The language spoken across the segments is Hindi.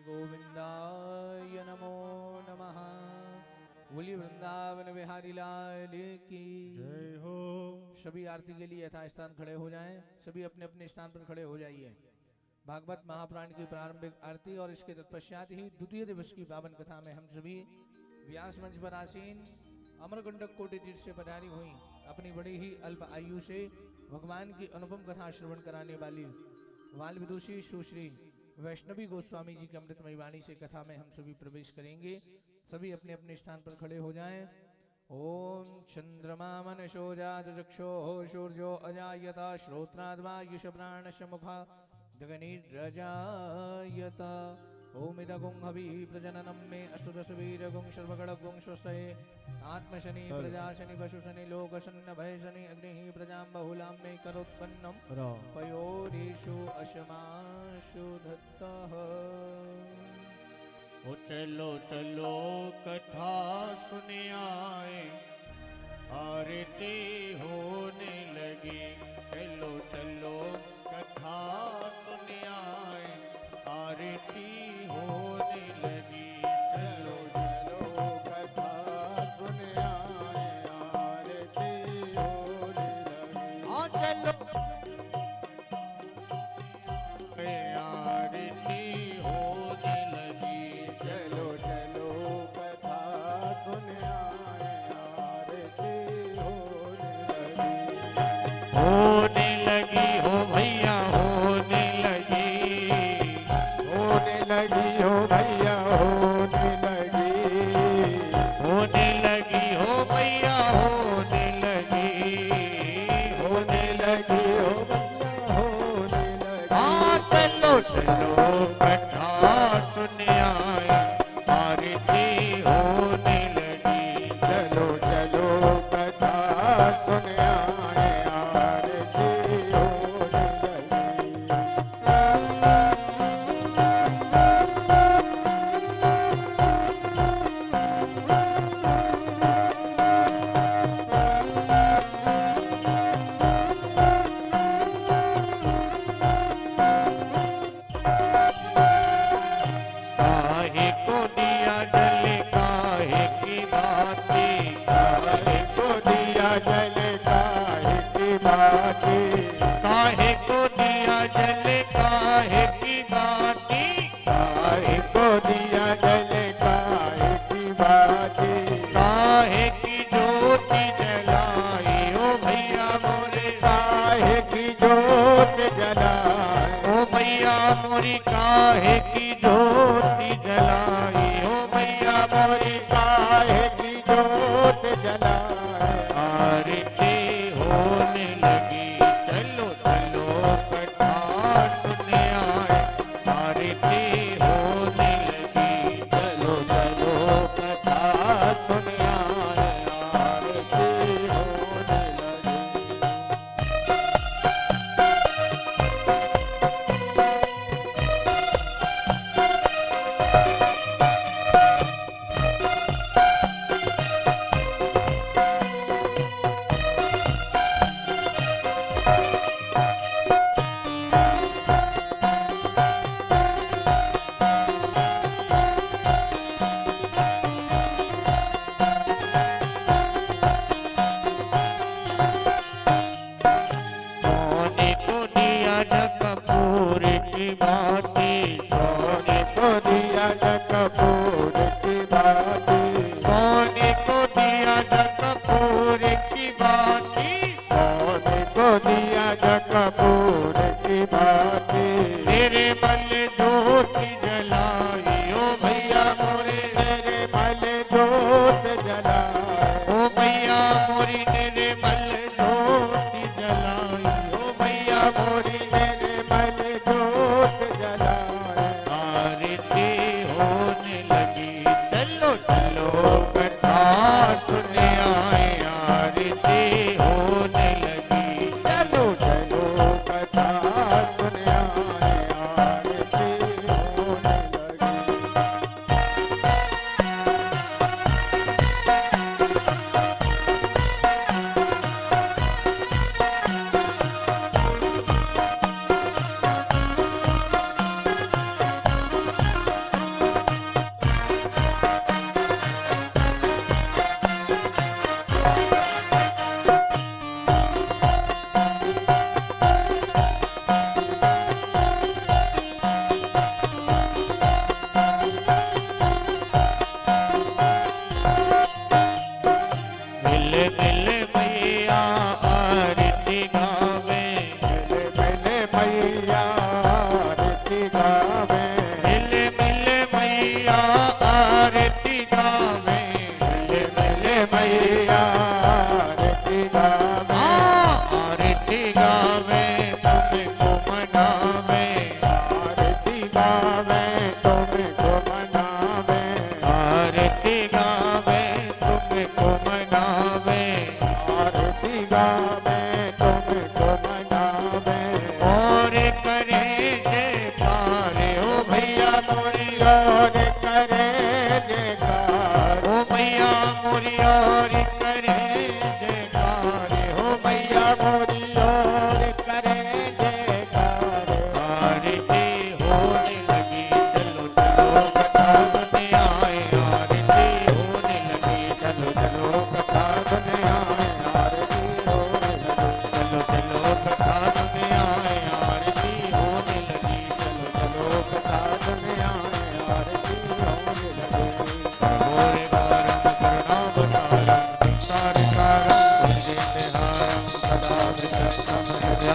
गोविंदाय नमो नमः। बोलिए वृंदावन बिहारी लाल की जय हो। सभी आरती के लिए यथास्थान खड़े हो जाएं। सभी अपने अपने स्थान पर खड़े हो जाइए। भागवत महापुराण की प्रारंभिक आरती और इसके तत्पश्चात ही द्वितीय दिवस की पावन कथा में हम सभी व्यास मंच पर आसीन अमरकंटक कोटि तीर्थ से पधारी हुई अपनी बड़ी ही अल्प आयु से भगवान की अनुपम कथा श्रवण कराने वाली वाल विदुषी सुश्री वैष्णवी गोस्वामी जी की अमृतमयी वाणी से कथा में हम सभी प्रवेश करेंगे। सभी अपने अपने स्थान पर खड़े हो जाएं। ओम चंद्रमा मनशो जात चक्षो सूर्यो अजायता श्रोत्राद्वा युषप्राणशमुखा जगनिर्जायत ओम इदगुं हवि प्रजननं मे अष्टदशवीरगुं सर्वगणगुं स्वस्तये आत्मशनि प्रजाशनि पशुशनि लोकशनि भयशनि अग्निः प्रजां बहुलां मे करोत्पन्नं पयोरिषु अशमाशु धत्तः। ओ चलो चलो कथा सुने आए, आरती होने लगी। चलो चलो कथा सुने आए, आरती होने लगी। चलो चलो कथा सुने आए, आरती होने लगी। हाँ चलो आरती होने लगी। चलो चलो कथा सुने आए, आरती होने लगी हो भैया होने लगी। होने लगी हो भैया होने लगी। होने लगी हो भैया होने लगी। होने लगी हो भैया होने लगी। हाँ चलो चलो कथा सुने आए, आरती होने लगी। चलो चलो कथा सुने आए, आरती होने लगी। काहे को दिया जले काहे की बाती। काहे को दिया जले काहे की बाती। काहे को दिया जले काहे की बाती। काहे को दिया जले काहे की बाती। काहे की ज्योति जलाई ओ भैया मोरे। काहे की ज्योति जलाई ओ भैया मोरी। काहे की ज्योति जलाई ओ भैया मोरी। काहे की ज्योति जलाई। आरती होने लगी। चलो चलो कथा सुने आए, आरती होने लगी। चलो चलो कथा सुने आए, आरती होने लगी। सोने को दिया कपूर की बाती। सोने को दिया कपूर की बाती। सोने को दिया कपूर की बाती। सोने को दिया कपूर की बाती। तेरे मल ज्योति जलाई ओ भैया मोरे। तेरे मल ज्योति जलाई ओ भैया मोरी। तेरे मल ज्योति जलाई ओ भैया मोरी। तेरे मल ज्योति जलाई। आरती होने लगी। चलो चलो कथा सुने आए, आरती होने लगी। चलो चलो कथा सुने आए,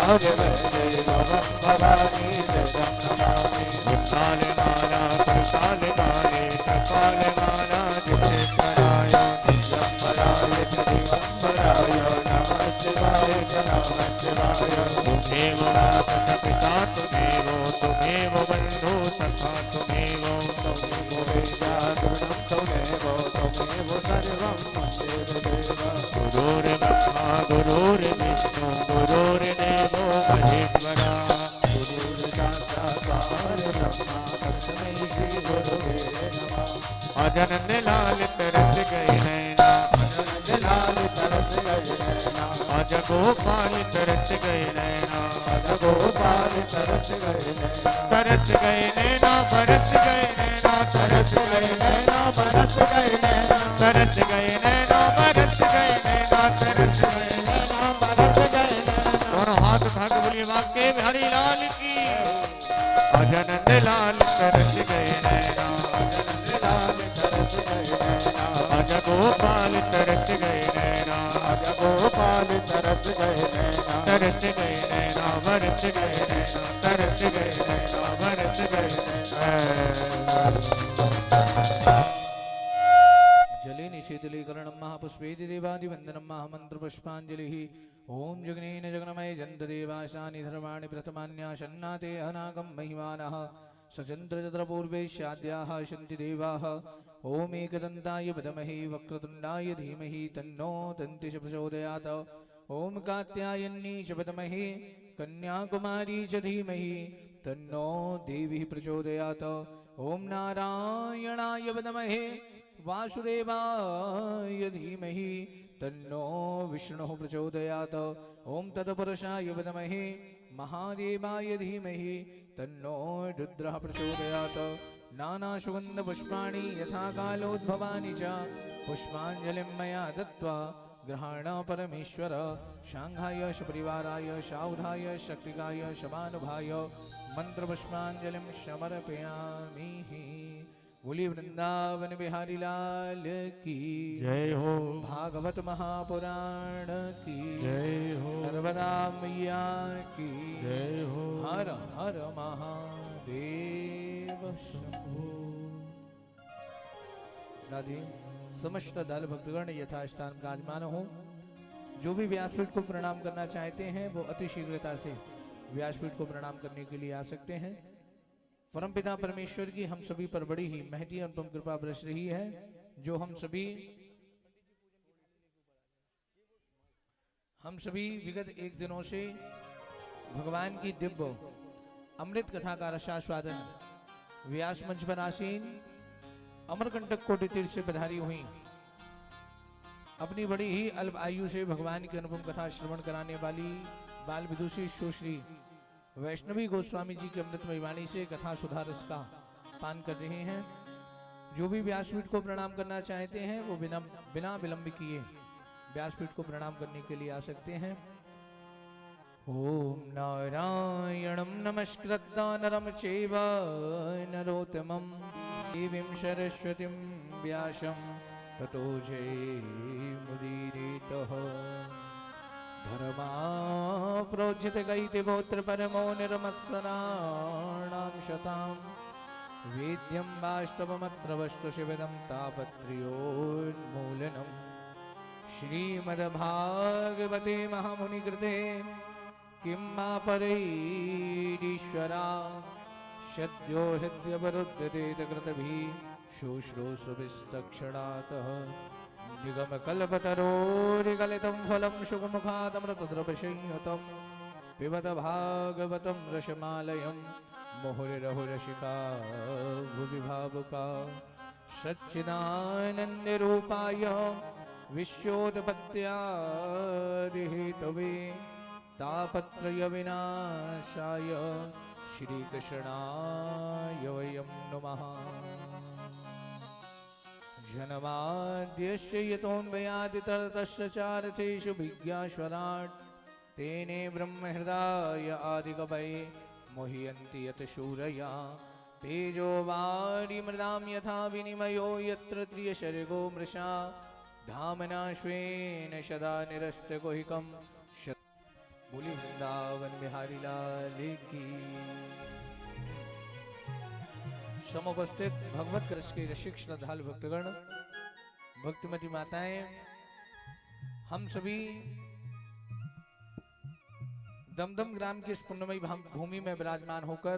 काले माला त्रिकाले माले त्रिकाले माला दिगंबराय तुमेव माता पिता तुमेव तुमेव बंधु सखा तुमेव गुरुर्ब्रह्मा गुरुर्विष्णु गुरुर्देवो महेश्वरा अजनंद लाल तरस गए नैना अज गोपाल तरस गए नैना तरस गए नैना बरस गए नैना तरस गए नैना बरस गए नैना तरस गए नैना बरस गए नैना तरस गए नैना बरस गए नैना दोनों हाथ उठा के बोलिए वाके बिहारी लाल की अजनंद लाल तरस गए नैना अज गोपाल तरस गए नैना तरस गए नैना बरस गए नैना तरस गए नैना बरस गए जले निशीतलीकरणं महापुष्पेति देवादिवन्दनं महामन्त्र पुष्पाञ्जलिः ओम जगनेन जगन्मय जन्तदेवाशानि धर्माणि प्रथमान्याशन्नाते अनागं महिमानः सचन्द्रचन्द्रपूर्वे स्याद्याः सन्ति देवाः ओम एकदन्ताय विद्महे वक्रतुण्डाय धीमहि तन्नो दन्तिः प्रचोदयात् ओम कात्यायनी च विद्महे कन्याकुमारी च धीमहि तन्नो देवी प्रचोदयात् ओम नारायणाय विद्महे वासुदेवाय धीमहि तन्नो विष्णुः प्रचोदयात् ओम तत्पुरुषाय विद्महे महादेवाय धीमहि तन्नो रुद्रः प्रचोदयात् नानासुगन्धपुष्पाणि यथा कालोद्भवानि च पुष्पाञ्जलिं मया दत्त्वा ग्रहाण परमेश्वर शांघाय सपरिवाराय सावधाय शक्तिकाय शमानुभाय मंत्रपुष्पाञ्जलिं समर्पयामि। बोली वृंदावन बिहारी लाल की जय हो भागवत महापुराण की जय हो नर्मदा मैया की जय हो हर हर महादेव शंभो। राधे समस्त दल भक्तगण यथास्थान विराजमान हो। जो भी व्यासपीठ को प्रणाम करना चाहते हैं वो अति शीघ्रता से व्यासपीठ को प्रणाम करने के लिए आ सकते हैं। परमपिता परमेश्वर की हम सभी पर बड़ी ही महती अनुपम कृपा बरस रही है, जो हम सभी विगत एक दिनों से भगवान की दिव्य अमृत कथा का रसास्वादन व्यास मंच पर आसीन अमरकंटक कोटि तीर्थ से पधारी हुई अपनी बड़ी ही अल्प आयु से भगवान की अनुपम कथा श्रवण कराने वाली बाल विदुषी सुश्री वैष्णवी गोस्वामी जी की अमृतमयी वाणी से कथा सुधा रस का पान कर रहे हैं। जो भी व्यासपीठ को प्रणाम करना चाहते हैं वो बिना विलंब किए व्यासपीठ को प्रणाम करने के लिए आ सकते हैं। ओम नारायणं नमस्कृत्य नरं चैव नरोत्तमं देवीं सरस्वतीं व्यासं ततो जयमुदीरयेत्। धर्मा प्रोज्झित गैतिभोत्र परमो निर्मत्सराणां शतां वेद्यं वास्तवमत्र वस्तु शिवदं तापत्र्योन्मूलनम्। श्रीमद्भागवते महामुनिकृते किं मा परैरीश्वरा सद्यो हृद्यवरुध्यते कृतभिः शुश्रूषुभिस्तक्षणातः। निगमकल्पतरोर्गलितं फलं शुकमुखादमृतद्रवसंयुतं पिबत भागवतं रसमालयं मुहुरहुरसिका भुवि भावुका। सच्चिदानन्दरूपाय विश्वोत्पत्त्यादिहेतवे तापत्रयविनाशाय श्रीकृष्णाय वयं नमः। जन्माद्यस्य यतोऽन्वयादितरतश्च चार्थेषु विज्ञाश्वराट् तेने ब्रह्महृदाय आदिकवये मुह्यन्ति यत् शूरया। तेजो वारिमृदां यथा विनिमयो यत्र त्रियशर्गो मृषा धाम्ना स्वेन सदा निरस्तकुहिकं। बोली वृंदावन बिहारी लाल की। समुपस्थित भगवत रस के रसिक श्रद्धालु भक्तगण, भक्तिमती माताएं, हम सभी दमदम ग्राम की इस पुण्यमयी भूमि में विराजमान होकर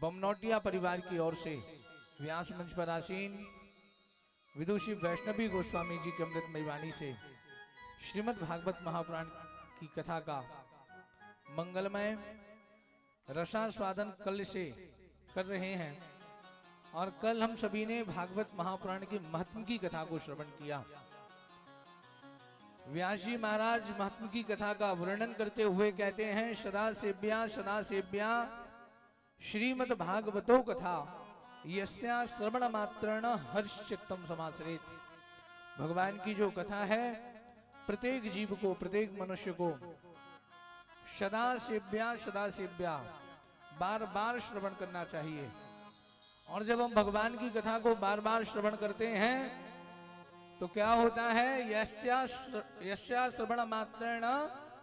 बमनौटिया परिवार की ओर से व्यास मंच पर आसीन विदुषी वैष्णवी गोस्वामी जी के अमृतमयी वाणी से श्रीमद् भागवत महापुराण की कथा का मंगलमय रसास्वादन कल से कर रहे हैं। और कल हम सभी ने भागवत महापुराण के महत्व की कथा को श्रवण किया। व्यास जी महाराज महत्व की कथा का वर्णन करते हुए कहते हैं, सदा सेव्या श्रीमद् भागवतो कथा यस्या श्रवण मात्रेण हर्षचित्तम समाश्रित। भगवान की जो कथा है प्रत्येक जीव को, प्रत्येक मनुष्य को सदा सेव्या बार बार श्रवण करना चाहिए। और जब हम भगवान की कथा को बार बार श्रवण करते हैं तो क्या होता है, यस्या श्रवण मात्रेण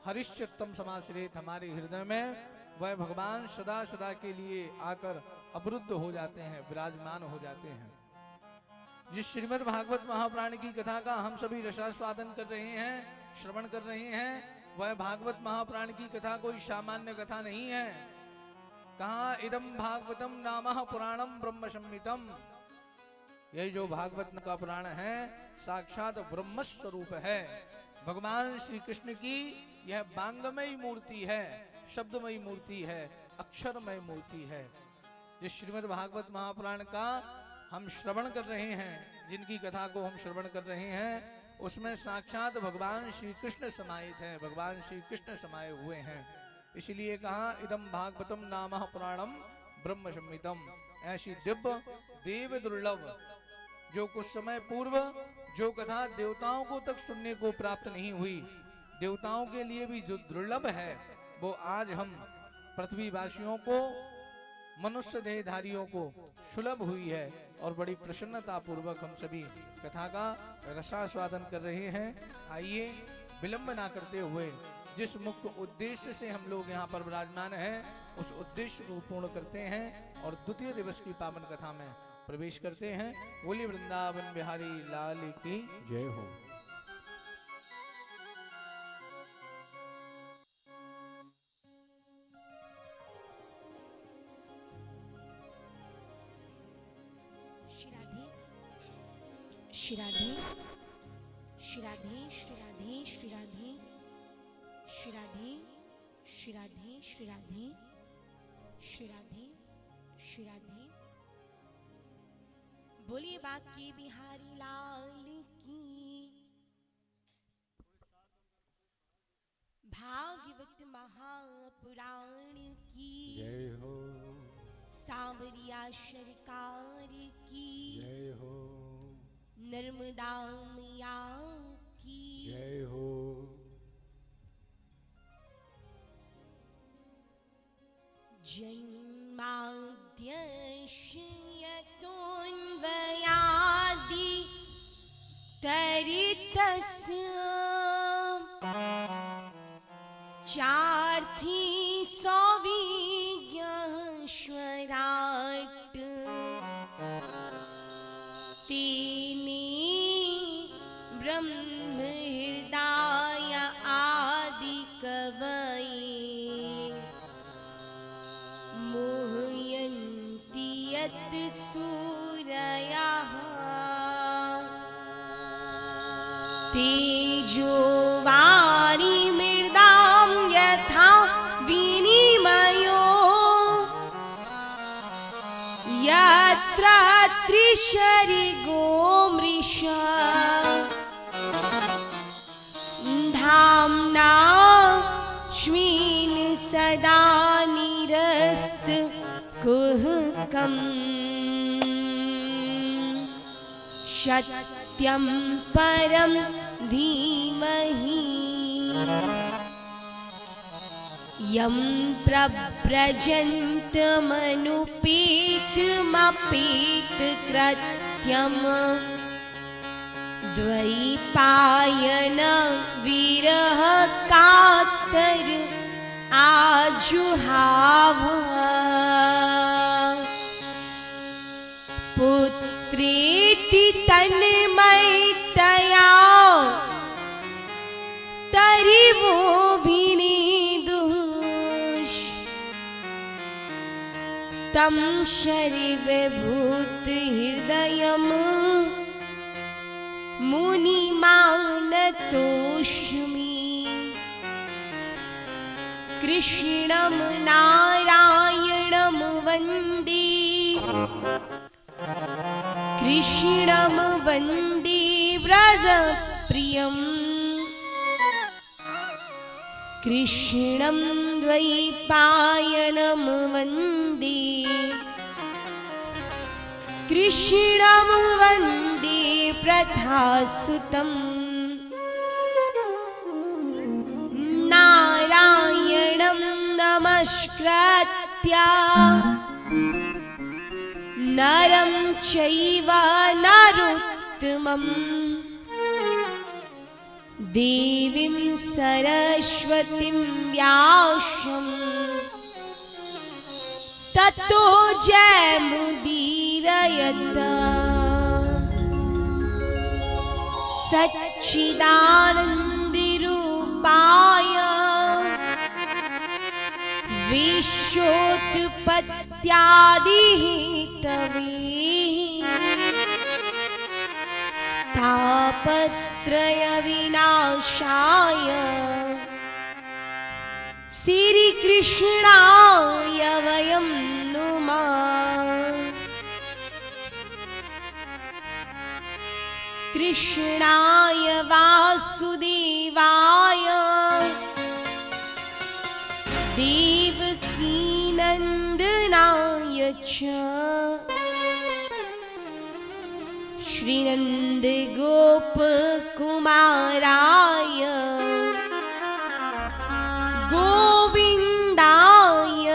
हरिश्चित्तम समाश्रित। हमारे हृदय में वह भगवान सदा सदा के लिए आकर अवरुद्ध हो जाते हैं, विराजमान हो जाते हैं। जिस श्रीमद् भागवत महापुराण की कथा का हम सभी रसास्वादन कर रहे हैं, श्रवण कर रहे हैं, वह भागवत महापुराण की कथा कोई सामान्य कथा नहीं है। कहा इदम भागवतम नामः पुराणम ब्रह्म संहितम। यही जो भागवत का पुराण है साक्षात ब्रह्म स्वरूप है। भगवान श्री कृष्ण की यह वांगमयी मूर्ति है, शब्दमयी मूर्ति है, अक्षरमय मूर्ति है। जिस श्रीमद् भागवत महापुराण का हम श्रवण कर रहे हैं, जिनकी कथा को हम श्रवण कर रहे हैं, उसमें साक्षात भगवान श्री कृष्ण समाहित हैं, भगवान श्री कृष्ण समाये हुए हैं। इसलिए कहा इदम भागवतम नामः पुराणम ब्रह्म संहितम। ऐसी दिव्य देव दुर्लभ जो कुछ समय पूर्व जो कथा देवताओं को तक सुनने को प्राप्त नहीं हुई, देवताओं के लिए भी जो दुर्लभ है, वो आज हम पृथ्वीवासियों को, मनुष्य देहधारियों को सुलभ हुई है। और बड़ी प्रसन्नता पूर्वक हम सभी कथा का रसास्वादन कर रहे हैं। आइए विलंब ना करते हुए जिस मुख्य उद्देश्य से हम लोग यहाँ पर विराजमान हैं, उस उद्देश्य को पूर्ण करते हैं और द्वितीय दिवस की पावन कथा में प्रवेश करते हैं। बोली वृंदावन बिहारी लाल की जय हो। श्री राधे श्री राधे श्री राधे श्री राधे श्री राधे श्री राधे श्री राधे श्री राधे श्री राधे श्री राधे। बोलिए बाकी बिहारी लाल की। भागवत महापुराण की जय हो, सांवरिया सरकार की जय हो, नर्मदा मैया की जय हो। जन्माद्यस्य यतोऽन्वयादि चार्थी सौविज्ञश्वराट् तेने ब्रह्म हृदय आदि कवये मोहयन्ति यत् सूरयः तेजोवारी मृदां यथा विनिमयो यत्र त्रिशर्गो मृषा धाम्ना स्वेन सदा निरस्तकुहकम् सत्यं परं धीमहि यं प्रव्रजन्तमनुपेतमपेतकृत्यं द्वैपायन विरह कातर आजुहाव पुत्रेति तन्मयतया तरिवो भिनिदुष तं शरीरभूत हृदयम् मुनिमानतोष्मि कृष्णं नारायणं वन्दे कृष्णं वन्दे व्रजप्रियम् कृष्णं द्वैपायनं वन्दे कृष्णं वन्दे प्रथासुतं नारायणं नमस्कृत्य नरं चैव नरोत्तमम् देवीं सरस्वतीं व्यासं ततो जयमुदीरयत सच्चिदानन्दरूपाय विश्वोत्पत्त्यादिहेतवे तापत्रय विनाशाय श्रीकृष्णाय वयं नुमः कृष्णाय वासुदेवाय देवकीनन्दनाय च श्रीनन्द गोपकुमाराय गोविन्दाय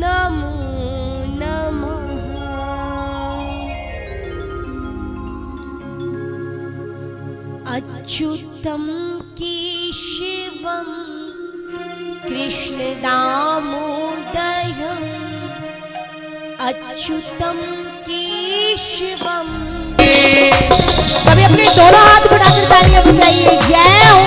नमो नमः। अच्युतं केशवं कृष्णदामोदरम् अच्युतं केशवम्। सभी अपने दोनों हाथ बढ़ाकर तालियां बजाइए। जय हो।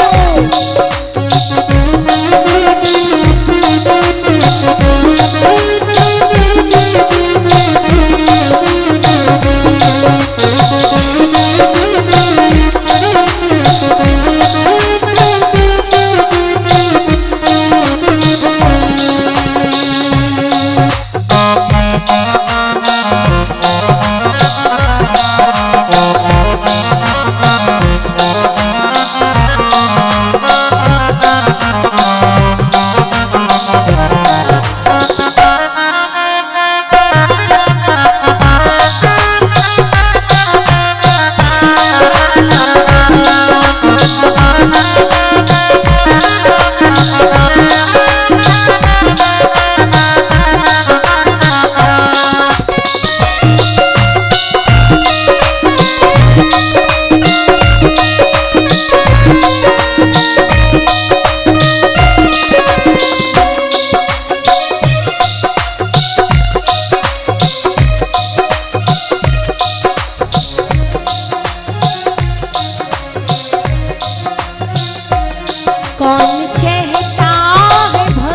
कौन कहता है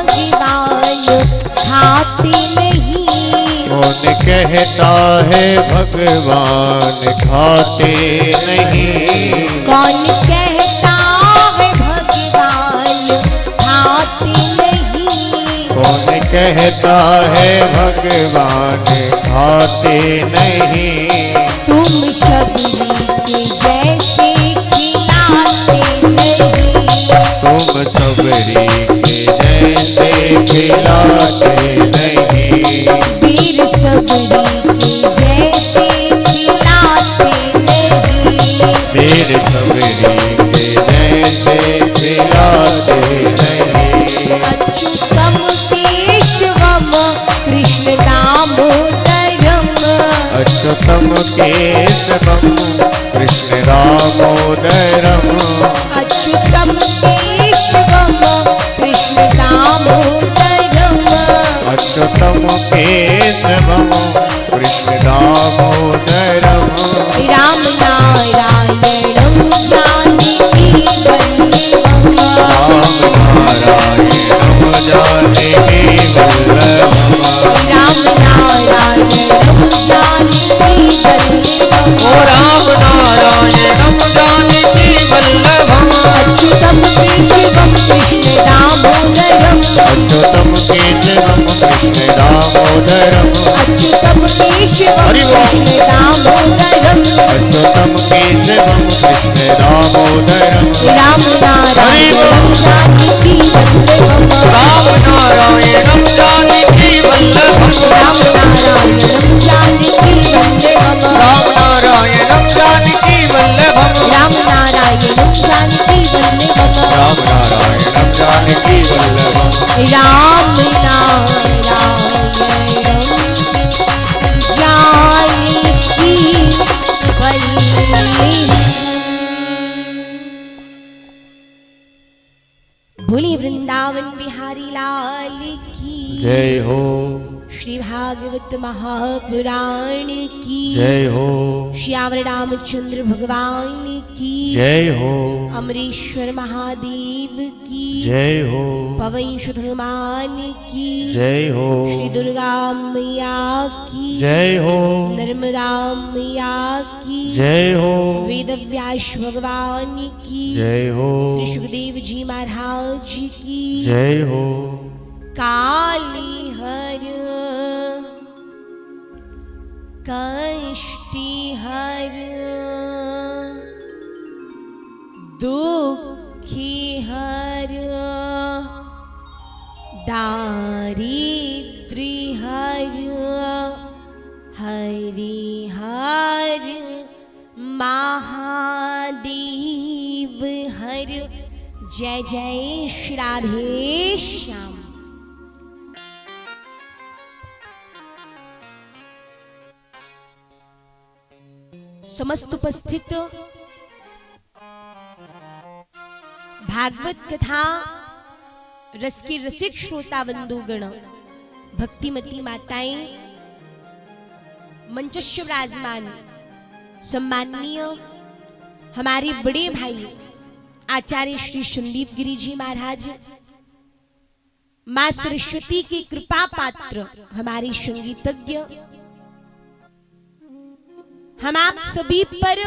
भगवान खाते नहीं। कौन कहता है भगवान खाते नहीं। कौन कहता है भगवान खाते नहीं। कौन कहता है भगवान खाते नहीं। तुम शबरी के जैसे खिलाते नहीं। तुम सबरी के जैसे खिलाते नहीं। वीर सबरी के जैसे खिलाते नहीं। वीर सबरी के जैसे खिलाते नहीं। अच्युतम केशवम कृष्ण दामोदरम। अच्युतम केशवम कृष्ण दामोदरम। अच्युतम केशवम कृष्ण दामोदरम राम नारायणं जानकी वल्लभं राम नारायणम जानकी वल्लभम राम नारायणं जानकी वल्लभं ओ राम नारायणम जानकी वल्लभम अच्युतं केशवं कृष्ण दामोदरं अच्युतम केशवम कृष्ण दामोदरम अच्युतं केशवं कृष्ण दामोदरं अच्युतम केशवम कृष्ण दामोदरम राम नारायणं जानकी वल्लभं राम नारायणम जानकी वल्लभम राम नारायणं जानकी वल्लभं राम नारायणम जानकी वल्लभम राम नारायणं जानकी वल्लभं राम नारायणम जानकी वल्लभम राम नारायणं जानकी वल्लभं। बोले वृंदावन बिहारी लाल की जय हो श्री भागवत महापुराण की जय हो श्यावर रामचंद्र भगवान की जय हो अमरेश्वर महादेव की जय हो पवन सुत हनुमान की जय हो श्री दुर्गा मैया की जय हो नर्मदा मैया की जय हो वेद व्यास भगवान की जय हो श्री सुखदेव जी महाराज की जय हो काली हर कष्टि हर दुखी हर दारिद्र्य हर हरि हर महादेव हर जय जय श्री राधे श्याम। समस्त उपस्थित भागवत कथा रस की रसिक श्रोता बंधुगण भक्तिमती माताएं मंचस्व विराजमान सम्माननीय हमारे बड़े भाई आचार्य श्री संदीप गिरी जी महाराज, मां सरस्वती की कृपा पात्र हमारे संगीतज्ञ, हम आप सभी पर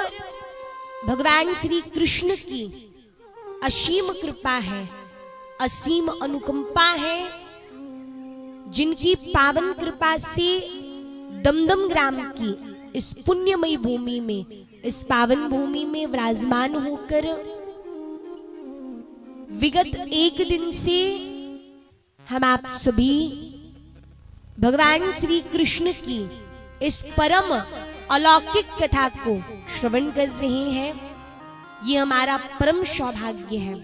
भगवान श्री कृष्ण की असीम कृपा है, असीम अनुकंपा है, जिनकी पावन कृपा से दमदम ग्राम की इस पुण्यमयी भूमि में, इस पावन भूमि में विराजमान होकर विगत एक दिन से हम आप सभी भगवान श्री कृष्ण की इस परम अलौकिक कथा को श्रवण कर रहे हैं। ये हमारा परम सौभाग्य है।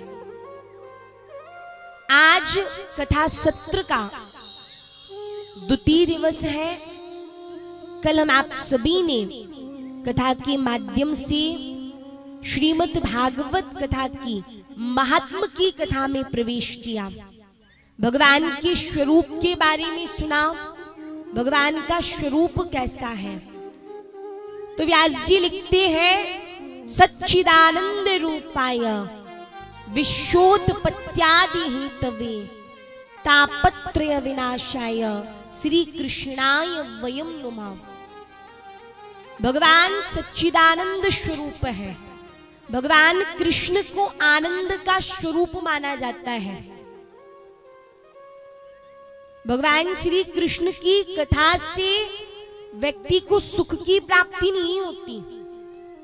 आज कथा सत्र का द्वितीय दिवस है। कल हम आप सभी ने कथा के माध्यम से श्रीमद् भागवत कथा की महात्म की कथा में प्रवेश किया, भगवान के स्वरूप के बारे में सुना, भगवान का स्वरूप कैसा है। तो व्यास जी लिखते हैं, सच्चिदानंद रूपाय विश्वोत्पत्त्यादि हेतवे तापत्रय विनाशाय श्री कृष्णाय वयं नुमः। भगवान सच्चिदानंद स्वरूप है। भगवान कृष्ण को आनंद का स्वरूप माना जाता है। भगवान श्री कृष्ण की कथा से व्यक्ति को सुख की प्राप्ति नहीं होती,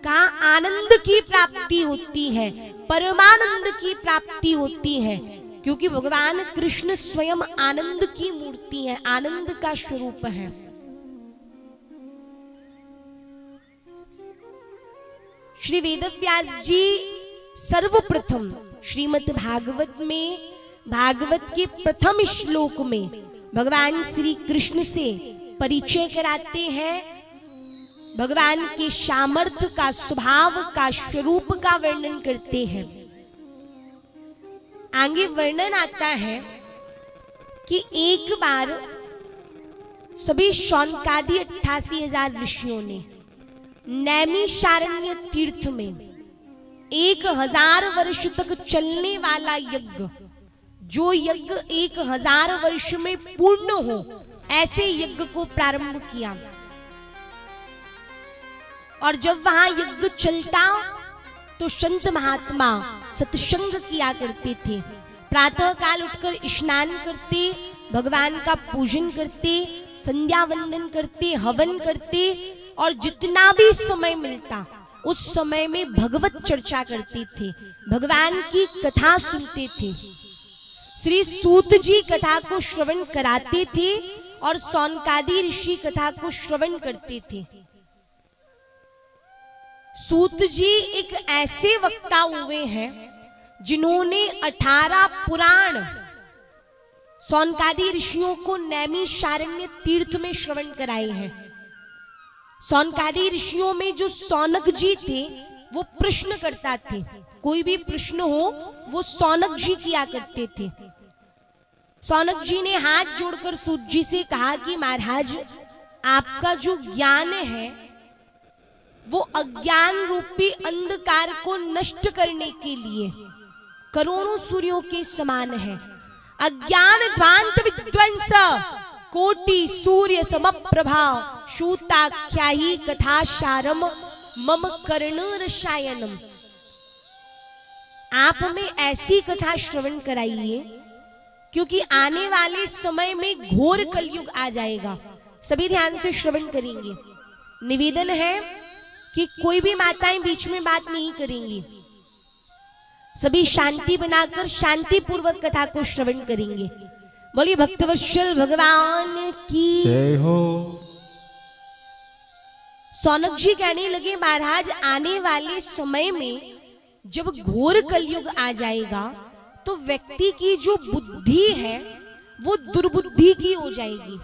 कहाँ आनंद की प्राप्ति होती है, परमानंद की प्राप्ति होती है, क्योंकि भगवान कृष्ण स्वयं आनंद की मूर्ति है, आनंद का स्वरूप है। श्री वेदव्यास जी सर्वप्रथम श्रीमद् भागवत में, भागवत के प्रथम श्लोक में भगवान श्री कृष्ण से परिचय कराते हैं, भगवान के सामर्थ्य का, स्वभाव का, स्वरूप का वर्णन करते हैं। आगे वर्णन आता है कि एक बार सभी शौनकादि 88,000 ऋषियों ने नैमिषारण्य तीर्थ में 1000 वर्ष तक चलने वाला यज्ञ, जो यज्ञ 1000 वर्ष में पूर्ण हो, ऐसे यज्ञ को प्रारंभ किया। और जब वहां यज्ञ चलता तो संत महात्मा सत्संग किया करते थे। प्रातः काल उठकर स्नान करते, भगवान का पूजन करते, संध्या वंदन करते, हवन करते और जितना भी समय मिलता उस समय में भगवत चर्चा करते थे, भगवान की कथा सुनते थे। श्री सूत जी कथा को श्रवण कराते थे और सौनकादि ऋषि कथा को श्रवण करते थे। सूत जी एक ऐसे वक्ता हुए हैं जिन्होंने 18 पुराण सौनकादि ऋषियों को नैमिषारण्य तीर्थ में श्रवण कराए हैं। सौनकादि ऋषियों में जो सौनक जी थे वो प्रश्न करता थे, कोई भी प्रश्न हो वो सौनक जी किया करते थे। सौनक जी ने हाथ जोड़कर सूत जी से कहा कि महाराज, आपका जो ज्ञान है वो अज्ञान रूपी अंधकार को नष्ट करने के लिए करोड़ों सूर्यों के समान है। अज्ञान ध्वांत विध्वंस कोटि सूर्य समप्रभा शूताख्यायी कथा सारम मम कर्ण रसायनम। आप हमें ऐसी कथा श्रवण कराइए क्योंकि आने वाले समय में घोर कलयुग आ जाएगा। सभी ध्यान से श्रवण करेंगे। निवेदन है कि कोई भी माताएं बीच में बात नहीं करेंगी, सभी शांति बनाकर शांति पूर्वक कथा को श्रवण करेंगे। बोलिए भक्तवत्सल भगवान की जय हो। सौनक जी कहने लगे, महाराज आने वाले समय में जब घोर कलयुग आ जाएगा तो व्यक्ति की जो बुद्धि है वो दुर्बुद्धि की हो जाएगी।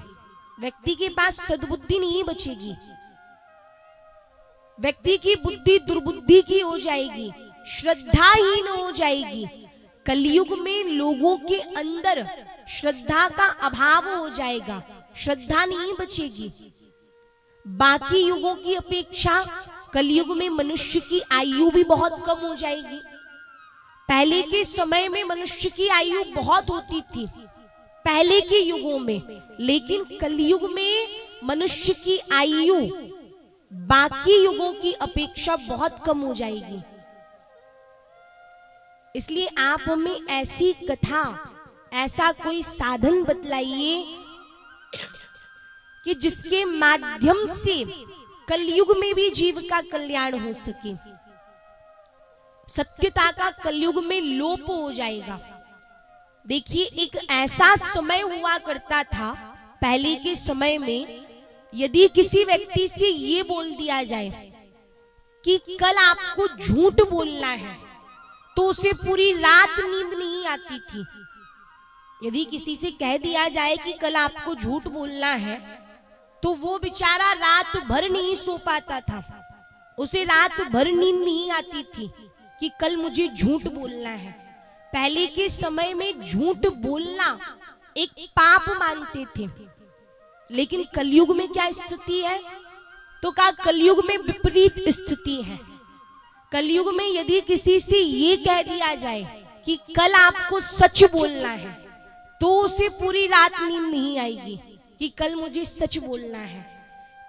व्यक्ति के पास सद्बुद्धि नहीं बचेगी, व्यक्ति की बुद्धि दुर्बुद्धि की हो जाएगी, श्रद्धाहीन हो जाएगी। कलयुग में लोगों के अंदर श्रद्धा का अभाव हो जाएगा, श्रद्धा नहीं बचेगी। बाकी युगों की अपेक्षा कलयुग में मनुष्य की आयु भी बहुत कम हो जाएगी। पहले के समय में मनुष्य की आयु बहुत होती थी पहले के युगों में, लेकिन कलयुग में मनुष्य की आयु बाकी युगों की अपेक्षा बहुत कम हो जाएगी। इसलिए आप हमें ऐसी कथा, ऐसा कोई साधन बतलाइए कि जिसके माध्यम से कलयुग में भी जीव का कल्याण हो सके। सत्यता का कलयुग में लोप हो जाएगा। देखिए, एक ऐसा समय हुआ करता था पहले के समय में, यदि किसी व्यक्ति से ये बोल दिया जाए कि कल आपको झूठ बोलना है तो उसे पूरी रात नींद नहीं आती थी। यदि किसी से कह दिया जाए कि कल आपको झूठ बोलना है तो वो बेचारा रात भर नहीं सो पाता था, उसे रात भर नींद नहीं आती थी कि कल मुझे झूठ बोलना है। पहले के समय में झूठ बोलना एक पाप मानते थे, लेकिन कलयुग में क्या स्थिति है? तो कहा कलयुग में विपरीत स्थिति है। कलयुग में यदि किसी से ये कह दिया जाए कि कल आपको सच बोलना है तो उसे पूरी रात नींद नहीं आएगी कि कल मुझे सच बोलना है।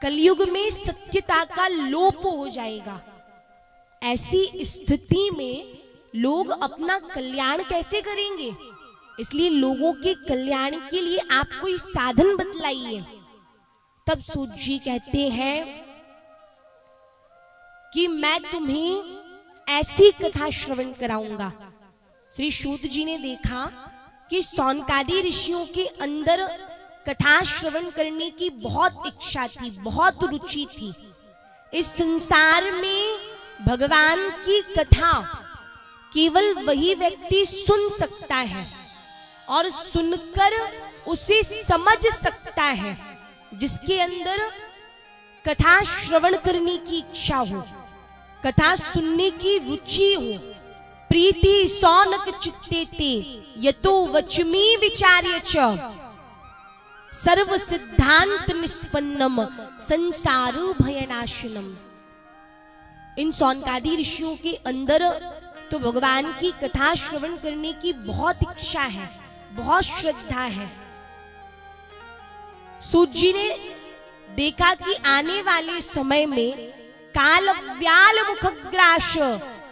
कलयुग में सत्यता का लोप हो जाएगा। ऐसी स्थिति में लोग अपना कल्याण कैसे करेंगे? इसलिए लोगों के कल्याण के लिए आप कोई साधन बतलाइए। तब सूत जी कहते हैं कि मैं तुम्हें ऐसी कथा श्रवण कराऊंगा। श्री सूत जी ने देखा कि सौनकादि ऋषियों के अंदर कथा श्रवण करने की बहुत इच्छा थी, बहुत रुचि थी। इस संसार में भगवान की कथा केवल वही व्यक्ति सुन सकता है और सुनकर उसे समझ सकता है जिसके अंदर कथा श्रवण करने की इच्छा हो, कथा सुनने की रुचि हो। प्रीति सौनक चित्ते ते यतो वचमी विचार्य च। सर्व सिद्धांत निष्पन्नम संसारो भयनाशनम। इन सौनकादि ऋषियों के अंदर तो भगवान की कथा श्रवण करने की बहुत इच्छा है, बहुत श्रद्धा है। सूत जी ने देखा कि आने वाले समय में काल व्याल मुखग्राश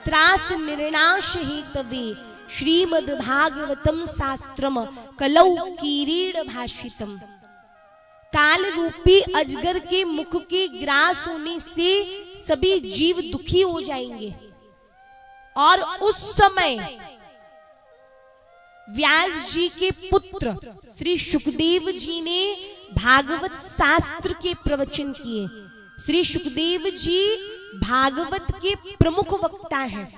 त्रास निर्णाश हेतवे श्रीमद् भागवतम शास्त्रम कलौ किरीड़ भाषितम। काल रूपी अजगर के मुख के ग्रास होने से सभी जीव दुखी हो जाएंगे और उस समय व्यास जी के पुत्र श्री सुखदेव जी ने भागवत शास्त्र के प्रवचन किए। श्री सुखदेव जी भागवत के प्रमुख वक्ता हैं।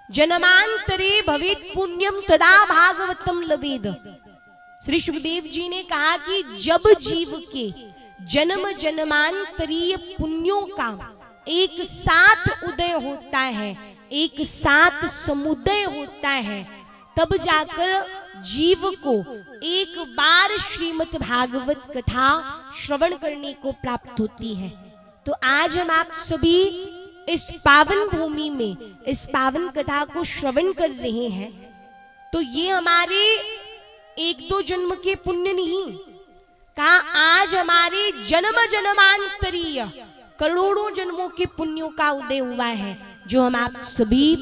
जन्मांतरे भवेत् पुण्यम तदा भागवतम लवेद। श्री सुखदेव जी ने कहा कि जब जीव के जन्म जन्मांतरीय पुण्यों का एक साथ उदय होता है, एक साथ समुदय होता है, तब जाकर जीव को एक बार श्रीमद् भागवत कथा श्रवण करने को प्राप्त होती है। तो आज हम आप सभी इस पावन भूमि में इस पावन कथा को श्रवण कर रहे हैं, तो ये हमारे एक दो जन्म के पुण्य नहीं, कहा आज हमारे जन्म जन्मांतरीय करोड़ों जन्मों के पुण्यों का उदय हुआ है, जो हम आप सभी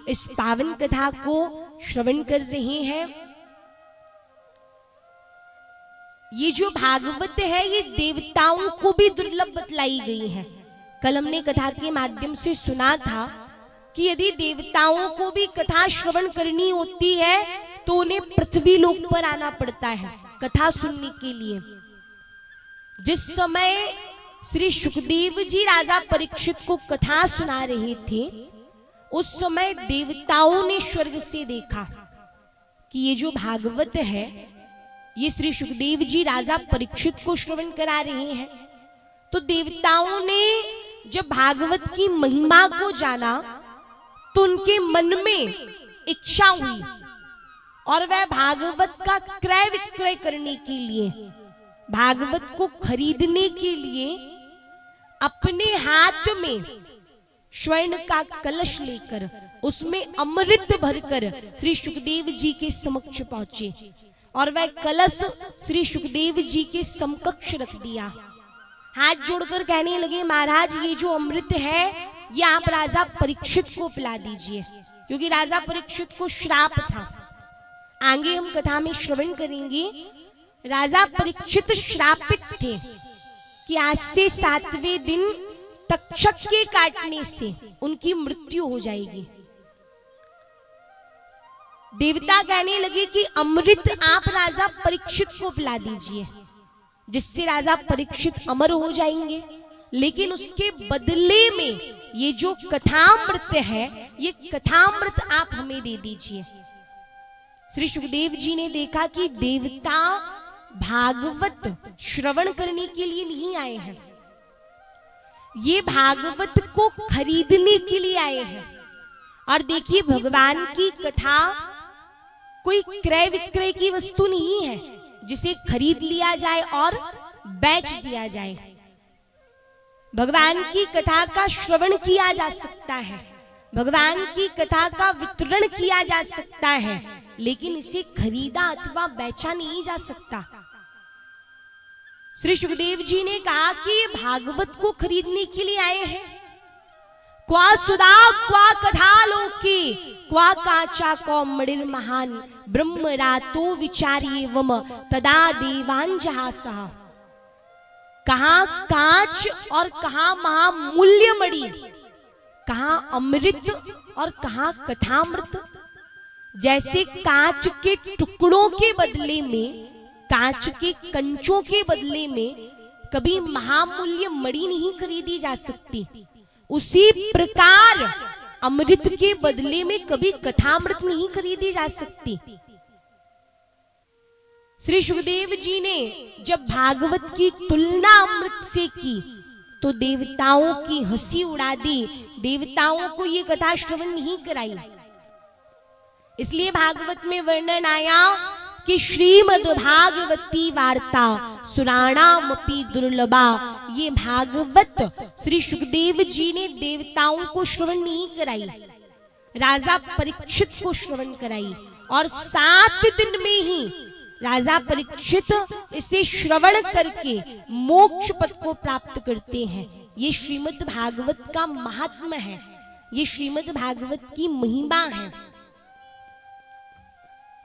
इस पावन कथा को श्रवण कर रहे हैं। ये जो भागवत है ये देवताओं को भी दुर्लभ बतलाई गई है। कल हमने कथा के माध्यम से सुना था कि यदि देवताओं को भी कथा श्रवण करनी होती है तो उन्हें पृथ्वी लोक पर आना पड़ता है कथा सुनने के लिए। जिस समय श्री सुखदेव जी राजा परीक्षित को कथा सुना रहे थे, उस समय देवताओं ने स्वर्ग से देखा कि ये जो भागवत है ये श्री सुखदेव जी राजा परीक्षित को श्रवण करा रहे हैं। तो देवताओं ने जब भागवत की महिमा को जाना तो उनके मन में इच्छा हुई और वह भागवत का क्रय विक्रय करने के लिए, भागवत को खरीदने के लिए अपने हाथ में स्वर्ण का कलश लेकर उसमें अमृत भरकर श्री सुखदेव जी के समक्ष पहुंचे और वह कलश श्री सुखदेव जी के समकक्ष रख दिया। हाथ जोड़कर कहने लगे, महाराज ये जो अमृत है ये आप राजा परीक्षित को पिला दीजिए, क्योंकि राजा परीक्षित को श्राप था। आगे हम कथा में श्रवण करेंगे। राजा परीक्षित श्रापित थे कि आज से 7वें दिन तक्षक के काटने से उनकी मृत्यु हो जाएगी। देवता कहने लगे कि अमृत आप राजा परीक्षित को पिला दीजिए, जिससे राजा परीक्षित अमर हो जाएंगे। लेकिन उसके बदले में ये जो कथामृत है ये कथामृत आप हमें दे दीजिए। श्री सुखदेव जी ने देखा कि देवता भागवत श्रवण करने के लिए नहीं आए हैं, ये भागवत को खरीदने के लिए आए हैं। और देखिए भगवान की कथा कोई क्रय विक्रय की वस्तु नहीं है जिसे खरीद लिया जाए और बेच दिया जाए। भगवान की कथा का श्रवण किया जा सकता है, भगवान की कथा का वितरण किया जा सकता है, लेकिन इसे खरीदा अथवा बेचा नहीं जा सकता। श्री सुखदेव जी ने कहा कि भागवत को खरीदने के लिए आए हैं। क्वा सुधा क्वा कथा लोके क्वा काचा कौमणिर महान ब्रह्म रातो विचार्येवम तदा देवान जहासः। कहाँ कांच और कहाँ महामूल्य मणि, कहाँ अमृत और कहाँ कथामृत। जैसे कांच के टुकड़ों के बदले में, कांच के कंचों के बदले में कभी महामूल्य मणि नहीं खरीदी जा सकती, उसी प्रकार अमृत के बदले में कभी कथामृत नहीं खरीदी जा सकती। श्री सुखदेव जी ने जब भागवत की तुलना अमृत से की तो देवताओं की हंसी उड़ा दी, देवताओं को ये कथा श्रवण नहीं कराई। इसलिए भागवत में वर्णन आया कि श्रीमद् भागवती वार्ता सुराणामपि दुर्लभा, ये भागवत श्री सुखदेव जी ने देवताओं को श्रवण नहीं कराई, राजा परीक्षित को श्रवण कराई और 7 दिन में ही राजा परीक्षित इसे श्रवण करके मोक्ष पद को प्राप्त करते हैं। ये श्रीमद् भागवत का महात्म्य है, ये श्रीमद् भागवत की महिमा है।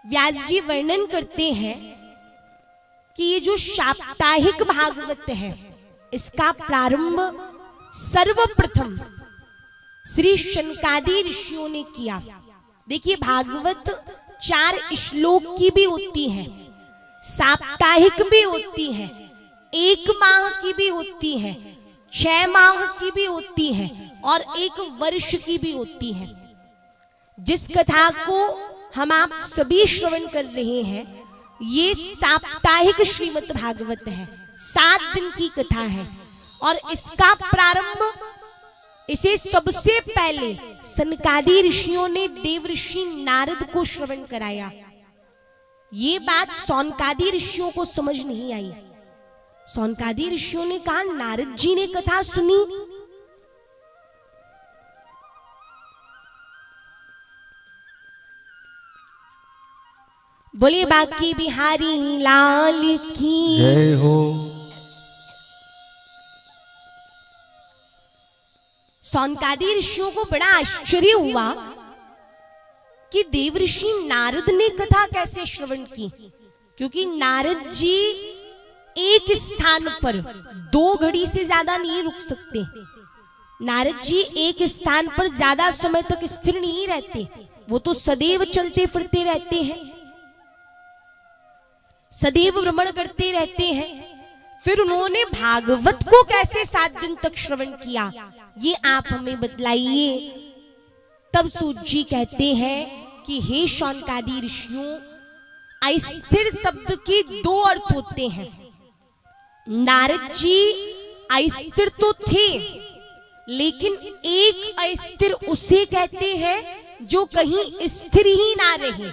व्यास जी वर्णन करते हैं कि ये जो साप्ताहिक भागवत है, इसका प्रारंभ सर्वप्रथम श्री शनकादि ऋषियों ने किया। देखिए, भागवत 4 श्लोक की भी होती है, साप्ताहिक भी होती है, 1 माह की भी होती है, 6 माह की भी होती है और 1 वर्ष की भी होती है। जिस कथा को हम आप सभी श्रवण कर रहे हैं, ये साप्ताहिक श्रीमद् भागवत है, 7 दिन की कथा है और इसका प्रारंभ, इसे सबसे पहले सनकादि ऋषियों ने देव ऋषि नारद को श्रवण कराया। ये बात सौनकादि ऋषियों को समझ नहीं आई। सौनकादि ऋषियों ने कहा, नारद जी ने कथा सुनी, बोले बाकी बिहारी लाल की जय हो। सौनकादि ऋषियों को बड़ा आश्चर्य हुआ कि देव ऋषि नारद ने कथा कैसे श्रवण की, क्योंकि नारद जी एक स्थान पर 2 घड़ी से ज्यादा नहीं रुक सकते। नारद जी एक स्थान पर ज्यादा समय तक स्थिर नहीं रहते, वो तो सदैव चलते फिरते रहते हैं, सदैव भ्रमण करते रहते हैं। फिर उन्होंने भागवत को कैसे 7 दिन तक श्रवण किया, ये आप हमें बतलाइए। तब सूत जी कहते हैं कि हे शौनकादि ऋषियों, अस्थिर शब्द के 2 अर्थ होते हैं। नारद जी अस्थिर तो थे, लेकिन एक अस्थिर उसे कहते हैं जो कहीं स्थिर ही ना रहे,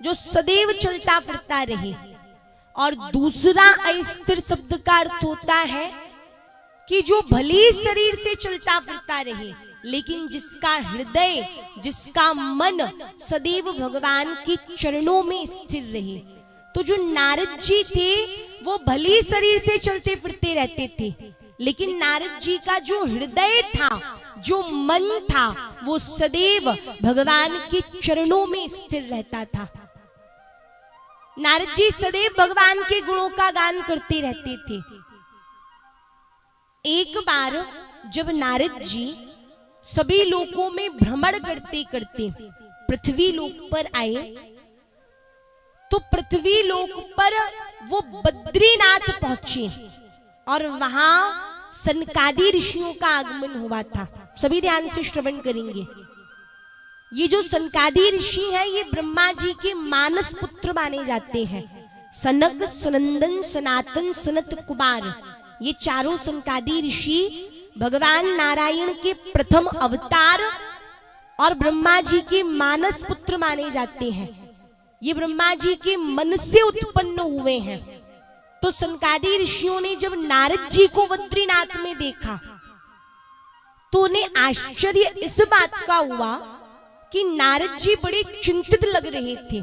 जो सदैव चलता फिरता रहे। और दूसरा अस्थिर शब्द का अर्थ होता है कि जो भले शरीर से चलता फिरता रहे, लेकिन जिसका हृदय, जिसका मन सदैव भगवान के चरणों में स्थिर रहे। तो जो नारद जी थे वो भले शरीर से चलते फिरते रहते थे, लेकिन नारद जी का जो हृदय था, जो मन था, वो सदैव भगवान के चरणों में स्थिर रहता था। नारद जी सदैव भगवान के गुणों का गान करते रहते थे। एक बार जब नारद जी सभी लोकों में भ्रमण करते करते पृथ्वी लोक पर आए, तो पृथ्वी लोक पर वो बद्रीनाथ पहुंचे और वहां सनकादि ऋषियों का आगमन हुआ था। सभी ध्यान से श्रवण करेंगे। ये जो सनकादि ऋषि हैं, ये ब्रह्मा जी के मानस पुत्र माने जाते हैं। सनक, सनंदन, सनातन, सनत कुमार, ये चारों सनकादि ऋषि भगवान नारायण के प्रथम अवतार और ब्रह्मा जी के मानस पुत्र माने जाते हैं। ये ब्रह्मा जी के मन से उत्पन्न हुए हैं। तो सनकादि ऋषियों ने जब नारद जी को बद्रीनाथ में देखा, तो उन्हें आश्चर्य इस बात का हुआ कि नारद जी बड़े चिंतित लग रहे थे।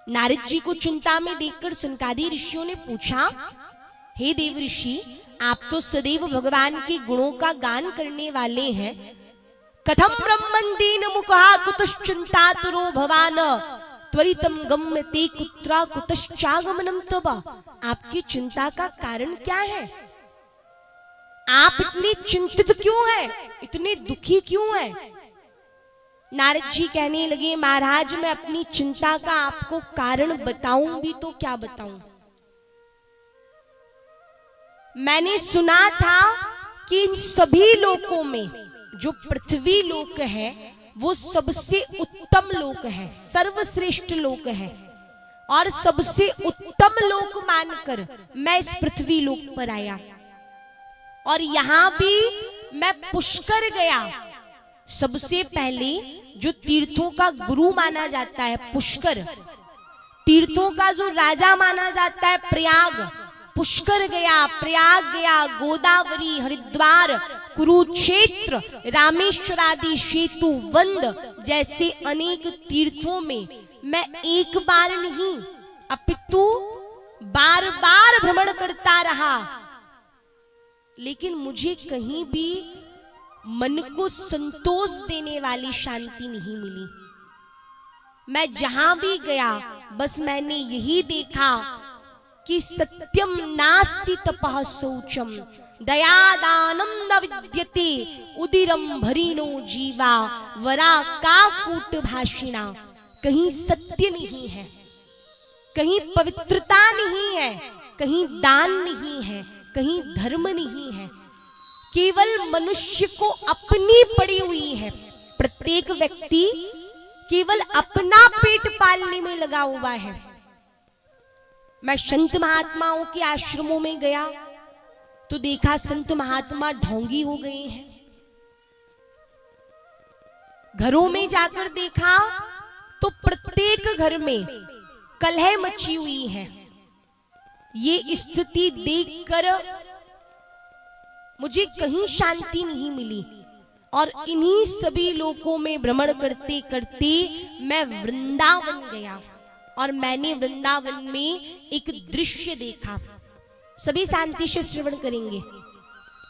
नारद जी को चिंता में देखकर सनकादि ऋषियों ने पूछा, हे देव ऋषि, आप तो सदैव भगवान के गुणों का गान करने वाले हैं। कथम ब्रह्मन् दीन मुखा कुतश्चिंतातुरो भवान त्वरितम गम्यते कुत्रा कुतश्चागमनम तब। आपकी चिंता का कारण क्या है? आप इतने चिंतित क्यों हैं? इतने दुखी क्यों हैं? नारद जी कहने लगे, महाराज, मैं अपनी चिंता का आपको कारण बताऊं भी तो क्या बताऊं। मैंने सुना था कि इन सभी लोकों में जो पृथ्वी लोक है वो सबसे उत्तम लोक है, सर्वश्रेष्ठ लोक है। और सबसे उत्तम लोक मानकर मैं इस पृथ्वी लोक पर आया और यहां भी मैं पुष्कर गया। सबसे पहले जो तीर्थों का गुरु माना जाता है पुष्कर, तीर्थों का जो राजा माना जाता है प्रयाग, पुष्कर गया, प्रयाग गया, गोदावरी, हरिद्वार, कुरुक्षेत्र, रामेश्वर आदि, सेतु, वंद जैसे अनेक तीर्थों में मैं एक बार नहीं अपितु बार बार भ्रमण करता रहा, लेकिन मुझे कहीं भी मन को संतोष देने वाली शांति नहीं मिली। मैं जहां भी गया बस मैंने यही देखा कि सत्यम नास्ति तपः शौचम दयादानं न विद्यते उदिरम भरीनो जीवा वरा का कूट भाषिणा। कहीं सत्य नहीं है, कहीं पवित्रता नहीं है, कहीं दान नहीं है, कहीं धर्म नहीं है, केवल मनुष्य को अपनी पड़ी हुई है। प्रत्येक व्यक्ति केवल अपना पेट पालने में लगा हुआ है। मैं संत महात्माओं के आश्रमों में गया तो देखा संत महात्मा ढोंगी हो गए हैं। घरों में जाकर देखा तो प्रत्येक घर में कलह मची हुई है। ये स्थिति देखकर मुझे कहीं शांति नहीं मिली और इन्हीं सभी लोगों में भ्रमण करते करते मैं वृंदावन गया और मैंने वृंदावन में एक दृश्य देखा। सभी शांति से श्रवण करेंगे।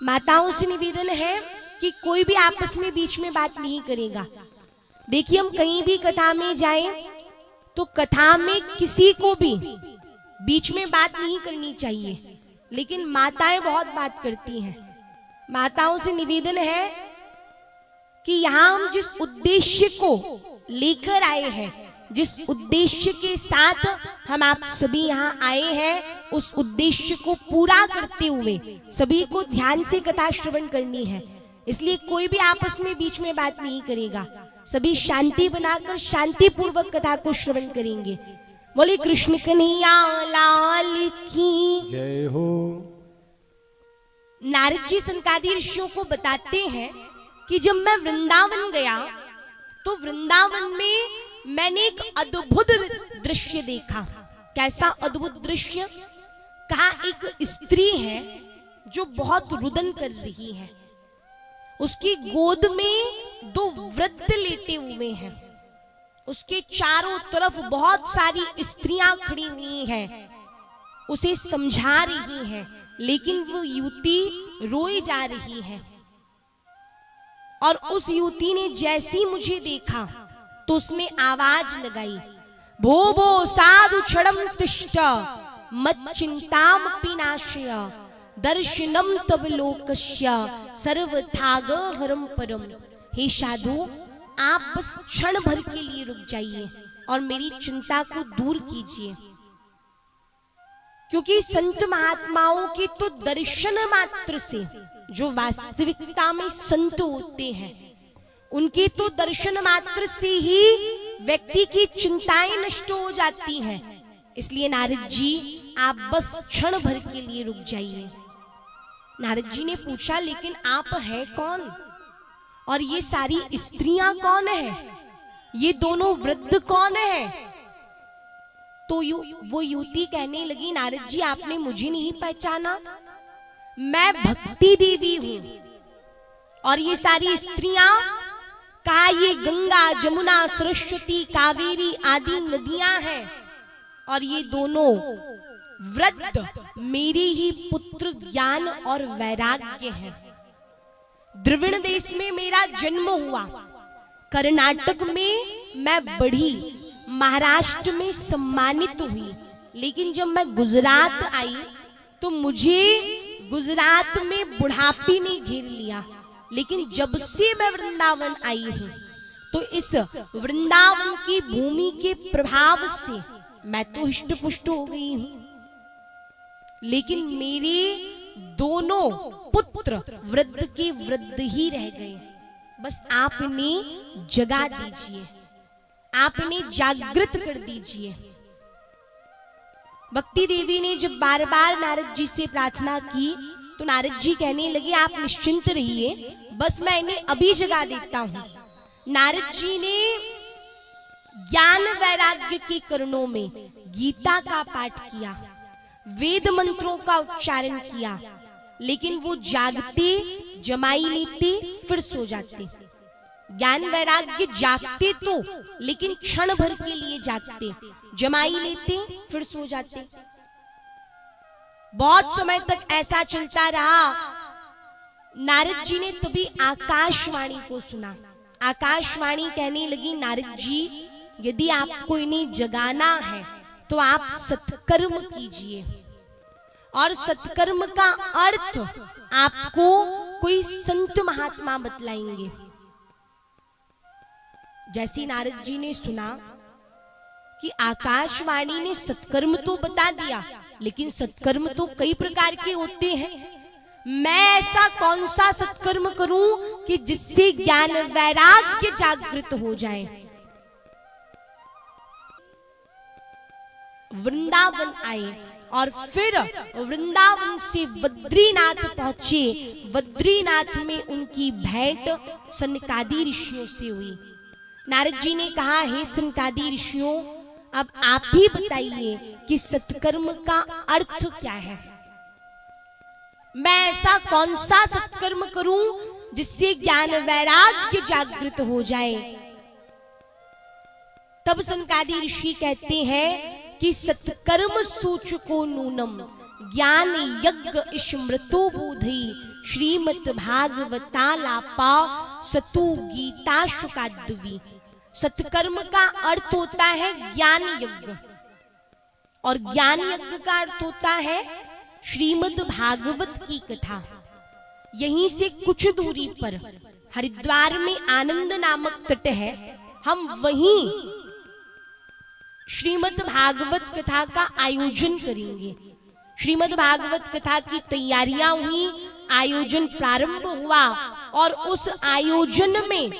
माताओं से निवेदन है कि कोई भी आपस में बीच में बात नहीं करेगा। देखिए, हम कहीं भी कथा में जाएं तो कथा में किसी को भी बीच में बात नहीं करनी चाहिए, लेकिन माताएं बहुत बात करती हैं। माताओं से निवेदन है कि यहां हम जिस उद्देश्य को लेकर आए हैं, जिस उद्देश्य के साथ हम आप सभी यहाँ आए हैं, उस उद्देश्य को पूरा करते हुए सभी को ध्यान से कथा श्रवण करनी है। इसलिए कोई भी आपस में बीच में बात नहीं करेगा। सभी शांति बनाकर शांति पूर्वक कथा को श्रवण करेंगे। बोले कृष्ण कन्हैया लाल की जय हो। नारद जी सनकादि ऋषियों को बताते हैं कि जब मैं वृंदावन गया तो वृंदावन में मैंने एक अद्भुत दृश्य देखा। कैसा अद्भुत दृश्य? कहा एक स्त्री है जो बहुत रुदन कर रही है। उसकी गोद में 2 वृद्ध लेटे हुए हैं। उसके चारों तरफ बहुत सारी स्त्रियां खड़ी हुई हैं, उसे समझा रही हैं, लेकिन वो युवती रोई जा रही है। और उस युवती ने जैसी मुझे देखा तो उसने आवाज लगाई, भो भो साधु क्षणम तिष्ठ मत चिंताम पिनाशय दर्शनम तव लोकस्य सर्वथाग हरम परम। हे साधु, आप बस क्षण भर के लिए रुक जाइए और मेरी चिंता को दूर कीजिए, क्योंकि संत महात्माओं के तो दर्शन मात्र से, जो वास्तविकता में संत होते हैं, उनके तो दर्शन मात्र से ही व्यक्ति की चिंताएं नष्ट हो जाती हैं। इसलिए नारद जी, आप बस क्षण भर के लिए रुक जाइए। नारद जी ने पूछा, लेकिन आप हैं कौन और ये सारी स्त्रियां कौन है, ये दोनों वृद्ध कौन है? तो वो युवती कहने लगी, नारद जी, आपने मुझे नहीं पहचाना? मैं भक्ति देवी हूं और ये सारी स्त्रियां, कहा ये गंगा जमुना सरस्वती कावेरी आदि नदियां हैं और ये दोनों वृद्ध मेरे ही पुत्र ज्ञान और वैराग्य हैं। द्रविड़ देश में मेरा जन्म हुआ, कर्नाटक में मैं बढ़ी, महाराष्ट्र में सम्मानित हुई, लेकिन जब मैं गुजरात आई तो मुझे गुजरात में बुढ़ापे ने घेर लिया। लेकिन जब से मैं वृंदावन आई हूं तो इस वृंदावन की भूमि के प्रभाव से मैं तो हिष्ट पुष्ट हो गई हूं, लेकिन मेरे दोनों पुत्र वृद्ध के वृद्ध ही रह गए। बस आपने जगा दीजिए, आपने जागृत कर दीजिए। भक्ति देवी ने जब बार बार नारद जी से प्रार्थना की तो नारद जी कहने लगे, आप निश्चिंत रहिए, बस मैं इन्हें अभी जगा देता हूं। नारद जी ने ज्ञान वैराग्य के करणों में गीता का पाठ किया, वेद मंत्रों का उच्चारण किया, लेकिन वो जागते, जमाई लेते, फिर सो जाते। ज्ञान वैराग्य जागते तो, लेकिन क्षण भर के लिए जागते, जमाई लेते, फिर सो जाते। बहुत समय तक ऐसा चलता रहा। नारद जी ने तभी आकाशवाणी को सुना। आकाशवाणी कहने लगी, नारद जी, यदि आपको इन्हें जगाना है तो आप सत्कर्म कीजिए, और सत्कर्म का अर्थ आपको कोई संत महात्मा बतलाएंगे। जैसे नारद जी ने सुना कि आकाशवाणी ने सत्कर्म तो बता दिया, लेकिन सत्कर्म तो कई प्रकार के होते हैं। मैं ऐसा कौन सा सत्कर्म करूं कि जिससे ज्ञान वैराग्य जागृत हो जाए। वृंदावन आए और फिर वृंदावन से बद्रीनाथ पहुंचे। बद्रीनाथ में उनकी भेंट सनकादि ऋषियों से हुई। नारद जी ने कहा, हे सनकादि ऋषियों, अब आप ही बताइए कि सत्कर्म का अर्थ क्या है। मैं ऐसा कौन सा सत्कर्म करूं जिससे ज्ञान वैराग्य जागृत हो जाए। तब सनकादि ऋषि कहते हैं कि सत्कर्म सूचको नूनम ज्ञान यज्ञ स्मृतो बोधि श्रीमद् भागवतालापा सतु गीता शुकाद्वी। सत्कर्म का अर्थ होता है ज्ञान यज्ञ, और ज्ञान यज्ञ का अर्थ होता है श्रीमद् भागवत की कथा। यहीं से कुछ दूरी पर हरिद्वार में आनंद नामक तट है, हम वहीं श्रीमद् भागवत कथा का आयोजन करेंगे। श्रीमद् भागवत कथा की तैयारियां हुई, आयोजन प्रारंभ हुआ, और उस आयोजन में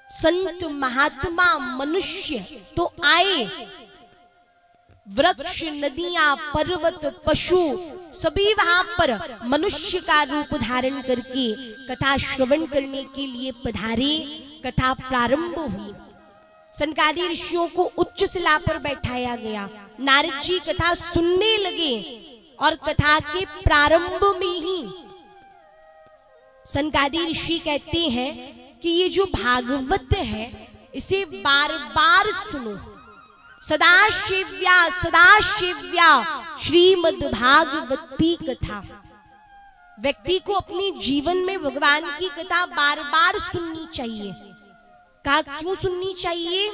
संत महात्मा मनुष्य तो आए, वृक्ष, नदियां, पर्वत, पशु सभी वहां पर मनुष्य का रूप धारण करके कथा श्रवण करने के लिए पधारे। कथा प्रारंभ हुई। सनकादि ऋषियों को उच्च शिला पर बैठाया गया। नारद जी कथा सुनने लगे, और कथा के प्रारंभ में ही सनकादि ऋषि कहते हैं कि ये जो भागवत है इसे बार बार सुनो। सदा शिव्या श्रीमद् भागवती कथा। व्यक्ति को अपने जीवन में भगवान की कथा बार बार सुननी चाहिए। कहा क्यों सुननी चाहिए?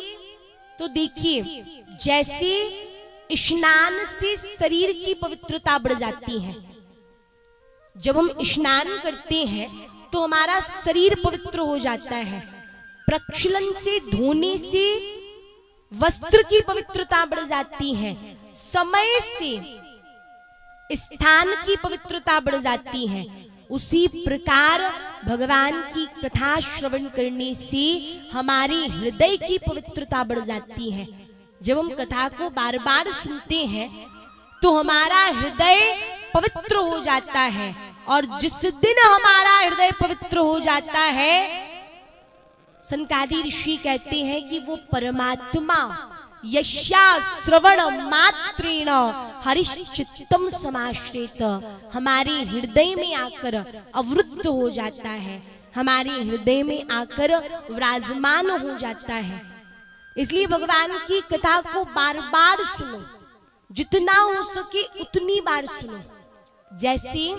तो देखिए, जैसे स्नान से शरीर की पवित्रता बढ़ जाती है। जब हम स्नान करते हैं तो हमारा शरीर पवित्र हो जाता है। प्रक्षालन से, धोने से वस्त्र की पवित्रता बढ़ जाती है। समय से स्थान की पवित्रता बढ़ जाती है। उसी प्रकार भगवान की कथा श्रवण करने से हमारे हृदय की पवित्रता बढ़ जाती है। जब हम कथा को बार बार सुनते हैं तो हमारा हृदय पवित्र हो जाता है, और जिस दिन हमारा हृदय पवित्र हो जाता है, सनकादि ऋषि कहते हैं कि वो परमात्मा यस्या श्रवण मात्रेण हरिश्चित्तम समाश्रित हमारे हृदय में आकर अवरुद्ध हो जाता है, हमारे हृदय में आकर विराजमान हो जाता है। इसलिए भगवान की कथा को बार बार सुनो, जितना हो सके उतनी बार सुनो। जैसे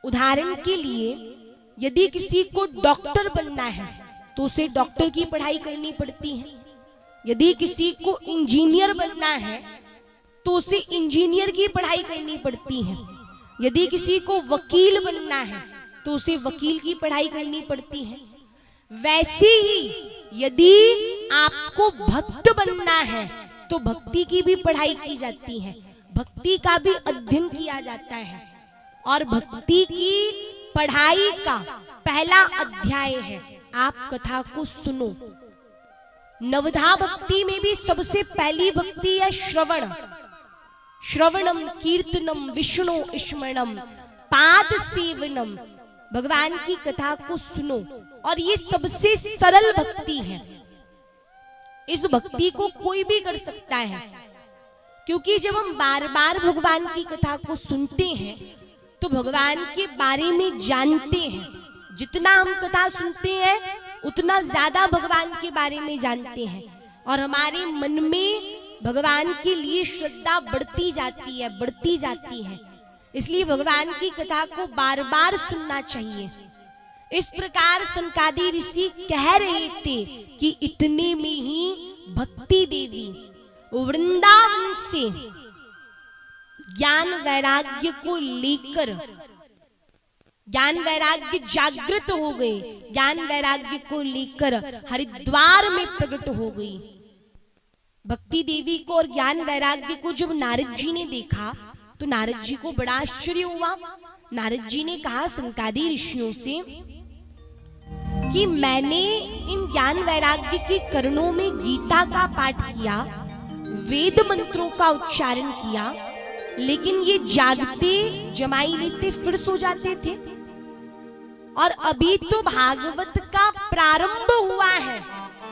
उदाहरण के लिए, यदि किसी को डॉक्टर बनना है तो उसे डॉक्टर की पढ़ाई करनी पड़ती है। यदि किसी को इंजीनियर बनना है तो उसे इंजीनियर की पढ़ाई करनी पड़ती है। यदि किसी को वकील बनना है तो उसे वकील की पढ़ाई करनी पड़ती है। वैसे ही यदि आपको भक्त बनना है तो भक्ति की भी पढ़ाई की जाती है, भक्ति का भी अध्ययन किया जाता है। और भक्ति की पढ़ाई का पहला अध्याय है आप कथा को सुनो। नवधा भक्ति में भी सबसे पहली भक्ति है श्रवण। श्रवणम कीर्तनम विष्णु स्मरणम पाद सेवनम। भगवान की कथा को सुनो, और ये सबसे सरल भक्ति है। इस भक्ति को कोई भी कर सकता है, क्योंकि जब हम बार बार भगवान की कथा को सुनते हैं तो भगवान के बारे में जानते हैं। जितना हम कथा सुनते हैं उतना ज्यादा भगवान के बारे में जानते हैं और हमारे मन में भगवान के लिए श्रद्धा बढ़ती जाती है। इसलिए भगवान की कथा को बार बार सुनना चाहिए। इस प्रकार सनकादि ऋषि कह रहे थे कि इतने में ही भक्ति देवी वृंदावन से ज्ञान वैराग्य को लेकर ज्ञान वैराग्य जागृत हो गए, ज्ञान वैराग्य को लेकर हरिद्वार में प्रकट हो गई। भक्ति देवी को और ज्ञान वैराग्य को जब नारद जी ने देखा तो नारद जी को बड़ा आश्चर्य हुआ। नारद जी ने कहा सनकादि ऋषियों से कि मैंने इन ज्ञान वैराग्य के करणों में गीता का पाठ किया, वेद मंत्रों का उच्चारण किया, लेकिन ये जागते जमाई लेते फिर सो जाते थे। और अभी तो भागवत का प्रारंभ हुआ है,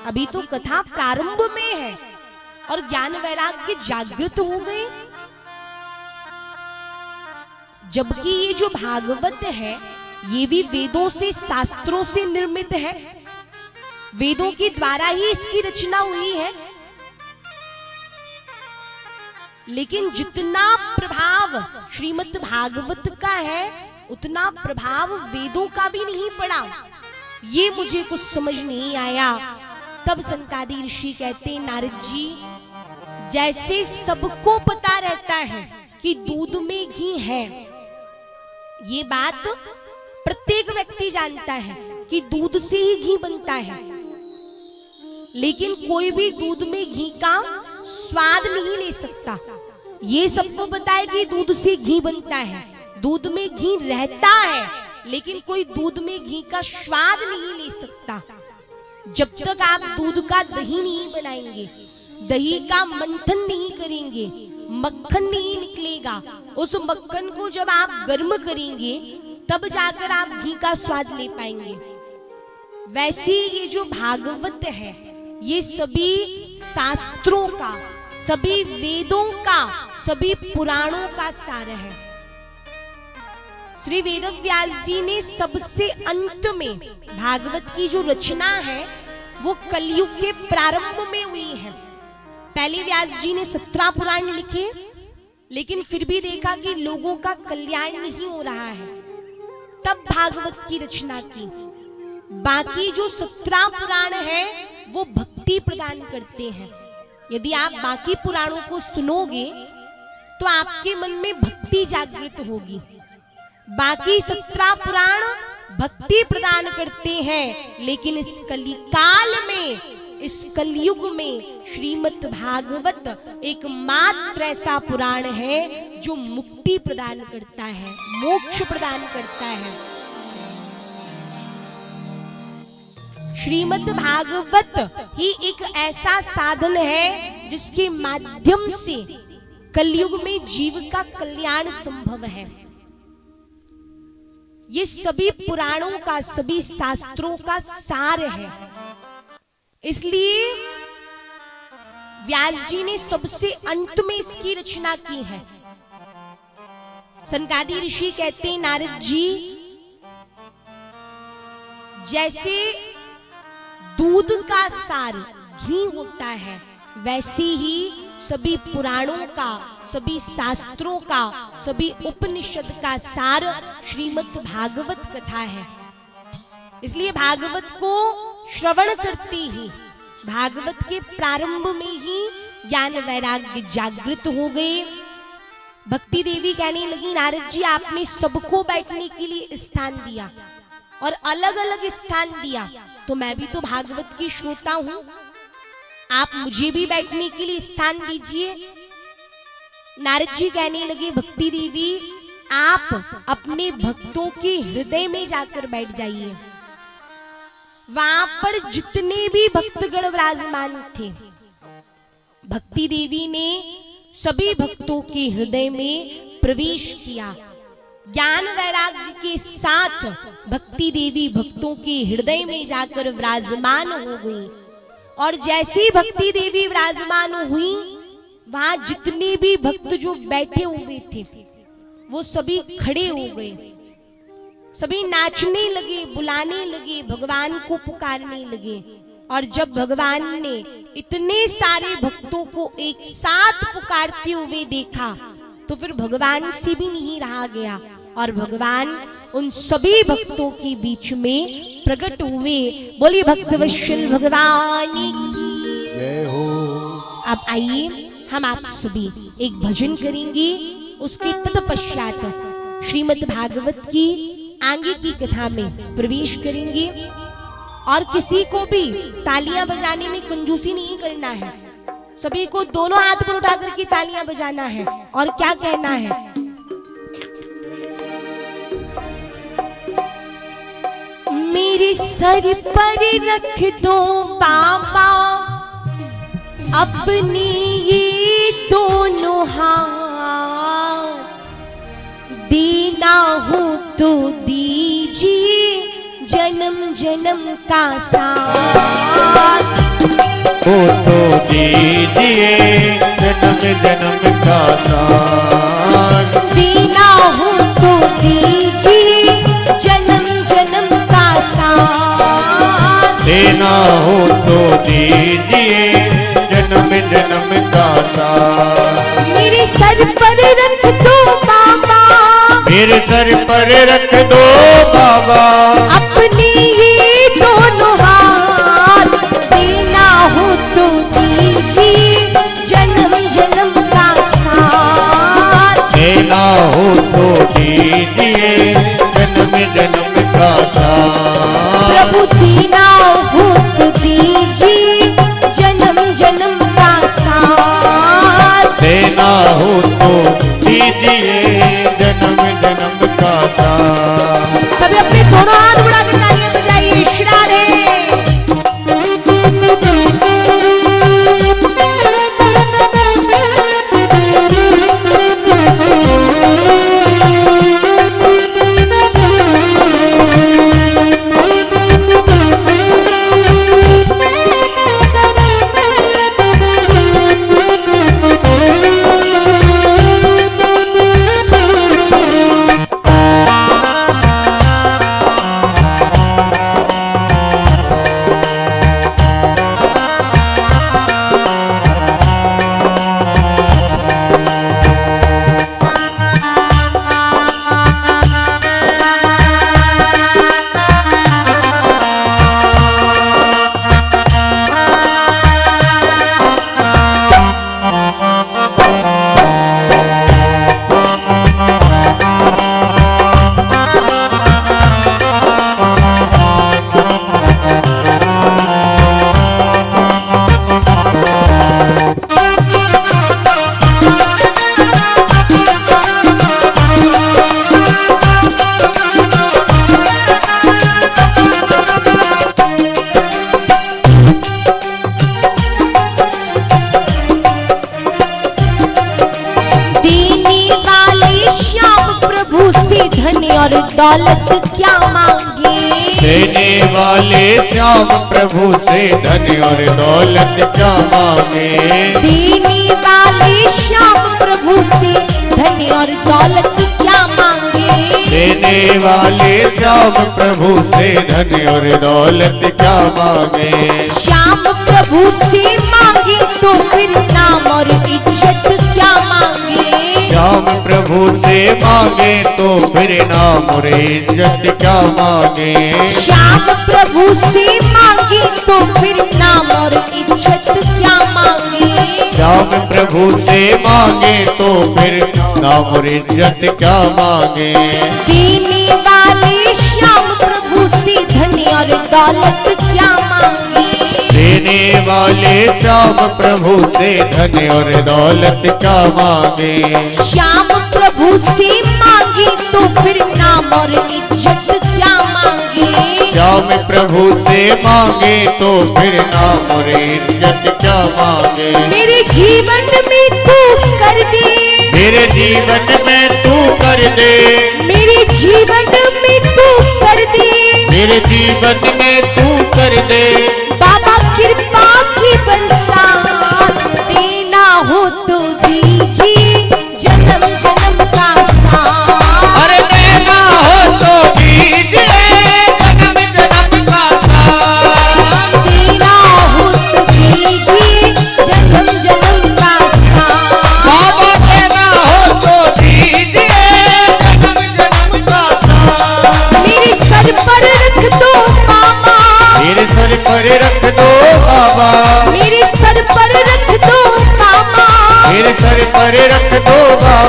अभी तो कथा प्रारंभ में है और ज्ञान वैराग्य जागृत हो गए। जबकि ये जो भागवत है ये भी वेदों से शास्त्रों से निर्मित है, वेदों के द्वारा ही इसकी रचना हुई है। लेकिन जितना प्रभाव श्रीमद् भागवत का है उतना प्रभाव वेदों का भी नहीं पड़ा। ये मुझे कुछ समझ नहीं आया। तब सनकादि ऋषि कहते नारद जी, जैसे सबको पता रहता है कि दूध में घी है, ये बात प्रत्येक व्यक्ति जानता है कि दूध से ही घी बनता है, लेकिन कोई भी दूध में घी का स्वाद नहीं ले सकता। ये सबको पता है कि दूध से घी बनता है, दूध में घी रहता है, लेकिन कोई दूध में घी का स्वाद नहीं ले सकता। जब तक आप दूध का दही नहीं बनाएंगे, दही का मंथन नहीं करेंगे, मक्खन नहीं निकलेगा। उस मक्खन को जब आप गर्म करेंगे तब जाकर आप घी का स्वाद ले पाएंगे। वैसे ये जो भागवत है ये सभी शास्त्रों का, सभी वेदों का, सभी पुराणों का सार है। श्री वेदव्यास जी ने सबसे अंत में भागवत की जो रचना है वो कलयुग के प्रारंभ में हुई है। पहले व्यास जी ने 17 पुराण लिखे, लेकिन फिर भी देखा कि लोगों का कल्याण नहीं हो रहा है, तब भागवत की रचना की। बाकी जो 17 पुराण है वो भक्ति प्रदान करते हैं। यदि आप बाकी पुराणों को सुनोगे तो आपके मन में भक्ति जागृत होगी। बाकी 17 पुराण भक्ति प्रदान करते हैं, लेकिन इस कलिकाल में, इस कलयुग में श्रीमद् भागवत एकमात्र ऐसा पुराण है जो मुक्ति प्रदान करता है, मोक्ष प्रदान करता है। श्रीमद् भागवत ही एक ऐसा साधन है जिसके माध्यम से कलयुग में जीव का कल्याण संभव है। ये सभी पुराणों का, सभी शास्त्रों का सार है। इसलिए व्यास जी ने सबसे अंत में इसकी रचना की है। सनकादि ऋषि कहते हैं नारद जी, जैसे दूध का सार घी होता है, वैसे ही सभी पुराणों का, सभी शास्त्रों का, सभी उपनिषद का सार श्रीमद् भागवत कथा है। इसलिए भागवत को श्रवण करते ही, भागवत के प्रारंभ में ही ज्ञान वैराग्य जागृत हो गए। भक्ति देवी कहने लगी, नारद जी आपने सबको बैठने के लिए स्थान दिया और अलग अलग स्थान दिया, तो मैं भी तो भागवत की श्रोता हूं, आप मुझे भी बैठने के लिए स्थान दीजिए। नारद जी कहने लगे, भक्ति देवी आप अपने भक्तों के हृदय में जाकर बैठ जाइए। वहां पर जितने भी भक्तगण विराजमान थे, भक्ति देवी ने सभी भक्तों के हृदय में प्रवेश किया। ज्ञान वैराग्य के साथ भक्ति देवी भक्तों के हृदय में जाकर विराजमान हो गई और जैसी भक्ति देवी विराजमान हुई, वहां जितने भी भक्त जो बैठे हुए थे वो सभी खड़े हो गए, सभी नाचने लगे, बुलाने लगे, भगवान को पुकारने लगे। और जब भगवान ने इतने सारे भक्तों को एक साथ पुकारते हुए देखा तो फिर भगवान से भी नहीं रहा गया और भगवान उन सभी भक्तों के बीच में प्रकट हुए। बोलिए भक्तवत्सल भगवान की जय हो। अब आइए हम आप सभी एक भजन करेंगे, उसके तत्पश्चात श्रीमद् भागवत की आगे की कथा में प्रवेश करेंगे। और किसी को भी तालियां बजाने में कंजूसी नहीं करना है, सभी को दोनों हाथ पर उठा करके तालियां बजाना है और क्या कहना है, मेरे सर पर रख दो बाबा अपने ये दोनों हाथ, देना हो तो दीजिए जन्म जन्म का साथ, हो तो दीजिए जन्म जन्म का साथ, देना हो तो दीजिए जन्म जन्म का साथ, देना हो तो दीजिए जन्म जन्म का साथ, मेरे सर पर रख दो बाबा, मेरे सर पर रख दो बाबा अपने ये दोनों हाथ, देना हो तो दीजिए जन्म जन्म का साथ, देना हो तो दीजिए जन्म जन्म का साथ, प्रभु देना हो तो दीजिए जन्म जन्म का साथ, देना हो तो दीजिए जन्म जन्म का साथ। सभी अपने दोनों हाथ बढ़ा कर तालियां बजाइए, श्रारे और दौलत क्या मांगे, देने वाले श्याम प्रभु से धन और दौलत क्या मांगे, देने वाले श्याम प्रभु से धन और दौलत क्या मांगे, देने वाले श्याम प्रभु से धन और दौलत क्या मांगे, श्याम प्रभु से मांगे तो फिर नाम और इज्जत क्या मांगे, श्याम प्रभु से मांगे तो फिर नाम और इज्जत क्या मांगे, श्याम प्रभु से मांगे तो फिर नाम और इज्जत क्या मांगे, श्याम प्रभु से मांगे तो फिर नाम और इज्जत क्या मांगे, देने वाले श्याम प्रभु से धन और दौलत क्या मांगे, देने वाले श्याम प्रभु से धन और दौलत क्या मांगे, श्याम प्रभु से मांगे तो फिर नाम और इज्जत क्या मांगे, श्याम प्रभु से मांगे तो फिर नाम और इज्जत क्या मांगे, मेरे जीवन में तू कर दे, मेरे जीवन में तू कर दे, मेरे जीवन में तू कर दे, मेरे जीवन में तू कर दे, बाबा कृपा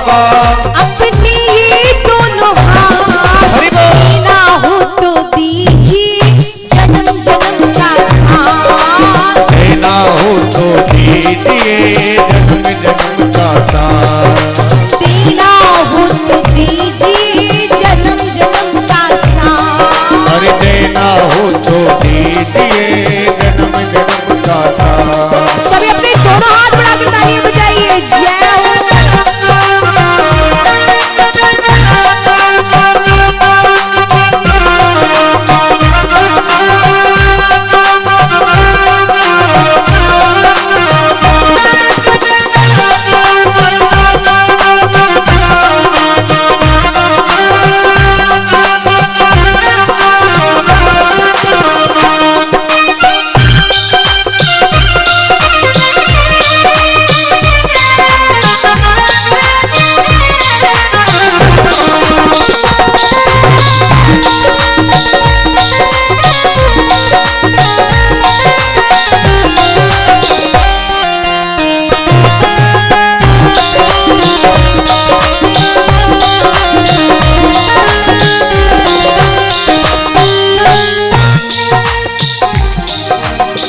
बाबा अपने ये दोनों हाथ हरि बोल। देना हो तो दीजिए जन्म जन्म का साथ। देना हो तो दीजिए जन्म जन्म का साथ। देना हो तो दीजिए जन्म जन्म का साथ। अरे देना हो तो दीजिए जन्म जन्म का साथ। सभी अपने दोनों हाथ बढ़ा के तालियां बजाइए। जय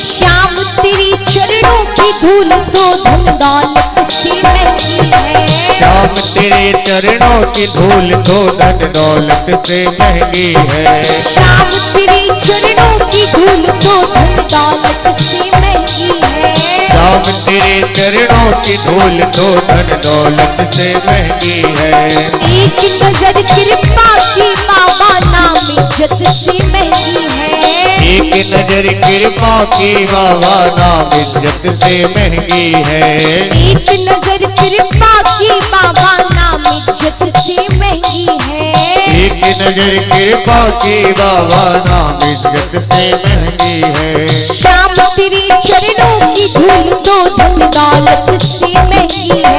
श्याम तेरी चरणों की धूल तो धन दौलत से महंगी है। श्याम तेरे चरणों की धूल तो धन दौलत से महंगी है। श्याम तेरी चरणों की धूल तो धन दौलत से महंगी है। श्याम तेरे चरणों की धूल तो धन दौलत से महंगी है। एक नजर कृपा की बाबा नाम इज्जत से महंगी है। एक नजर कृपा की बाबा नाम इज्जत से महंगी है। एक नजर कृपा की बाबा नाम इज्जत से महंगी है। एक नजर कृपा की बाबा नाम इज्जत से महंगी है। श्याम तेरे चरणों की धूल तो धन दौलत से महंगी है।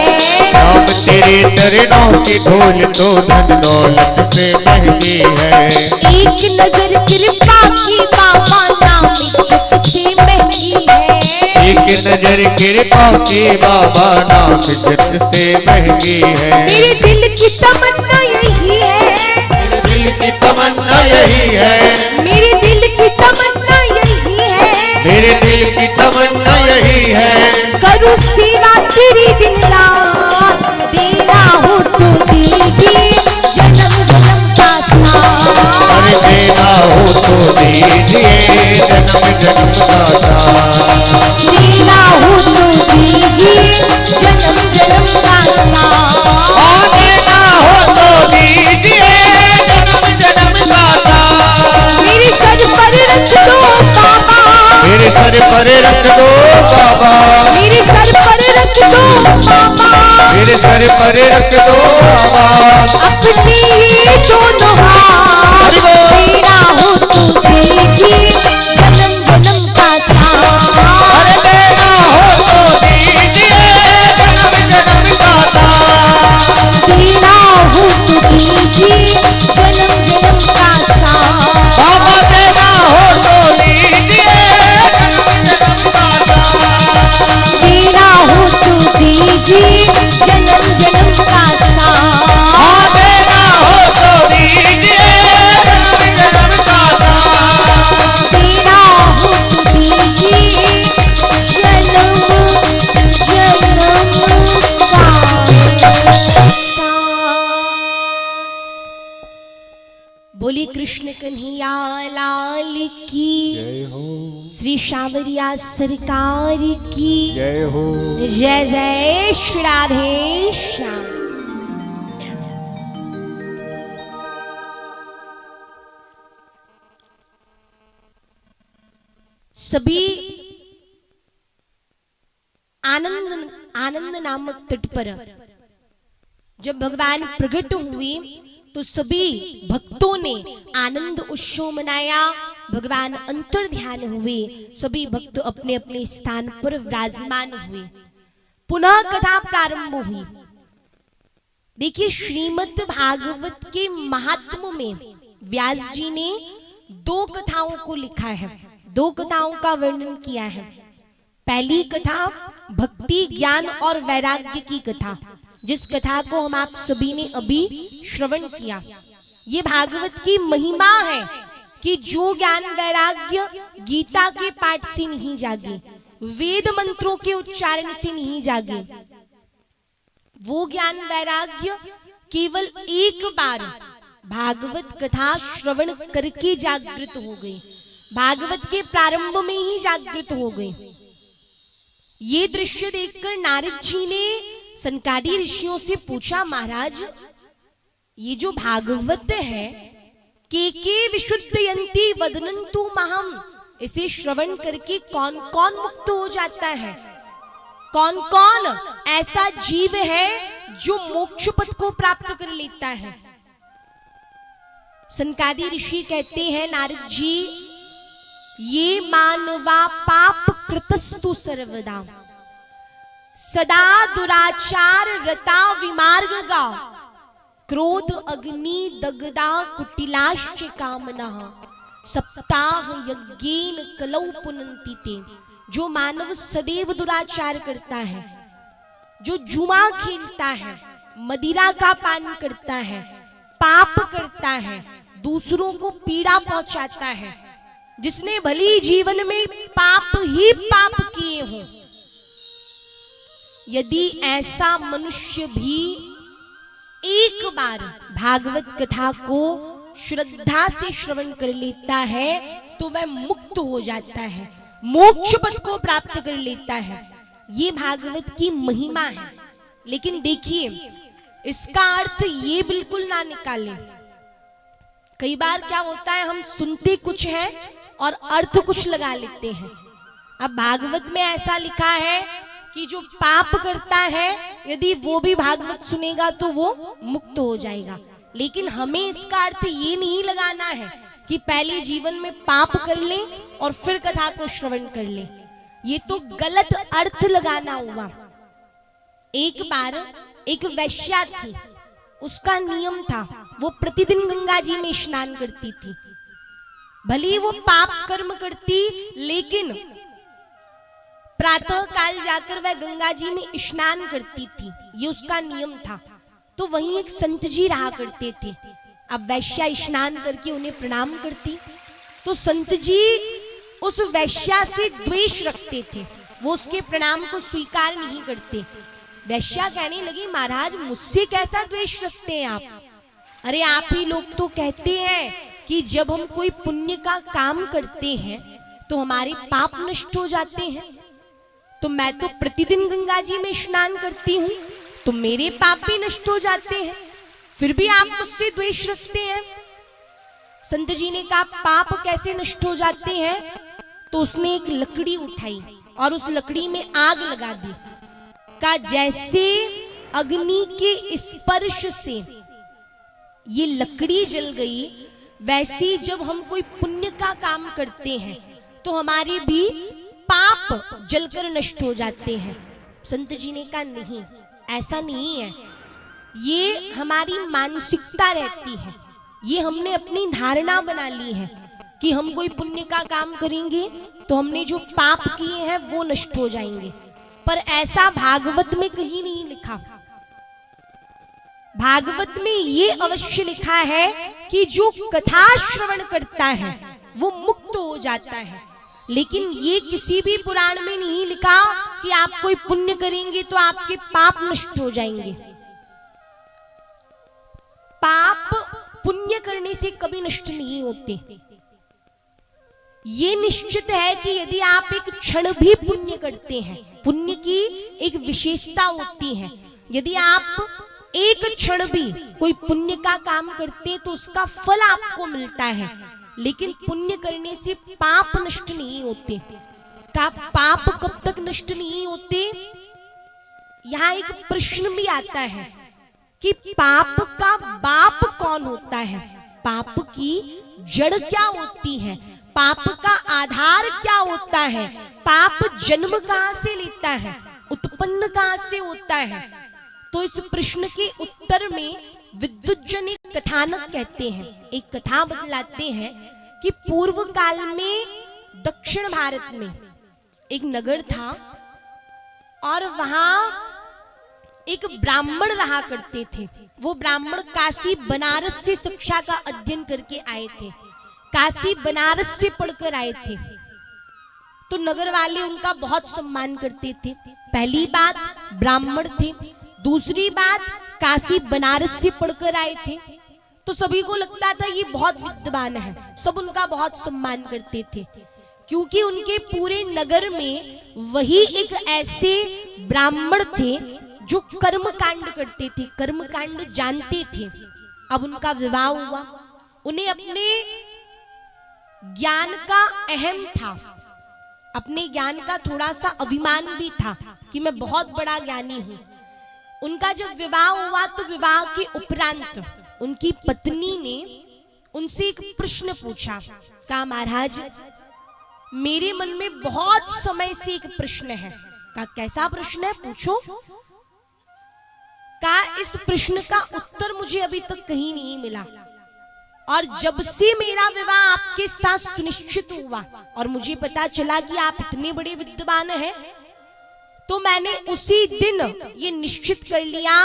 श्याम तेरे चरणों की धूल तो धन दौलत से महंगी है। एक नजर कृपा की बाबा नाम इज्जत से महंगी है। एक नजर कृपा की बाबा नाम इज्जत से महंगी है। मेरे दिल की तमन्ना यही है। मेरे दिल की तमन्ना यही है। मेरे दिल की तमन्ना यही है। मेरे दिल की तमन्ना यही है। करूँ सेवा तेरी दिन रात। देना हो तो दीजिए जन्म जन्म का साथ। अरे देना हो तो दीजिए जन्म जन्म का साथ। देना हो तो दीजिए जन्म जन्म का साथ। देना हो तो दीजिए जन्म जन्म का साथ। मेरे सर पर रख दो बाबा। मेरे सर पर रख दो बाबा। मेरे सर पर रख दो बाबा। मेरे सर पर रख दो बाबा। अपने ये दोनों हाथ देना हो तो दीजिए जन्म जन्म का साथ। अरे देना हो तो दीजिए जन्म जन्म का साथ। देना हो तो दीजिए जन्म जन्म का साथ। बाबा देना हो तो दीजिए जन्म जन्म का साथ। देना हो तो दीजिए जन्म जन्म का साथ। देना हो तो दीजिए जन्म जन्म का साथ। देना हो तो दीजिए जन्म जन्म का साथ। बोली कृष्ण कन्हैया लाल की जय हो श्री शावरिया सरकार की जय हो। जय जय श्री राधे श्याम। सभी आनंद आनंद नामक तट पर जब भगवान प्रकट हुए तो सभी भक्तों ने आनंद उत्सव मनाया। भगवान अंतर ध्यान हुए। सभी भक्त अपने अपने स्थान पर विराजमान हुए। पुनः कथा प्रारंभ हुई। देखिए श्रीमद् भागवत के महात्म्य में व्यास जी ने 2 कथाओं को लिखा है, 2 कथाओं का वर्णन किया है। पहली कथा भक्ति, ज्ञान और वैराग्य की कथा, जिस कथा को हम आप सभी ने अभी श्रवण किया। ये भागवत की महिमा है कि जो ज्ञान वैराग्य गीता के पाठ से नहीं जागे, वेद मंत्रों के उच्चारण से नहीं जागे, वो ज्ञान वैराग्य केवल एक बार भागवत कथा श्रवण करके जागृत हो गए, भागवत के प्रारंभ में ही जागृत हो गए। ये दृश्य देखकर नारद जी ने सनकादि ऋषियों से पूछा, महाराज ये जो भागवत है, के विशुद्धयन्ति वदनन्तु महम्, इसे श्रवण करके कौन कौन मुक्त हो जाता है? कौन कौन ऐसा जीव है जो मोक्ष पद को प्राप्त कर लेता है? सनकादि ऋषि कहते हैं, नारद जी, ये मानवा पाप कृतस्तु सर्वदा, सदा दुराचार रता विमार्गगा, क्रोध अग्नि दग्धा कुटिलाश्च कामनः, सप्ताह यज्ञेन कलौ पुनन्ति ते। जो मानव सदैव दुराचार करता है, जो जुआ खेलता है, मदिरा का पान करता है, पाप करता है, दूसरों को पीड़ा पहुंचाता है, जिसने भली जीवन में पाप ही पाप किए हों, यदि ऐसा मनुष्य भी एक बार भागवत कथा को श्रद्धा से श्रवण कर लेता है तो वह मुक्त हो जाता है, मोक्ष पद को प्राप्त कर लेता है। ये भागवत की महिमा है। लेकिन देखिए, इसका अर्थ ये बिल्कुल ना निकालें। कई बार क्या होता है, हम सुनते कुछ है और अर्थ कुछ लगा लेते हैं। अब भागवत में ऐसा लिखा है कि जो पाप करता है, यदि वो भी भागवत सुनेगा तो वो मुक्त हो जाएगा। लेकिन हमें इसका अर्थ ये नहीं लगाना है कि पहले जीवन में पाप कर ले और फिर कथा को श्रवण कर ले। ये तो गलत अर्थ लगाना हुआ। एक बार एक वैश्या थी, उसका नियम था, वो प्रतिदिन गंगा जी में स्नान करती थी। भले वो पाप कर्म करती, लेकिन प्रातः काल जाकर वह गंगा जी में स्नान करती थी, ये उसका नियम था। तो वहीं एक संत जी रहा करते थे। अब वैश्या स्नान करके उन्हें प्रणाम करती, तो संत जी उस वैश्या से द्वेष रखते थे, वो उसके प्रणाम को स्वीकार नहीं करते। वैश्या कहने लगी, महाराज मुझसे कैसा द्वेष रखते हैं आप? अरे आप ही लोग तो कहते हैं कि जब हम कोई पुण्य का काम करते हैं तो हमारे पाप नष्ट हो जाते हैं। तो मैं तो प्रतिदिन गंगा जी में स्नान करती हूँ, तो मेरे पाप भी नष्ट हो जाते हैं, फिर भी आप मुझसे द्वेष रखते हैं। संत जी ने कहा, पाप कैसे नष्ट हो जाते हैं? तो उसने एक लकड़ी उठाई और उस लकड़ी में आग लगा दी। कहा, जैसे अग्नि के स्पर्श से ये लकड़ी जल गई, वैसे जब हम कोई पुण्य का काम करते हैं तो हमारे भी पाप जलकर नष्ट हो जाते हैं। संत जी ने कहा, नहीं, ऐसा नहीं है, ये हमारी मानसिकता रहती है, ये हमने अपनी धारणा बना ली है कि हम कोई पुण्य का काम करेंगे तो हमने जो पाप किए हैं वो नष्ट हो जाएंगे। पर ऐसा भागवत में कहीं नहीं लिखा। भागवत में ये अवश्य लिखा है कि जो कथा श्रवण करता है वो मुक्त हो जाता है। लेकिन ये किसी भी पुराण में नहीं लिखा कि आप कोई पुण्य करेंगे तो आपके पाप नष्ट हो जाएंगे। पाप पुण्य करने से कभी नष्ट नहीं होते। ये निश्चित है कि यदि आप एक क्षण भी पुण्य करते हैं, पुण्य की एक विशेषता होती है, यदि आप एक क्षण भी कोई पुण्य का काम करते हैं तो उसका फल आपको मिलता है। लेकिन पुण्य करने से पाप नष्ट नहीं होते। का पाप कब तक नष्ट नहीं होते? यहाँ एक प्रश्न भी आता है कि पाप का बाप कौन होता है, पाप की जड़ क्या होती है, पाप का आधार क्या होता है, पाप जन्म कहां से लेता है, उत्पन्न कहां से होता है। तो इस प्रश्न के उत्तर में विद्वज्जन एक कथानक कहते हैं, एक कथा बतलाते हैं कि पूर्व काल में दक्षिण भारत में एक नगर था और वहां एक ब्राह्मण रहा करते थे। वो ब्राह्मण काशी बनारस से शिक्षा का अध्ययन करके आए थे, काशी बनारस से पढ़कर आए थे। तो नगर वाले उनका बहुत सम्मान करते थे। पहली बात ब्राह्मण थे, दूसरी बात काशी बनारस से पढ़कर आए थे, तो सभी को लगता था ये बहुत विद्वान है, सब उनका बहुत सम्मान करते थे, क्योंकि उनके पूरे नगर में वही एक ऐसे ब्राह्मण थे जो कर्म कांड करते थे, कर्म कांड जानते थे। अब उनका विवाह हुआ, उन्हें अपने ज्ञान का अहम था, अपने ज्ञान का थोड़ा सा अभिमान भी था कि मैं बहुत बड़ा ज्ञानी हूं। उनका जब विवाह हुआ तो विवाह के उपरांत उनकी पत्नी ने उनसे एक प्रश्न पूछा। कहा महाराज मेरे मन में बहुत समय से एक प्रश्न है। कहा कैसा प्रश्न है, पूछो। कहा इस प्रश्न का उत्तर मुझे अभी तक कहीं नहीं मिला, और जब से मेरा विवाह आपके साथ सुनिश्चित हुआ और मुझे पता चला कि आप इतने बड़े विद्वान हैं, तो मैंने उसी दिन ये निश्चित कर लिया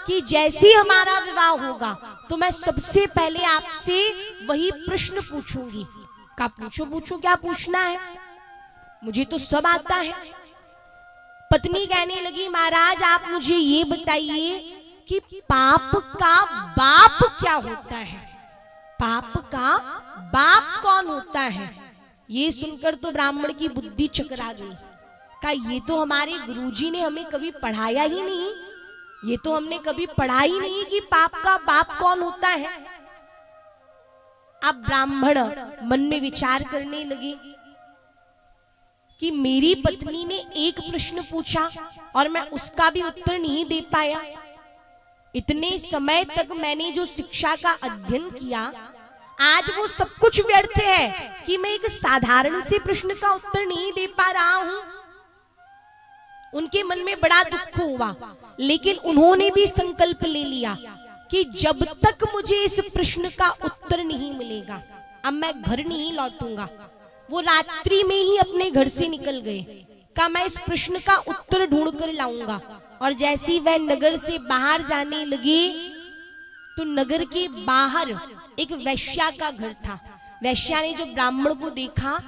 कि जैसे ही हमारा विवाह होगा तो मैं सबसे पहले आपसे वही प्रश्न पूछूंगी। का पूछो पूछो, क्या पूछना है, मुझे तो सब आता है। पत्नी कहने लगी महाराज आप मुझे ये बताइए कि पाप का बाप क्या होता है, पाप का बाप कौन होता है। ये सुनकर तो ब्राह्मण की बुद्धि चकरा गई। कहा ये तो हमारे गुरुजी ने हमें कभी पढ़ाया ही नहीं, ये तो हमने कभी पढ़ा ही नहीं कि पाप का बाप कौन होता है। अब ब्राह्मण मन में विचार करने लगे कि मेरी पत्नी ने एक प्रश्न पूछा और मैं उसका भी उत्तर नहीं दे पाया। इतने समय तक मैंने जो शिक्षा का अध्ययन किया, आज वो सब कुछ व्यर्थ है कि मैं एक साधारण से प्रश्न का उत्तर नहीं दे पा रहा हूं। उनके मन में बड़ा दुख हुआ, लेकिन उन्होंने भी संकल्प ले लिया कि जब तक मुझे इस प्रश्न का उत्तर नहीं मिलेगा अब मैं घर नहीं लौटूंगा। वो रात्रि में ही अपने घर से निकल गए। कहा मैं इस प्रश्न का उत्तर ढूंढ कर लाऊंगा। और जैसे वह नगर से बाहर जाने लगे तो नगर के बाहर एक वैश्या का घर था। वैश्या ने जब ब्राह्मण को देखा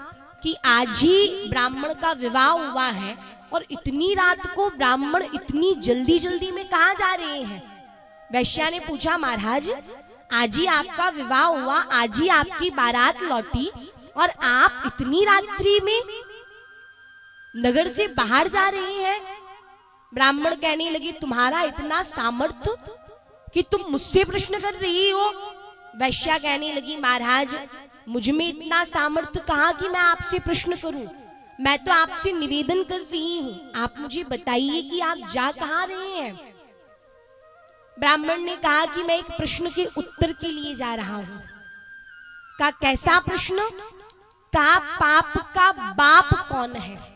कि आज ही ब्राह्मण का विवाह हुआ है और इतनी रात को ब्राह्मण इतनी जल्दी जल्दी में कहां जा रहे हैं, वैश्या ने पूछा महाराज आज ही आपका विवाह हुआ, आज ही आपकी बारात लौटी और आप इतनी रात्रि में नगर से बाहर जा रहे हैं। ब्राह्मण कहने लगे तुम्हारा इतना सामर्थ्य कि तुम मुझसे प्रश्न कर रही हो। वैश्या कहने लगी महाराज मुझ में इतना सामर्थ्य कहां कि मैं आपसे प्रश्न करूं, मैं तो आपसे निवेदन कर रही हूं, आप मुझे बताइए कि आप जा कहां रहे हैं। ब्राह्मण ने कहा कि मैं एक प्रश्न के उत्तर के लिए जा रहा हूं। कहा कैसा प्रश्न। कहा पाप का बाप कौन है।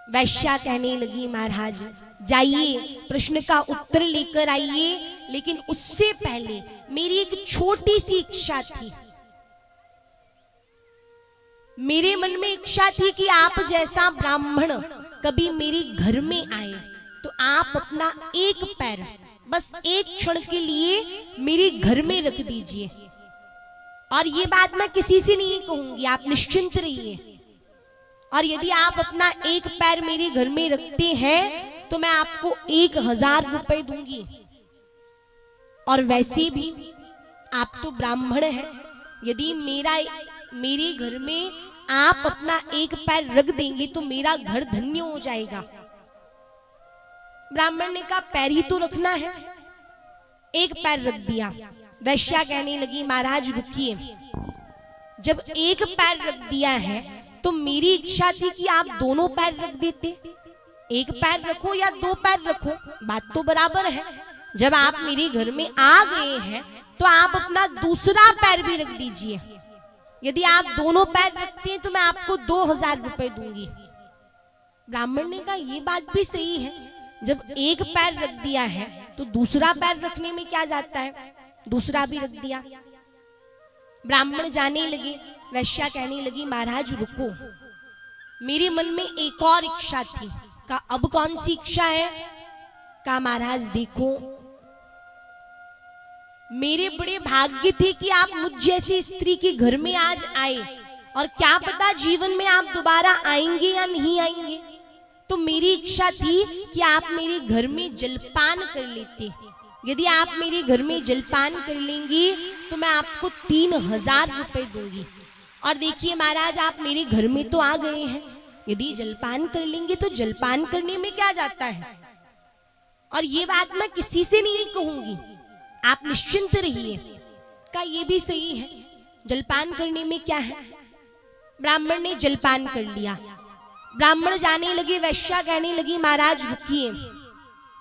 वैश्या कहने लगी महाराज जाइए प्रश्न का उत्तर लेकर आइए, लेकिन उससे पहले मेरी एक छोटी सी इच्छा थी। मेरे मन में इच्छा थी कि आप जैसा ब्राह्मण कभी मेरे घर में आए तो आप अपना एक पैर बस एक क्षण के लिए मेरे घर में रख दीजिए, और ये बात मैं किसी से नहीं कहूंगी, आप निश्चिंत रहिए। और यदि आप अपना एक पैर मेरे घर में रखते हैं तो मैं आपको 1000 रुपए दूंगी। और वैसे भी आप तो ब्राह्मण हैं, यदि मेरे घर में आप अपना एक पैर रख देंगे तो मेरा घर धन्य हो जाएगा। ब्राह्मण ने कहा पैर ही तो रखना है, एक पैर रख दिया। वैश्या कहने लगी महाराज रुकिए, जब एक पैर रख दिया है तो मेरी इच्छा थी कि आप दोनों पैर रख देते, एक पैर रखो या 2 पैर रखो, बात तो बराबर है। जब आप मेरे घर में आ गए हैं तो आप अपना दूसरा पैर भी रख दीजिए। यदि आप दोनों पैर रखते हैं तो मैं आपको 2000 रुपए दूंगी। ब्राह्मण ने कहा ये बात भी सही है, जब एक पैर रख दिया है तो दूसरा पैर रखने में क्या जाता है, दूसरा भी रख दिया। ब्राह्मण जाने लगे। वैश्या कहने लगी महाराज रुको। मेरे मन में एक और इच्छा थी। कहा अब कौन सी इच्छा है? कहा महाराज देखो, मेरे बड़े भाग्य थे कि आप मुझ जैसी स्त्री के घर में आज आए, और क्या पता जीवन में आप दोबारा आएंगे या नहीं आएंगे। तो मेरी इच्छा थी कि आप मेरे घर में जलपान कर लेते। यदि आप मेरे घर में जलपान कर लेंगी तो मैं आपको 3000 रुपए दूंगी। और देखिए महाराज, आप मेरे घर में तो आ गए हैं, यदि जलपान कर लेंगे तो जलपान करने में क्या जाता है। और ये बात मैं किसी से नहीं कहूंगी, आप निश्चिंत रहिए। का ये भी सही है, जलपान करने में क्या है। ब्राह्मण ने जलपान कर लिया। ब्राह्मण जाने लगे, वैश्या कहने लगी महाराज रुकिए,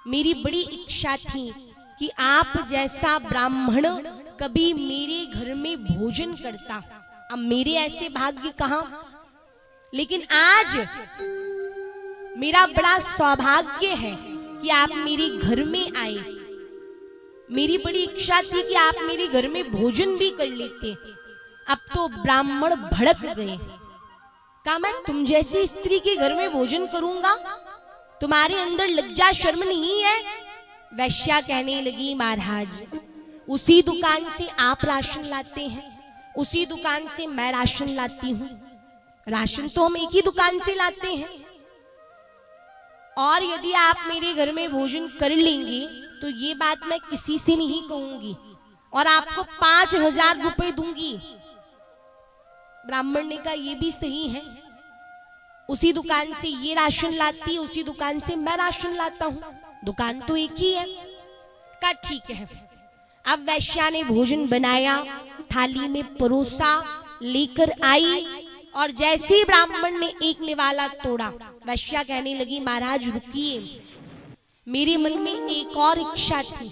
मेरी बड़ी इच्छा थी कि आप जैसा ब्राह्मण कभी मेरे घर में भोजन करता। अब मेरे ऐसे भाग्य कहां, लेकिन आज मेरा बड़ा सौभाग्य है कि आप मेरे घर में आए। मेरी बड़ी इच्छा थी कि आप मेरे घर में भोजन भी कर लेते। अब तो ब्राह्मण भड़क गए। कहा मैं तुम जैसी स्त्री के घर में भोजन करूंगा? तुम्हारे अंदर लज्जा शर्म नहीं है? वैश्या कहने लगी महाराज, उसी दुकान से आप राशन लाते हैं, उसी दुकान से मैं राशन लाती हूं। राशन तो हम एक ही दुकान से लाते हैं। और यदि आप मेरे घर में भोजन कर लेंगे तो ये बात मैं किसी से नहीं कहूंगी, और आपको 5000 रुपए दूंगी। ब्राह्मण ने कहा ये भी सही है, उसी दुकान से ये राशन लाती, उसी दुकान से मैं राशन लाता हूं, दुकान तो एक ही है। कहा ठीक है। अब वैश्या ने भोजन बनाया, थाली में परोसा, लेकर आई, और जैसे ही ब्राह्मण ने एक निवाला तोड़ा, वैश्या कहने लगी महाराज रुकिए, मेरे मन में एक और इच्छा थी।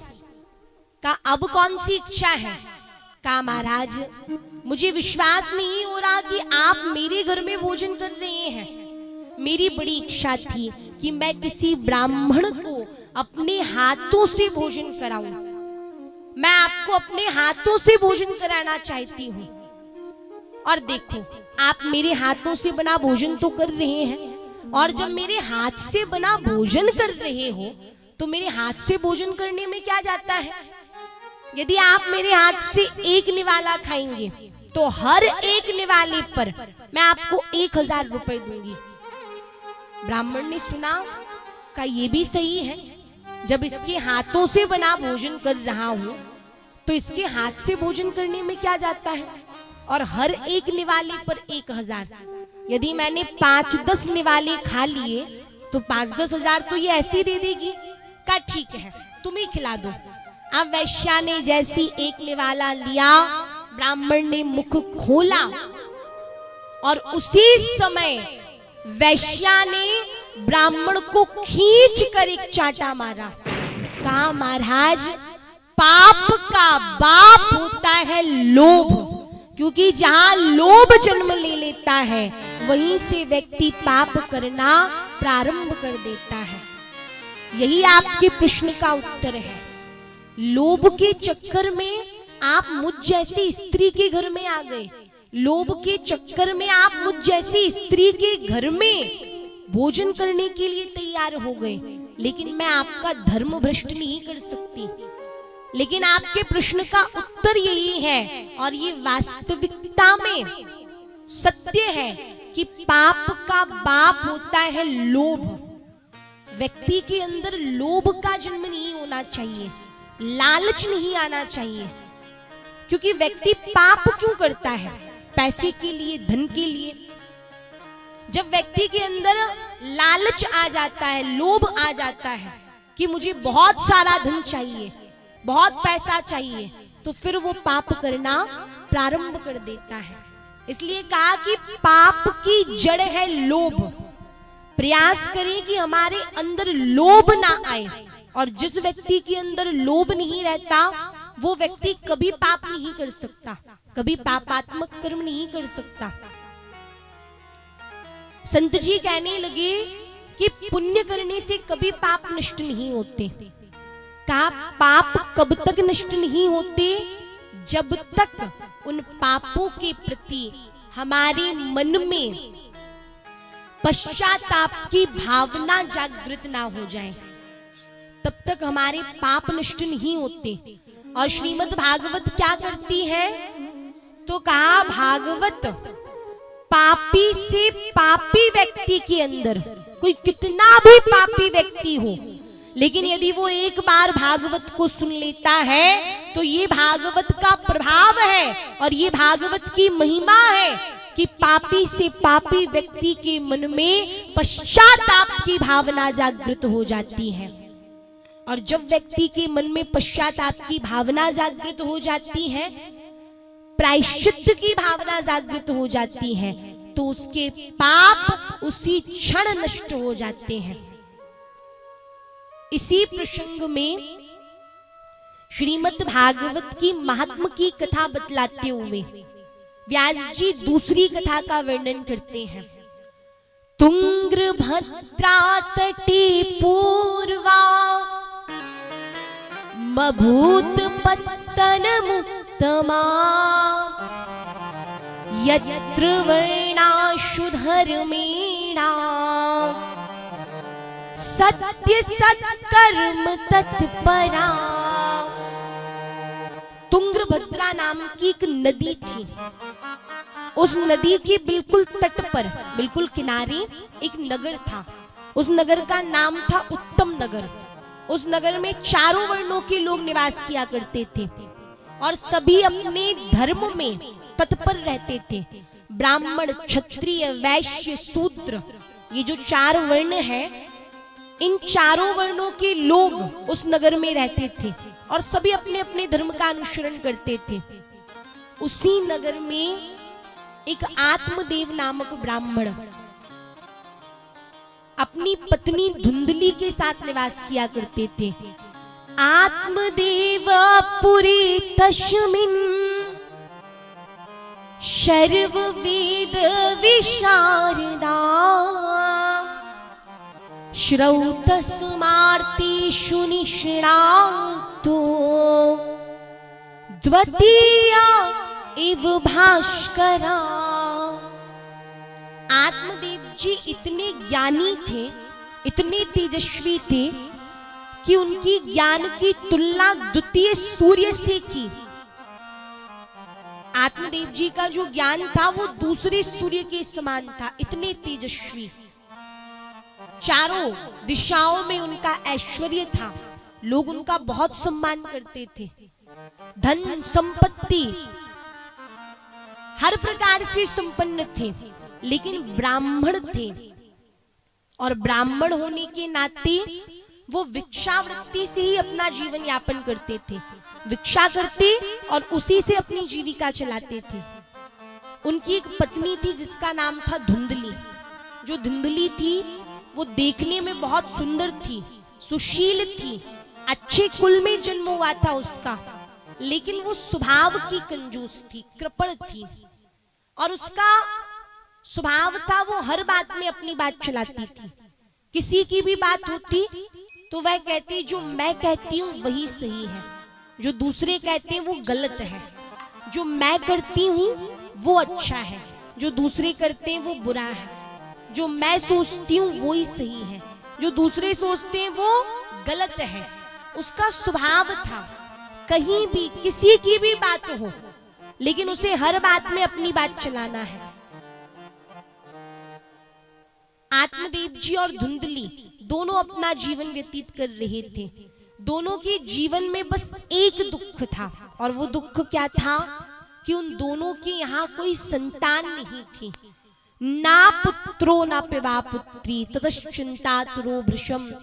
कहा अब कौन सी इच्छा है? कहा महाराज मुझे विश्वास नहीं हो रहा कि आप मेरे घर में भोजन कर रहे हैं। मेरी बड़ी इच्छा थी कि मैं किसी ब्राह्मण को अपने हाथों से भोजन कराऊं। मैं आपको अपने हाथों से भोजन कराना चाहती हूं। और देखो, आप मेरे हाथों से बना भोजन तो कर रहे हैं, और जब मेरे हाथ से बना भोजन कर रहे हो तो मेरे हाथ से भोजन करने में क्या जाता है। यदि आप मेरे हाथ से एक निवाला खाएंगे तो हर एक निवाले पर मैं आपको 1000 रुपए दूंगी। ब्राह्मण ने सुना, का ये भी सही है, जब इसके हाथों से बना भोजन कर रहा हूं तो इसके हाथ से भोजन करने में क्या जाता है, और हर एक निवाले पर 1000। यदि मैंने 5-10 निवाले खा लिए तो 5-10 हजार तो ये ऐसे दे देगी। का ठीक है, तुम ही खिला दो। अब वैश्या ने जैसी एक निवाला लिया, ब्राह्मण ने मुख खोला, और उसी समय वैश्या ने ब्राह्मण को खींच कर एक चाटा मारा। कहा महाराज पाप का बाप होता है लोभ, क्योंकि जहां लोभ जन्म ले लेता है वहीं से व्यक्ति पाप करना प्रारंभ कर देता है। यही आपके प्रश्न का उत्तर है। लोभ के चक्कर में आप मुझ जैसी स्त्री के घर में आ गए, लोभ के चक्कर में आप मुझ जैसी स्त्री के घर में भोजन करने के लिए तैयार हो गए, लेकिन मैं आपका धर्म भ्रष्ट नहीं कर सकती। लेकिन आपके प्रश्न का उत्तर यही है, और ये वास्तविकता में सत्य है, कि पाप का बाप होता है लोभ। व्यक्ति के अंदर लोभ का जन्म नहीं होना चाहिए, लालच नहीं आना चाहिए। क्योंकि व्यक्ति पाप क्यों करता है? पैसे के लिए, धन के लिए। जब व्यक्ति के अंदर लालच आ जाता है, लोभ आ जाता है कि मुझे बहुत सारा धन चाहिए, बहुत पैसा चाहिए, तो फिर वो पाप करना प्रारंभ कर देता है। इसलिए कहा कि पाप की जड़ है लोभ। प्रयास करें कि हमारे अंदर लोभ ना आए, और जिस व्यक्ति के अंदर लोभ नहीं रहता वो व्यक्ति कभी पाप नहीं कर सकता, कभी पापात्मक कर्म नहीं कर सकता। संत जी कहने लगे कि पुण्य करने से कभी पाप नष्ट नहीं होते। कहा पाप कब तक नष्ट नहीं होते? जब तक उन पापों के प्रति हमारे मन में पश्चाताप की भावना जागृत ना हो जाए, तब तक हमारे पाप नष्ट नहीं होते। और श्रीमद् भागवत क्या करती है, तो कहा भागवत पापी से पापी व्यक्ति के अंदर, कोई कितना भी पापी व्यक्ति हो, लेकिन यदि वो एक बार भागवत को सुन लेता है तो ये भागवत का प्रभाव है और ये भागवत की महिमा है कि पापी से पापी व्यक्ति के मन में पश्चाताप की भावना जागृत हो जाती है। और जब व्यक्ति के मन में पश्चाताप की भावना जागृत हो जाती है, प्रायश्चित्त की भावना जागृत हो जाती है, तो उसके पाप उसी क्षण नष्ट हो जाते हैं। इसी प्रसंग में श्रीमद् भागवत की महात्म की कथा बतलाते हुए व्यास जी दूसरी कथा का वर्णन करते हैं। तुंग्रभद्रा तटे पूर्वा मभूत पत्तनमुत्तमा यत्र वर्णाशु धर्मेणा सत्य सत्कर्म तत्परा। तुंग्रभद्रा नाम की एक नदी थी। उस नदी के बिल्कुल तट पर, बिल्कुल किनारे एक नगर था। उस नगर का नाम था उत्तम नगर। उस नगर में चारों वर्णों के लोग निवास किया करते थे और सभी अपने धर्म में तत्पर रहते थे। ब्राह्मण, क्षत्रिय, वैश्य, शूद्र, ये जो चार वर्ण हैं, इन चारों वर्णों के लोग उस नगर में रहते थे और सभी अपने अपने धर्म का अनुसरण करते थे। उसी नगर में एक आत्मदेव नामक ब्राह्मण अपनी पत्नी धुंधली के साथ निवास किया करते थे। आत्मदेव पुरी तस्मिन् शर्व वेद विशारदा श्रौतस्मार्तेषु निष्णातो द्वितीया इव भास्करा। आत्मदेव जी इतने ज्ञानी थे, इतने तेजस्वी थे कि उनकी ज्ञान की तुलना द्वितीय सूर्य से की। आत्मदेव जी का जो ज्ञान था वो दूसरे सूर्य के समान था, इतने तेजस्वी। चारों दिशाओं में उनका ऐश्वर्य था, लोग उनका बहुत सम्मान करते थे। धन संपत्ति हर प्रकार से संपन्न थे, लेकिन ब्राह्मण थे और ब्राह्मण होने के नाते वो भिक्षावृत्ति से ही अपना जीवन यापन करते थे। भिक्षा करते और उसी से अपनी जीविका चलाते थे। उनकी एक पत्नी थी जिसका नाम था धुंधली। जो धुंधली थी वो देखने में बहुत सुंदर थी, सुशील थी, अच्छे कुल में जन्म हुआ था उसका, लेकिन वो स्वभाव की कंजूस थी, कृपण थी और उसका स्वभाव था वो हर बात में अपनी बात चलाती थी। किसी की भी बात होती तो वह कहती जो मैं कहती हूँ वही सही है, जो दूसरे कहते हैं वो गलत है, जो मैं करती हूँ वो अच्छा है, जो दूसरे करते हैं वो बुरा है, जो मैं सोचती हूँ वो ही सही है, जो दूसरे सोचते हैं वो गलत है। उसका स्वभाव था कहीं भी किसी की भी बात हो, लेकिन उसे हर बात में अपनी बात चलाना है। आत्मदेव जी और धुंधली दोनों अपना जीवन व्यतीत कर रहे थे। दोनों के जीवन में बस एक दुख था और वो दुख क्या था कि उन दोनों के यहाँ कोई संतान नहीं थी। ना पुत्रो ना पिवा पुत्री ततश्चिंतातुरो भृशम,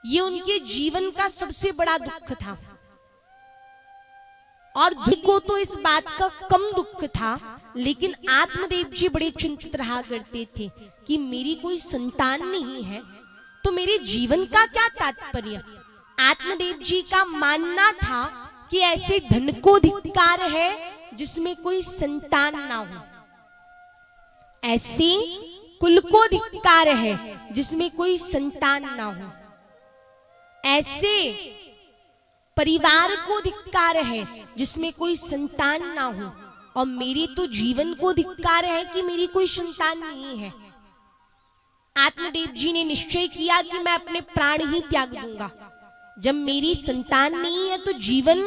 ये उनके जीवन का सबसे बड़ा दुख था। और को तो इस बात का कम दुख था, लेकिन आत्मदेव जी बड़े चिंतित रहा करते थे कि मेरी कोई संतान नहीं है तो मेरे जीवन का क्या तात्पर्य। आत्मदेव जी का मानना था कि ऐसे धन को धिक्कार है जिसमें कोई संतान ना हो, ऐसे कुल को धिक्कार है जिसमें कोई संतान ना हो, ऐसे परिवार को धिक्कार है जिसमें कोई संतान ना हो, और मेरे तो जीवन को धिक्कार है कि मेरी कोई संतान नहीं है। आत्मदेव जी ने निश्चय किया कि मैं अपने प्राण ही त्याग दूंगा। जब मेरी संतान नहीं है तो जीवन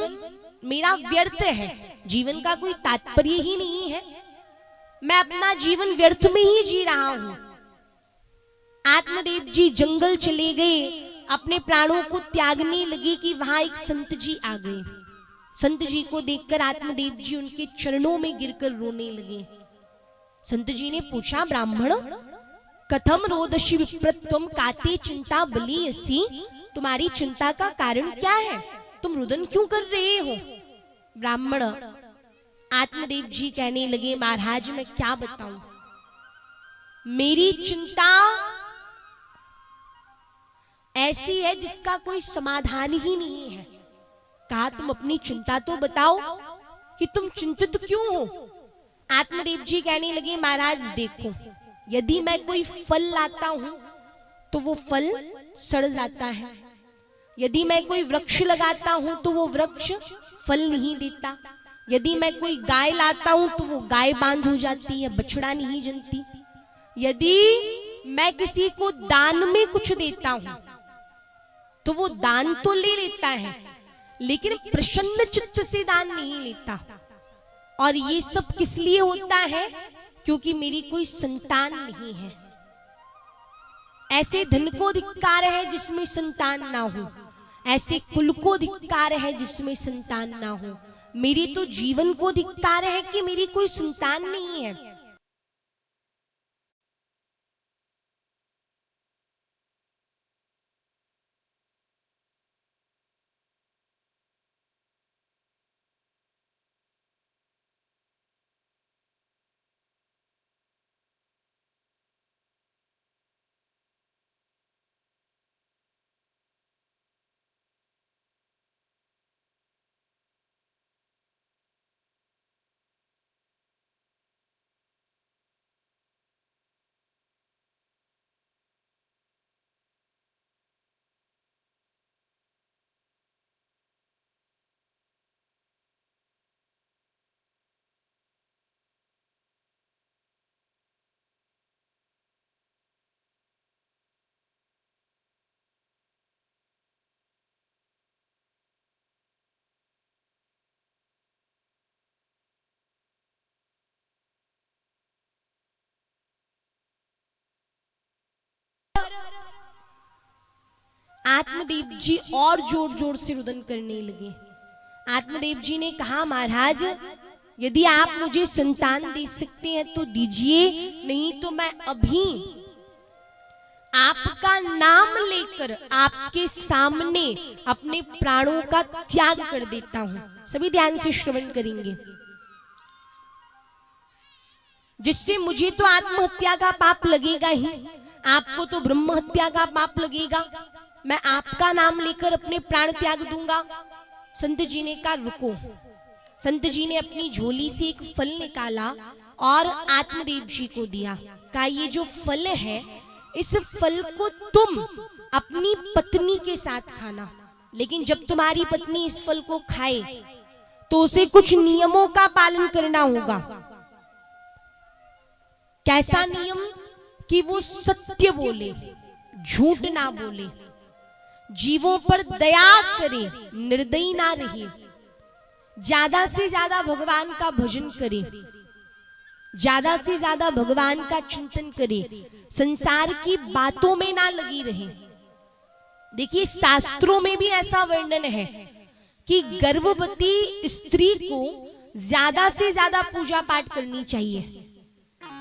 मेरा व्यर्थ है, जीवन का कोई तात्पर्य ही नहीं है, मैं अपना जीवन व्यर्थ में ही जी रहा हूं। आत्मदेव जी जंगल चले गए, अपने प्राणों को त्यागने लगे कि वहां एक संत जी आ गए। संत जी को देखकर आत्मदेव जी उनके चरणों में गिरकर रोने लगे। संत जी ने पूछा, ब्राह्मण कथम रोदसी विप्रत्वम काते चिंता बलियसी, तुम्हारी चिंता का कारण क्या है, तुम रुदन क्यों कर रहे हो? ब्राह्मण आत्मदेव जी कहने लगे, महाराज मैं क्या बताऊं, मेरी चिंता ऐसी है जिसका कोई समाधान ही नहीं है। कहा, तुम अपनी चिंता तो बताओ कि तुम चिंतित क्यों हो? आत्मदेव जी कहने लगे, महाराज देखो, यदि मैं कोई फल लाता हूं तो वो फल सड़ जाता है, यदि मैं कोई वृक्ष लगाता हूं तो वो वृक्ष फल नहीं देता, यदि मैं कोई गाय लाता हूं तो वो गाय बांझ हो जाती है, बछड़ा नहीं जनती, यदि मैं किसी को दान में कुछ देता हूं तो वो दान तो ले लेता है लेकिन प्रसन्न चित्त से दान नहीं लेता। और ये सब किस लिए होता है? क्योंकि मेरी कोई संतान नहीं है। ऐसे धन को धिक्कार है जिसमें संतान ना हो, ऐसे कुल को धिक्कार है जिसमें संतान ना हो। मेरे तो जीवन को धिक्कार है कि मेरी कोई संतान नहीं है। आत्मदेव जी और जोर जोर से रुदन करने लगे। आत्मदेव जी ने कहा, महाराज यदि आप मुझे संतान दे सकते हैं तो दीजिए, नहीं तो मैं अभी आपका नाम लेकर आपके सामने अपने प्राणों का त्याग कर देता हूं। सभी ध्यान से श्रवण करेंगे। जिससे मुझे तो आत्महत्या का पाप लगेगा ही, आपको तो ब्रह्म हत्या का पाप लगेगा। मैं आपका नाम लेकर अपने प्राण त्याग दूंगा। संत जी ने कहा, रुको। संत जी ने अपनी झोली से एक फल निकाला और आत्मदेव जी को दिया। कहा, ये जो फल है इस फल को तुम अपनी पत्नी के साथ खाना, लेकिन जब तुम्हारी पत्नी इस फल को खाए तो उसे कुछ नियमों का पालन करना होगा। कैसा नियम? कि वो सत्य बोले, झूठ ना बोले, जीवों पर दया करे, निर्दयी ना रहे, ज्यादा से ज्यादा भगवान का भजन करे, ज्यादा से ज्यादा भगवान का चिंतन करे, संसार की बातों में ना लगी रहे। देखिए, शास्त्रों में भी ऐसा वर्णन है कि गर्भवती स्त्री को ज्यादा से ज्यादा पूजा पाठ करनी चाहिए।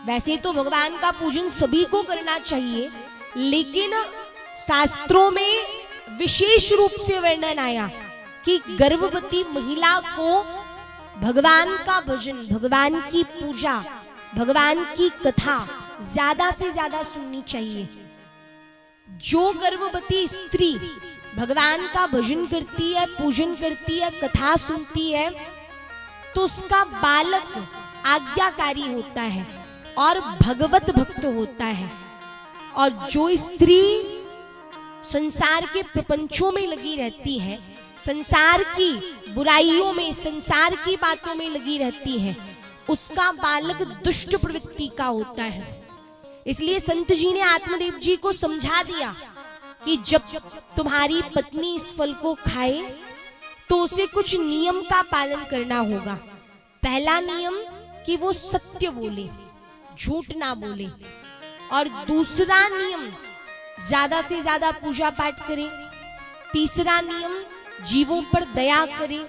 वैसे तो भगवान का पूजन सभी को करना चाहिए, लेकिन शास्त्रों में विशेष रूप से वर्णन आया कि गर्भवती महिला को भगवान का भजन, भगवान की पूजा, भगवान की कथा ज्यादा से ज्यादा सुननी चाहिए। जो गर्भवती स्त्री भगवान का भजन करती है, पूजन करती है, कथा सुनती है, तो उसका बालक आज्ञाकारी होता है और भगवत भक्त होता है। और जो स्त्री संसार के प्रपंचों में लगी रहती है, संसार की बुराइयों में, संसार की बातों में लगी रहती है, उसका बालक दुष्ट प्रवृत्ति का होता है। इसलिए संत जी ने आत्मदेव जी को समझा दिया कि जब तुम्हारी पत्नी इस फल को खाए तो उसे कुछ नियम का पालन करना होगा। पहला नियम कि वो सत्य बोले, झूठ ना बोले, और दूसरा नियम ज्यादा से ज्यादा पूजा पाठ करे। तीसरा नियम जीवों पर दया करे,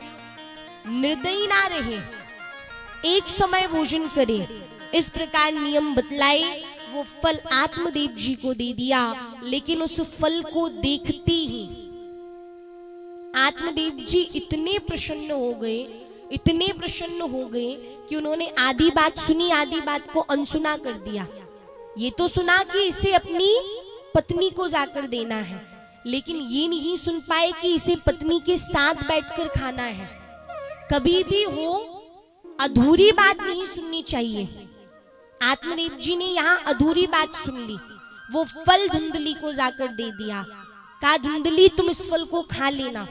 निर्दयी ना रहे, एक समय भोजन करे। इस प्रकार नियम बतलाए। वो फल आत्मदेव जी को दे दिया, लेकिन उस फल को देखते ही आत्मदेव जी इतने प्रसन्न हो गए, इतने प्रसन्न हो गए कि उन्होंने आधी बात सुनी, आधी बात को अनसुना कर दिया। ये तो सुना कि इसे अपनी पत्नी को जाकर देना है, लेकिन ये नहीं सुन पाए कि इसे पत्नी के साथ बैठकर खाना है। कभी भी हो अधूरी बात नहीं सुननी चाहिए। आत्मदेव जी ने यहाँ अधूरी बात सुन ली। वो फल धुंधली को जाकर दे दिया, कहा धुंधली तुम इस फल को खा लेना,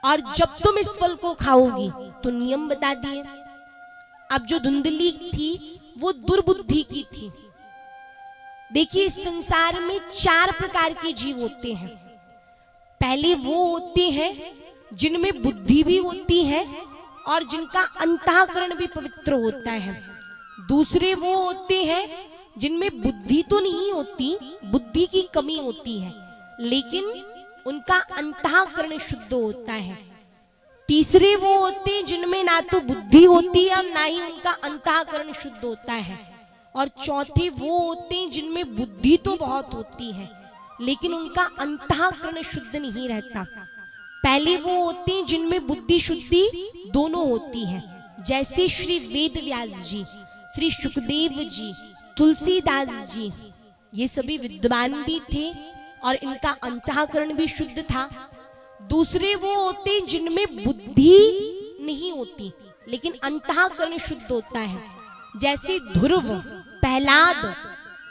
और जब तुम इस फल को खाओगी तो नियम बता दिए। अब जो धुंधली थी वो दुर्बुद्धि की थी। देखिए, इस संसार में 4 प्रकार के जीव होते हैं। पहले वो होते हैं जिनमें बुद्धि भी होती है और जिनका अंतःकरण भी पवित्र होता है। दूसरे वो होते हैं जिनमें बुद्धि तो नहीं होती, बुद्धि की कमी होती है, लेकिन उनका अंतःकरण शुद्ध होता है। तीसरे वो होते हैं जिनमें ना तो बुद्धि होती है और ना ही उनका अंतःकरण शुद्ध होता है। और चौथे वो होते हैं जिनमें बुद्धि तो बहुत होती है, लेकिन उनका अंतःकरण शुद्ध नहीं रहता। पहले वो होते हैं जिनमें बुद्धि शुद्धि दोनों होती है, जैसे श्री वेद व्यास जी, श्री सुखदेव जी, तुलसीदास जी, ये सभी विद्वान भी थे और इनका अंतःकरण भी शुद्ध था। दूसरे वो होते हैं जिनमें बुद्धि नहीं होती लेकिन अंतःकरण शुद्ध होता है, जैसे ध्रुव, प्रहलाद।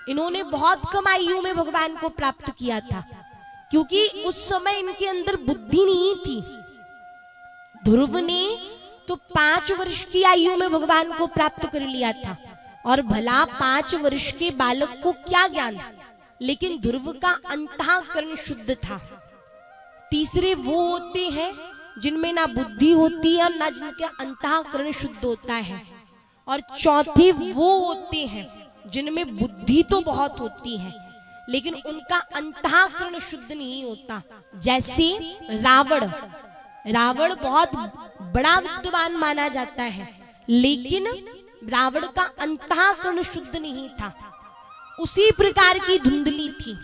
इन्होंने बहुत कम आयु में भगवान को प्राप्त किया था, क्योंकि उस समय इनके अंदर बुद्धि नहीं थी। ध्रुव ने तो 5 वर्ष की आयु में भगवान को प्राप्त कर लिया था, और भला 5 वर्ष के बालक को क्या ज्ञान, लेकिन ध्रुव का अंतःकरण शुद्ध था। तीसरे वो होते हैं जिनमें ना बुद्धि होती है और ना जिनका अंतःकरण शुद्ध होता है। और चौथे वो होते हैं जिनमें बुद्धि तो बहुत होती है लेकिन उनका अंतःकरण शुद्ध नहीं होता, जैसे रावण। रावण बहुत बड़ा विद्वान माना जाता है, लेकिन रावण का अंतःकरण शुद्ध नहीं था। उसी प्रकार की धुंधली थी।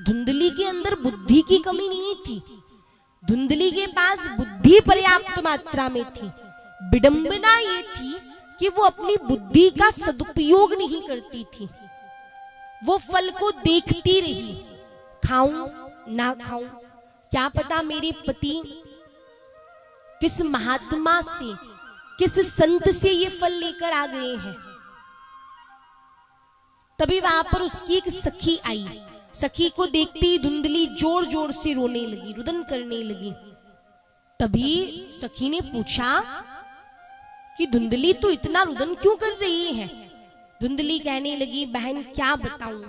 धुंधली के अंदर बुद्धि की कमी नहीं थी, धुंधली के पास बुद्धि पर्याप्त मात्रा में थी। विडंबना ये थी कि वो अपनी बुद्धि का सदुपयोग नहीं करती थी। वो फल को देखती रही, खाऊं ना खाऊं, क्या पता मेरे पति किस महात्मा से, किस संत से ये फल लेकर आ गए हैं। तभी वहां पर उसकी एक सखी आई। सखी को देखते ही धुंधली जोर जोर से रोने लगी, रुदन करने लगी। तभी सखी ने पूछा कि धुंधली तू इतना रुदन क्यों कर रही है। धुंधली कहने लगी, बहन क्या बताऊं,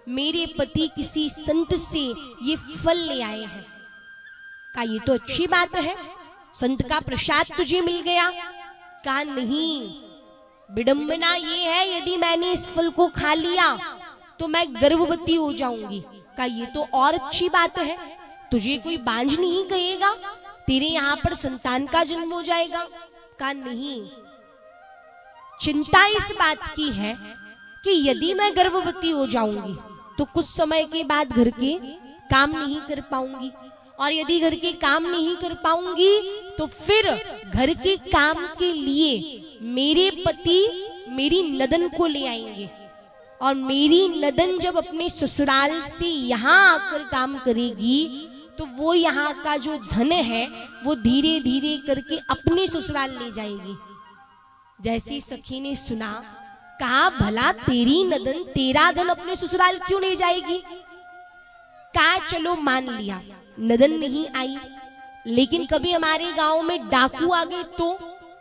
मेरे पति किसी संत से ये फल ले आए हैं। कहा ये तो अच्छी बात है, संत का प्रसाद तुझे मिल गया। कहा नहीं, विडंबना ये है यदि मैंने इस फल को खा लिया तो मैं गर्भवती हो जाऊंगी। कहा ये तो और अच्छी बात है, तुझे कोई बांझ नहीं कहेगा, तेरे यहाँ पर संतान का जन्म हो जाएगा। कहा नहीं, चिंता इस बात की है कि यदि मैं गर्भवती हो जाऊंगी तो कुछ समय के बाद घर के काम नहीं कर पाऊंगी, और यदि घर के काम नहीं कर पाऊंगी तो फिर घर के काम के लिए मेरे पति मेरी नदन को ले आएंगे, और मेरी नदन जब अपने ससुराल से यहाँ आकर काम करेगी तो वो यहाँ का जो धन है वो धीरे धीरे करके अपने ससुराल ले जाएगी। जैसी सखी ने सुना, कहा भला तेरी नदन तेरा धन अपने ससुराल क्यों ले जाएगी। कहा चलो मान लिया नदन नहीं आई, लेकिन कभी हमारे गांव में डाकू आ गए तो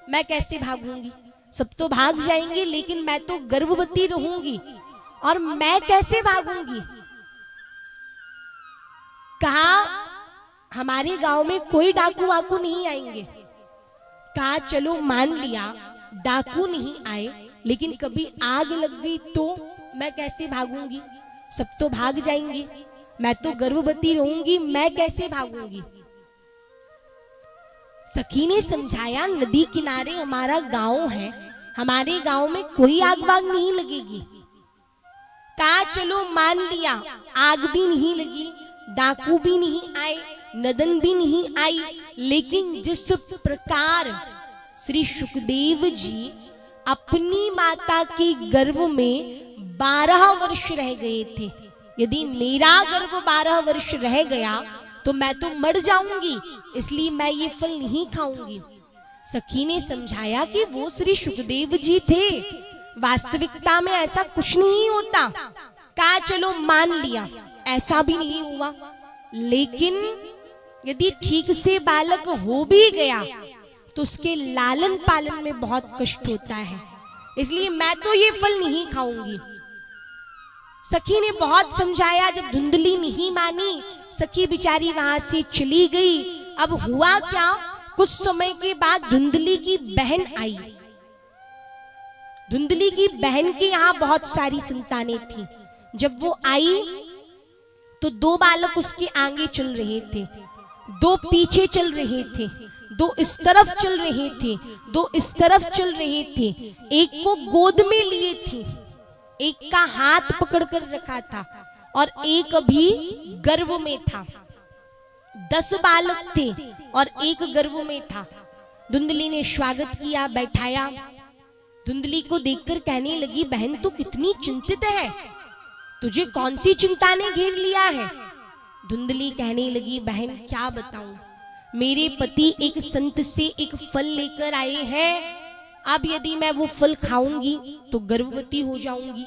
मैं कैसे भागूंगी। सब तो भाग जाएंगे लेकिन मैं तो गर्भवती रहूंगी, और मैं कैसे भागूंगी? कहा हमारे गांव में कोई डाकू वाकू नहीं आएंगे। कहा चलो मान लिया डाकू नहीं आए, लेकिन कभी आग लग गई तो मैं कैसे भागूंगी? सब तो भाग जाएंगे, मैं तो गर्भवती रहूंगी, मैं कैसे भागूंगी? सखी ने समझाया नदी किनारे हमारा गांव है, हमारे गांव में कोई आग वाग नहीं लगेगी। कहा चलो मान लिया आग भी नहीं लगी, डाकू भी नहीं आए, नदन भी नहीं आई, लेकिन जिस प्रकार श्री सुखदेव जी अपनी माता के गर्भ में 12 वर्ष रह गए थे, यदि मेरा गर्भ 12 वर्ष रह गया तो मैं तो मर जाऊंगी, इसलिए मैं ये फल नहीं खाऊंगी। सखी ने समझाया कि वो श्री सुखदेव जी थे, वास्तविकता में ऐसा कुछ नहीं होता। कहा चलो मान लिया ऐसा भी नहीं हुआ, लेकिन यदि ठीक से बालक हो भी गया तो उसके लालन पालन में बहुत कष्ट होता है, इसलिए मैं तो ये फल नहीं खाऊंगी। सखी ने बहुत समझाया, जब धुंधली नहीं मानी, सखी बिचारी वहां से चली गई। अब हुआ क्या, कुछ समय के बाद धुंधली की बहन आई। धुंधली की बहन के यहाँ बहुत सारी संतानें थी। जब वो आई तो 2 बालक उसके आगे चल रहे थे, 2 पीछे चल रहे थे, 2 इस तरफ चल रहे थे, 2 इस तरफ चल रहे थे। एक को गोद में लिए थी, एक का हाथ पकड़कर रखा था और एक अभी गर्भ में था। 10 बालक थे और एक गर्भ में था। धुंधली ने स्वागत किया, बैठाया। धुंधली को देखकर कहने लगी, बहन तू कितनी चिंतित है, तुझे कौन सी चिंता ने घेर लिया है? धुंधली कहने लगी, बहन क्या बताऊं, मेरे पति एक संत से एक फल लेकर आए हैं, अब यदि मैं वो फल खाऊंगी तो गर्भवती हो जाऊंगी।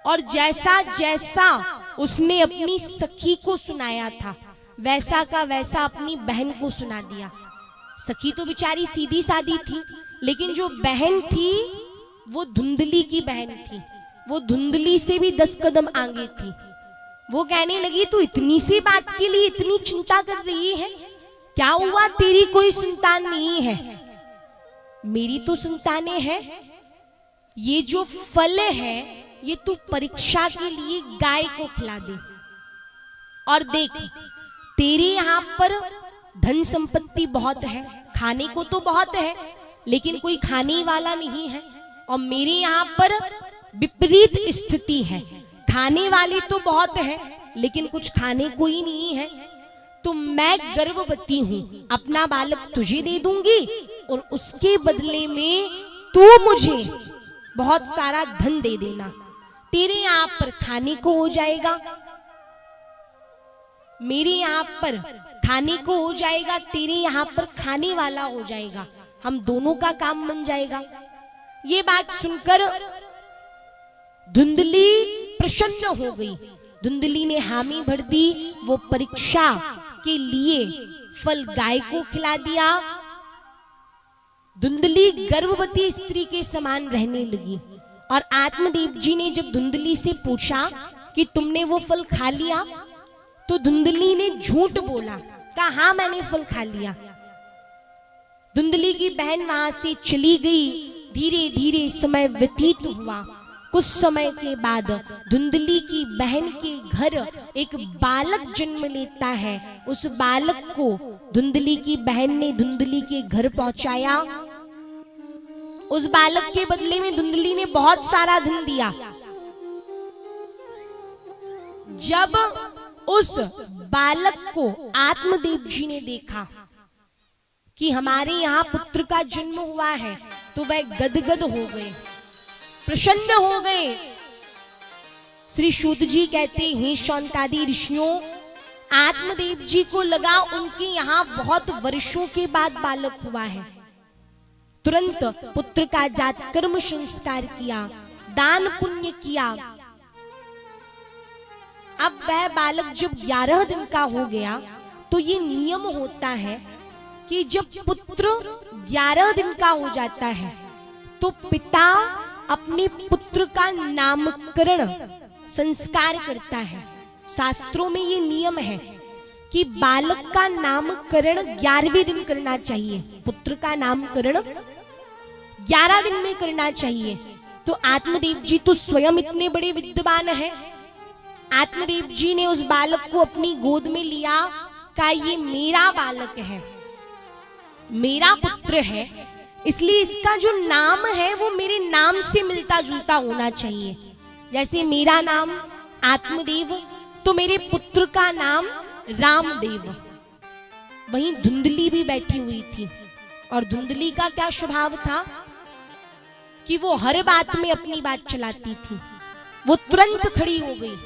और जैसा जैसा उसने अपनी सखी को सुनाया था, वैसा का वैसा अपनी बहन को सुना दिया। सखी तो बेचारी सीधी सादी थी, लेकिन जो बहन थी वो धुंधली की बहन थी, वो धुंधली से भी 10 कदम आगे थी। वो कहने लगी, तू इतनी सी बात के लिए इतनी चिंता कर रही है, क्या हुआ तेरी कोई संतान नहीं है? मेरी तो संतानें हैं। ये जो फल है ये तू परीक्षा के लिए गाय को खिला दे, और देख तेरे यहाँ पर धन संपत्ति बहुत है, खाने को तो बहुत है, लेकिन कोई खाने वाला नहीं है। और मेरे यहाँ पर विपरीत स्थिति है, खाने वाले तो बहुत है लेकिन कुछ खाने को ही नहीं है। तो मैं गर्भवती हूं, अपना बालक तुझे दे दूंगी और उसके बदले में तू मुझे बहुत सारा धन दे देना, तेरे यहाँ पर खाने को हो जाएगा, मेरे यहाँ पर खाने को हो जाएगा, तेरे यहाँ पर खाने वाला हो जाएगा, हम दोनों का काम बन जाएगा। ये बात सुनकर धुंधली प्रसन्न हो गई। धुंधली ने हामी भर दी, वो परीक्षा के लिए फल गाय को खिला दिया। धुंधली गर्भवती स्त्री के समान रहने लगी। और आत्मदेव जी ने जब धुंधली से पूछा कि तुमने वो फल खा लिया, तो धुंधली ने झूठ बोला, कहा हाँ मैंने फल खा लिया। धुंधली की बहन वहां से चली गई। धीरे धीरे समय व्यतीत हुआ। कुछ समय के बाद धुंधली की बहन के घर एक बालक जन्म लेता है। उस बालक को धुंधली की बहन ने धुंधली के घर पहुंचाया। उस बालक के बदले में धुंधली ने बहुत सारा धन दिया। जब उस बालक को आत्मदेव जी ने देखा कि हमारे यहाँ पुत्र का जन्म हुआ है, तो वह गदगद हो गए, प्रसन्न हो गए। श्री सूत जी कहते हैं, शौनकादि ऋषियों, आत्मदेव जी को लगा उनके यहाँ बहुत वर्षों के बाद बालक हुआ है। तुरंत पुत्र का जातकर्म संस्कार किया, दान पुण्य किया। अब वह बालक जब 11 दिन का हो गया, तो ये नियम होता है कि जब पुत्र 11 दिन का हो जाता है तो पिता अपने पुत्र का नामकरण संस्कार करता है। शास्त्रों में ये नियम है कि बालक का नामकरण 11वें दिन करना चाहिए। पुत्र का नामकरण 11 दिन में करना चाहिए। तो आत्मदेव जी तो स्वयं इतने बड़े विद्वान हैं। आत्मदेव जी ने उस बालक को अपनी गोद में लिया, कहा ये मेरा बालक है, मेरा पुत्र है, इसलिए इसका जो नाम है वो मेरे नाम से मिलता जुलता होना चाहिए। जैसे मेरा नाम आत्मदेव, तो मेरे पुत्र का नाम रामदेव। वहीं धुंधली भी बैठी हुई थी, और धुंधली का क्या स्वभाव था कि वो हर बात में अपनी बात चलाती थी। वो तुरंत खड़ी हो गई,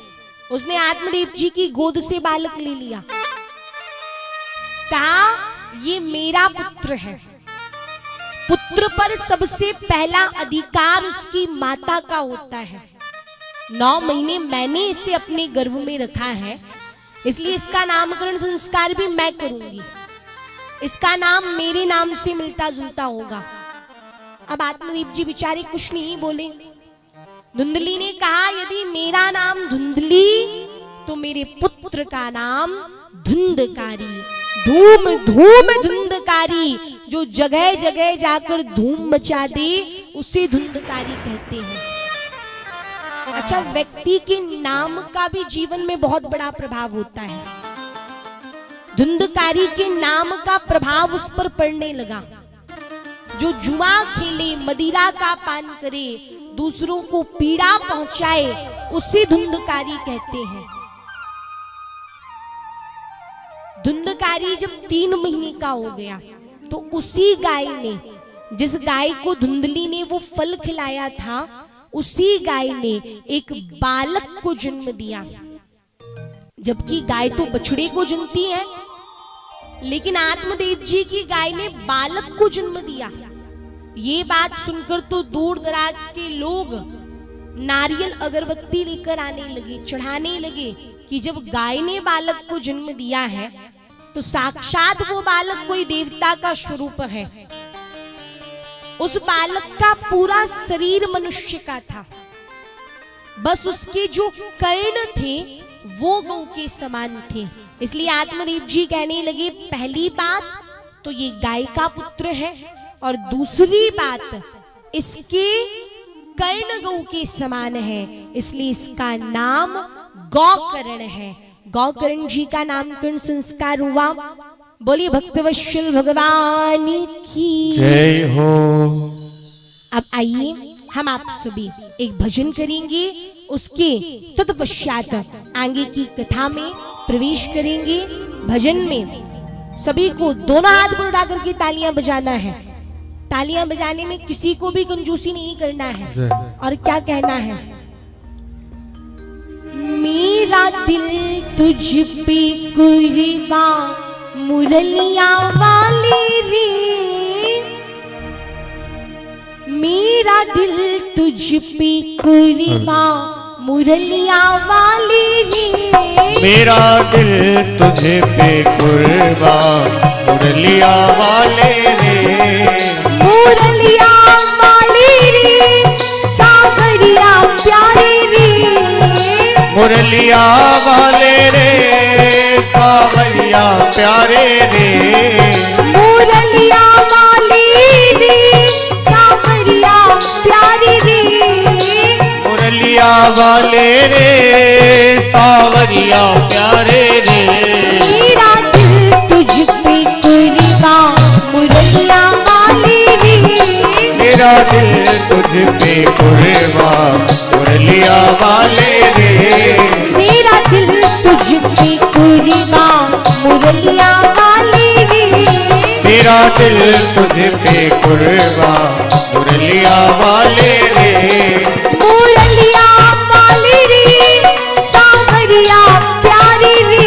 उसने आत्मदेव जी की गोद से बालक ले लिया, कहा ये मेरा पुत्र है। पुत्र पर सबसे पहला अधिकार उसकी माता का होता है। 9 महीने मैंने इसे अपने गर्भ में रखा है, इसलिए इसका नामकरण संस्कार भी मैं करूंगी। इसका नाम मेरे नाम से मिलता जुलता होगा। अब आत्मदेव जी बेचारे कुछ नहीं बोले। धुंधली ने कहा यदि मेरा नाम धुंधली तो मेरे पुत्र का नाम धुंधकारी, धूम धूम धुंधकारी, जो जगह जगह जाकर धूम मचा दे उसे धुंधकारी कहते हैं। अच्छा, व्यक्ति के नाम का भी जीवन में बहुत बड़ा प्रभाव होता है। धुंधकारी के नाम का प्रभाव उस पर पड़ने लगा। जो जुआ खेले, मदिरा का पान करे, दूसरों को पीड़ा पहुंचाए, उसे धुंधकारी कहते हैं। धुंधकारी जब 3 महीने का हो गया तो उसी गाय ने, जिस गाय को धुंधली ने वो फल खिलाया था, उसी गाय ने एक बालक को जन्म दिया। जबकि गाय तो बछड़े को जन्मती है, लेकिन आत्मदेव जी की गाय ने बालक को जन्म दिया। ये बात सुनकर तो दूर दराज के लोग नारियल अगरबत्ती लेकर आने लगे, चढ़ाने लगे कि जब गाय ने बालक को जन्म दिया है तो साक्षात वो बालक कोई देवता का स्वरूप है। उस बालक का पूरा शरीर मनुष्य का था, बस उसके जो कर्ण थे वो गौ के समान थे। इसलिए आत्मदेव जी कहने लगे पहली बात तो ये गाय का पुत्र है, और दूसरी बात इसके कर्ण गौ के समान है, इसलिए इसका नाम गौकर्ण है। गौकर्ण जी का नामकरण संस्कार हुआ। बोलिए भक्तवत्सल भगवान की जय हो। अब आइए हम आप सभी एक भजन करेंगे, उसके तत्पश्चात आगे की कथा में प्रवेश करेंगे। भजन में सभी को दोनों हाथ पर उठा करके तालियां बजाना है। तालियां बजाने में किसी को भी कंजूसी नहीं करना है। और क्या कहना है? मेरा दिल तुझ पे कुर्बा मुरलिया वाली रे, मेरा दिल तुझ पे कुर्बा मुरलिया वाली रे, मेरा दिल तुझे पे कुर्बा मुरलिया वाले रे, मुरलिया वाली रे, सावरिया प्यारे रे, मुरलिया वाले रे, सावरिया प्यारे रे, मुरलिया वाली रे, सावरिया प्यारे रे, मुरलिया वाले रे, सावरिया प्यारे रे, मेरा दिल तुझ पे कुर्बा मुरलिया वाली रे, मेरा दिल तुझ पे कुर्बा मुरलिया वाले रे, मेरा दिल तुझ पे कुर्बा मुरलिया वाली रे, मेरा दिल तुझ पे कुर्बा मुरलिया वाले रे, मुरलिया वाली रे, सावरिया प्यारी रे,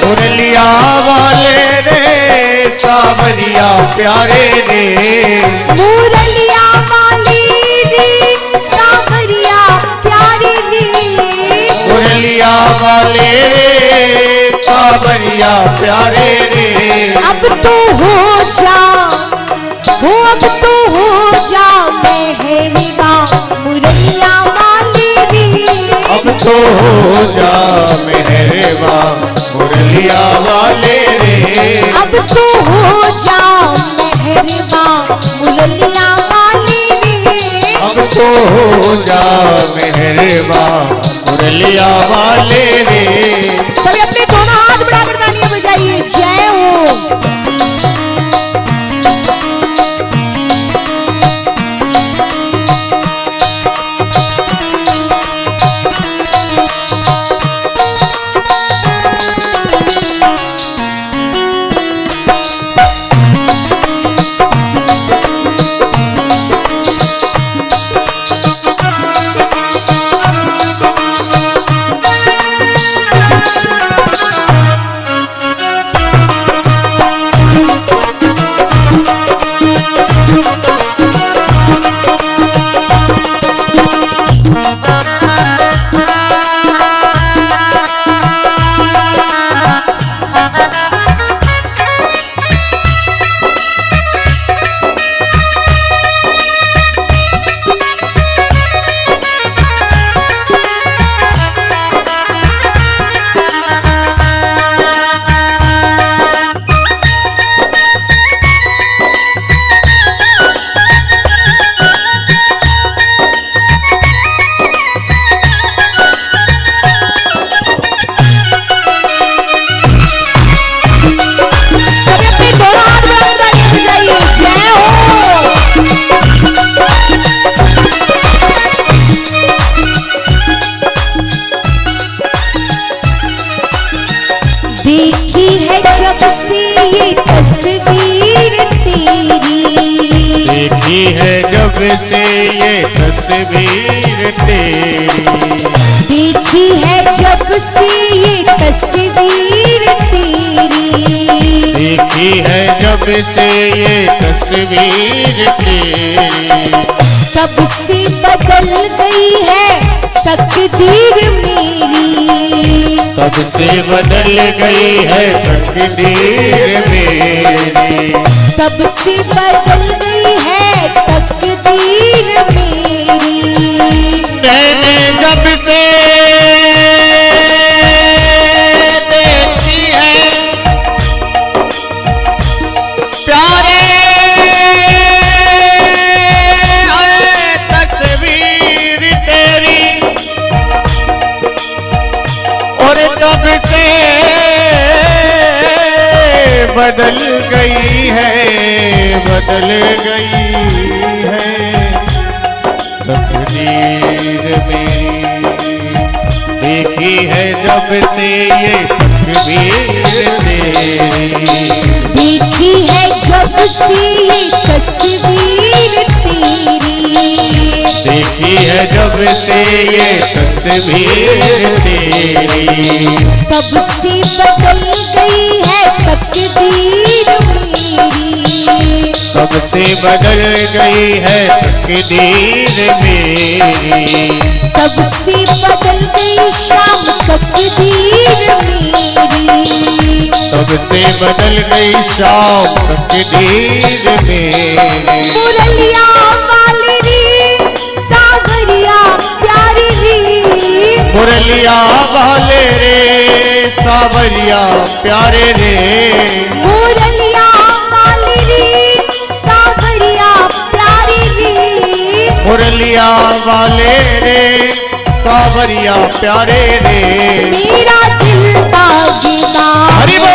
मुरलिया वाले रे, सावरिया प्यारे रे, मुरलिया वाली रे, सावरिया प्यारी रे, मुरलिया वाले रे, सावरिया प्यारे रे, अब तो हो जा, हो अब तो हो जा मेहरबा तो हो जा मेहरबा मुरलिया वाले रे। अब तो हो जा मेहरबा मुरलिया वाले रे। अब तो हो जा मेहरबा मुरलिया वाले रे। सभी अपने दोनों हाथ बढ़ाकर तालियां बजाइए, जय हो। देखी है जब से ये तस्वीर तेरी। देखी है जब से ये तस्वीर तेरी। देखी है जब से ये तस्वीर तेरी। देखी है जब से ये तस्वीर तेरी। तब से बदल गई है तकदीर मेरी। तब से बदल गई है तकदीर मेरी। तब से बदल गई है तकदीर मेरी। मैंने जब से देखी है प्यारे तस्वीर तेरी। और तब से बदल गई है, बदल गई है तकदीर मेरी। देखी है जब से ये तस्वीर तेरी। देखी है जब से ये तस्वीर तेरी। देखी है जब से ये तस्वीर तेरी। तब से बदल गई है तकदीर मेरी। तब से बदल गई है तकदीर मेरी। तब से बदल गई शाम तकदीर मेरी। तब से बदल गई शाम तकदीर मेरी। मुरलिया वाले रे सावरिया प्यारे रे। मुरलिया वाले रे सावरिया प्यारे रे। मुरलिया वाले रे सावरिया प्यारे रे। मुरलिया वाले रे सावरिया प्यारे रे। मेरा दिल बागीना हरि बोल।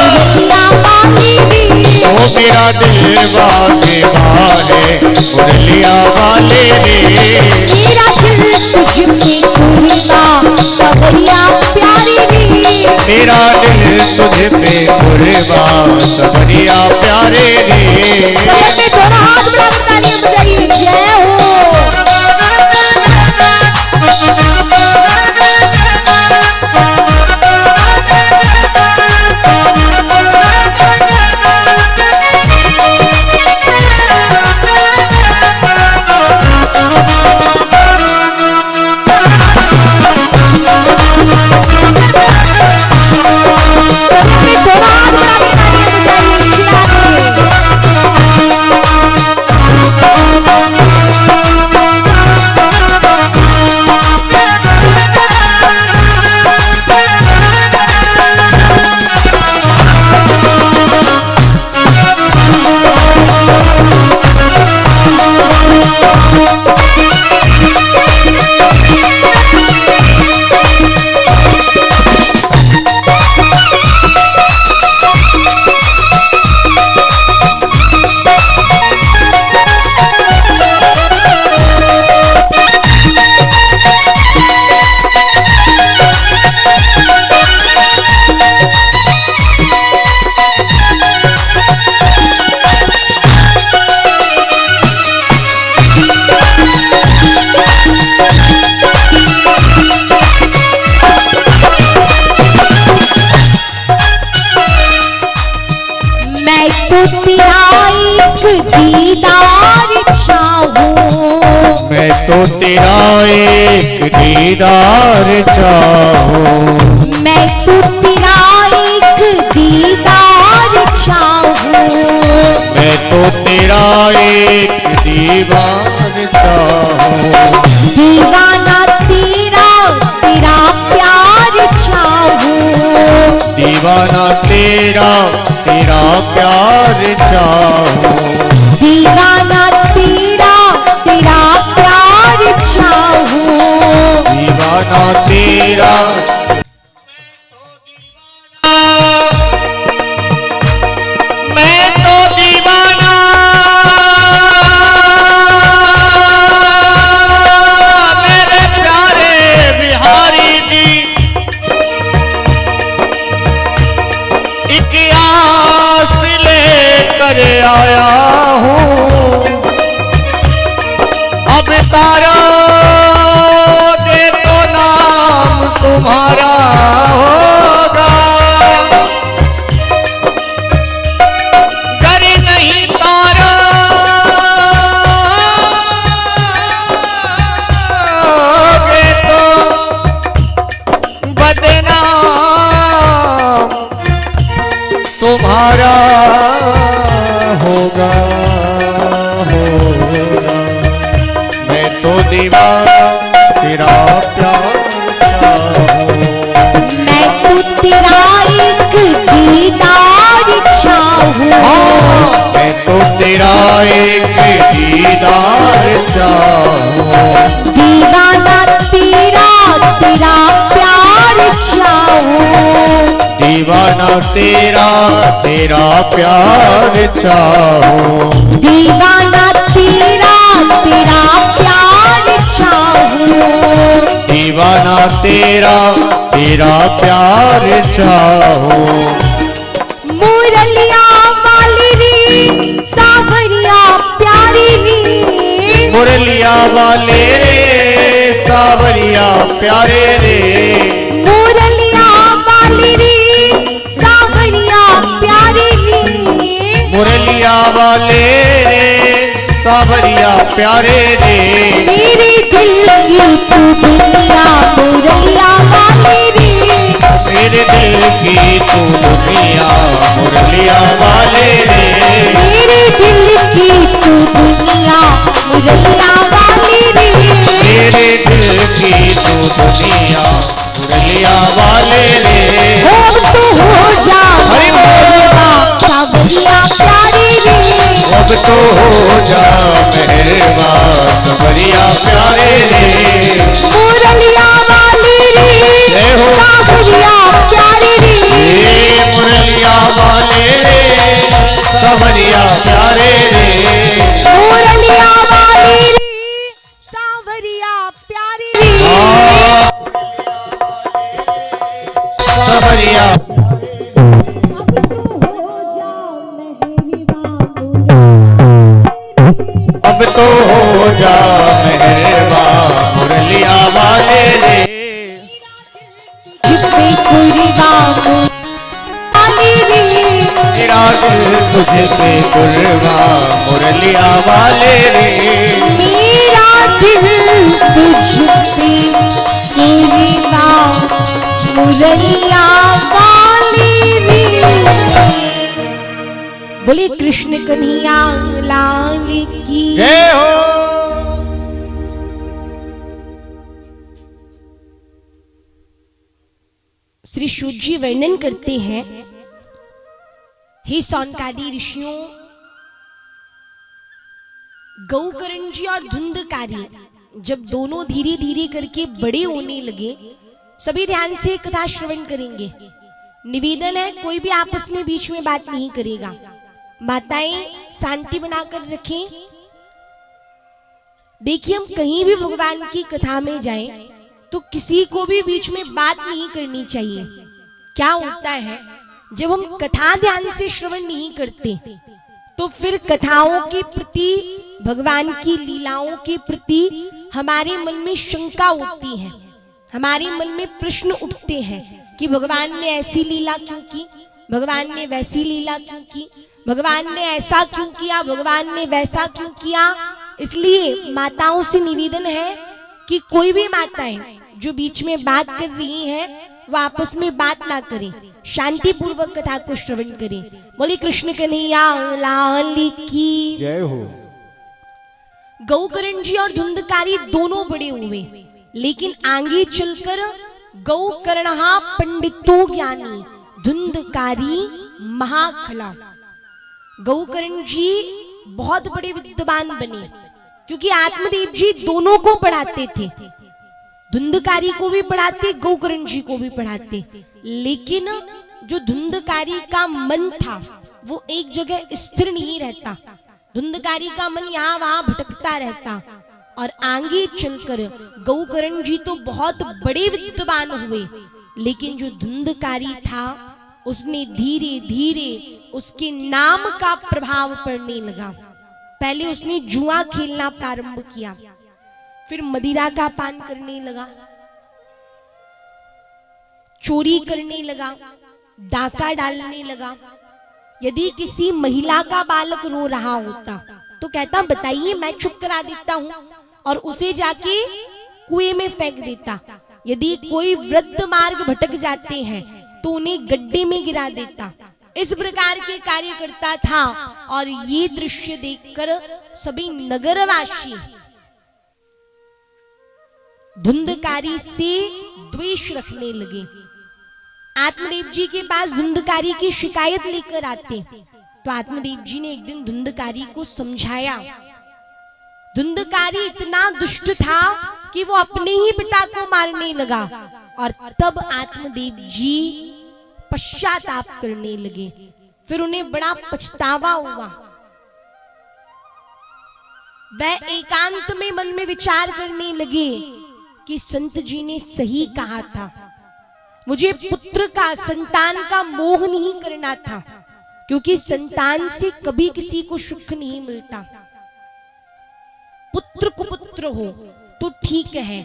मुरलिया वाले रे। ओ मेरा दिल बागीना है मुरलिया वाले रे। मेरा दिल तुझ पे कुर्बा सावरिया प्यारे रे। मेरा दिल तुझ पे कुर्बान सावरिया प्यारे रे। सब अपने दोनों हाथ बढ़ाकर तालियां बजाइए, जय हो। सब अपने दोनों हाथ बढ़ाकर तालियां बजाइए, एक दीदार चाहूं, मैं तो तेरा एक दीदार चाहूं, मैं तो तेरा एक दीदार चाहूं, मैं तो तेरा एक दीवार चाहूं, दीवाना तेरा तेरा प्यार चाहूं, दीवाना तेरा तेरा प्यार चाहूं, दीवाना तेरा तेरा प्यार चाहूं, दीवाना तेरा। मैं तो दीवाना मेरे प्यारे बिहारी दी, एक आस लेकर आया हूँ, अब तारा दे तो नाम तुम्हारा होगा, घर नहीं तारा गे तो बदनाम तुम्हारा होगा, होगा। मैं तो दीवाना तेरा प्यार चाहूं, मैं तो तेरा एक दीदार चाहूं, मैं तो तेरा एक दीदार चाहूं, दीवाना तेरा तेरा प्यार चाहूं, दीवाना तेरा तेरा प्यार चाहूं, दीवाना तेरा तेरा प्यार चाहूं, दीवाना तेरा तेरा प्यार चाहूं, मुरलिया वाली रे सावरिया प्यारी रे, मुरलिया वाले रे सावरिया प्यारे रे, मुरलिया वाली रे सावरिया प्यारी रे, मुरलिया वाले रे सावरिया प्यारे रे, मेरे दिल की तू दुनिया मुरलिया वाली रे, मेरे दिल की तू दुनिया मुरलिया वाले रे, मेरे दिल की तू दुनिया मुरलिया वाली रे, मेरे दिल की तू दुनिया मुरलिया वाले रे, अब तो हो जा मेरा सावरिया प्यारी रे, अब तो हो जा मेहरबान सावरिया प्यारे रे, मुरलिया वाली रे जय हो। सावरिया प्यारी रे, हे मुरलिया वाले रे सावरिया प्यारे रे, मुरलिया वाली रे सावरिया प्यारी रे, सावरिया अब तो हो जा मेहरबान मुरलिया वाले रे, जिससे कुर्बान वाली रे, मेरा दिल तुझे पे कुर्बान मुरलिया वाले रे, मेरा दिल तुझ पे कुर्बान मुरलिया वाली रे। बोले कृष्ण कन्हैया लाल की जय हो। श्री शुद्ध जी वर्णन करते हैं, हे सौनकादि ऋषियों, गौकर्ण जी और धुंधकारी जब दोनों धीरे धीरे करके बड़े होने लगे, सभी ध्यान से कथा श्रवण करेंगे। निवेदन है कोई भी आपस में बीच में बात नहीं करेगा, माताएं शांति बनाकर रखें। देखिए, हम कहीं भी भगवान की कथा में जाएं तो किसी को भी बीच में बात नहीं करनी चाहिए। क्या होता है, जब हम कथा ध्यान से श्रवण नहीं करते तो फिर कथाओं के प्रति, भगवान की लीलाओं के प्रति हमारे मन में शंका उठती है, हमारे मन में प्रश्न उठते हैं कि भगवान ने ऐसी लीला क्यों की, भगवान ने वैसी लीला क्यों की, भगवान ने ऐसा क्यों किया, भगवान ने वैसा क्यों किया। इसलिए माताओं से निवेदन है कि कोई भी माताएं जो बीच में बात कर रही हैं वो आपस में बात ना करें, शांति पूर्वक कथा को श्रवण करें। बोले कृष्ण कन्हैया लाल की जय हो। गौकर्ण जी और धुंधकारी दोनों बड़े हुए, लेकिन आगे चलकर गौकर्णहा पंडितो ज्ञानी धुंधकारी महाखला। गौकर्ण जी बहुत बड़े विद्वान बने, क्योंकि आत्मदेव जी दोनों को पढ़ाते थे, धुंधकारी को भी पढ़ाते, गौकर्ण जी को भी पढ़ाते। लेकिन जो धुंधकारी का मन था वो एक जगह स्थिर नहीं रहता, धुंधकारी का मन यहाँ वहां भटकता रहता। और आगे चलकर गौकर्ण जी तो बहुत बड़े विद्वान हुए, लेकिन जो धुंधकारी था उसने धीरे धीरे उसके नाम का प्रभाव पड़ने लगा। पहले उसने जुआ खेलना प्रारंभ किया, फिर मदिरा का पान करने लगा, चोरी करने लगा, डाका डालने लगा। यदि किसी महिला का बालक रो रहा होता तो कहता बताइए मैं चुप करा देता हूं, और उसे जाके कुएं में फेंक देता। यदि कोई वृद्ध मार्ग भटक जाते हैं तो उन्हें गड्ढे में गिरा देता। इस प्रकार के कार्य करता था। और ये दृश्य देखकर सभी नगरवासी धुंधकारी से द्वेष रखने लगे। आत्मदेव जी के पास धुंधकारी की शिकायत लेकर आते, तो आत्मदेव जी ने एक दिन धुंधकारी को समझाया। धुंधकारी इतना दुष्ट था कि वो अपने ही पिता को मारने लगा, और तब आत्मदेव जी पश्चाताप करने लगे। फिर उन्हें बड़ा पछतावा हुआ। वह एकांत में मन में विचार करने लगे कि संत जी ने सही कहा था, मुझे पुत्र का, संतान का मोह नहीं करना था, क्योंकि संतान से कभी किसी को सुख नहीं मिलता। पुत्र कुपुत्र हो तो ठीक है,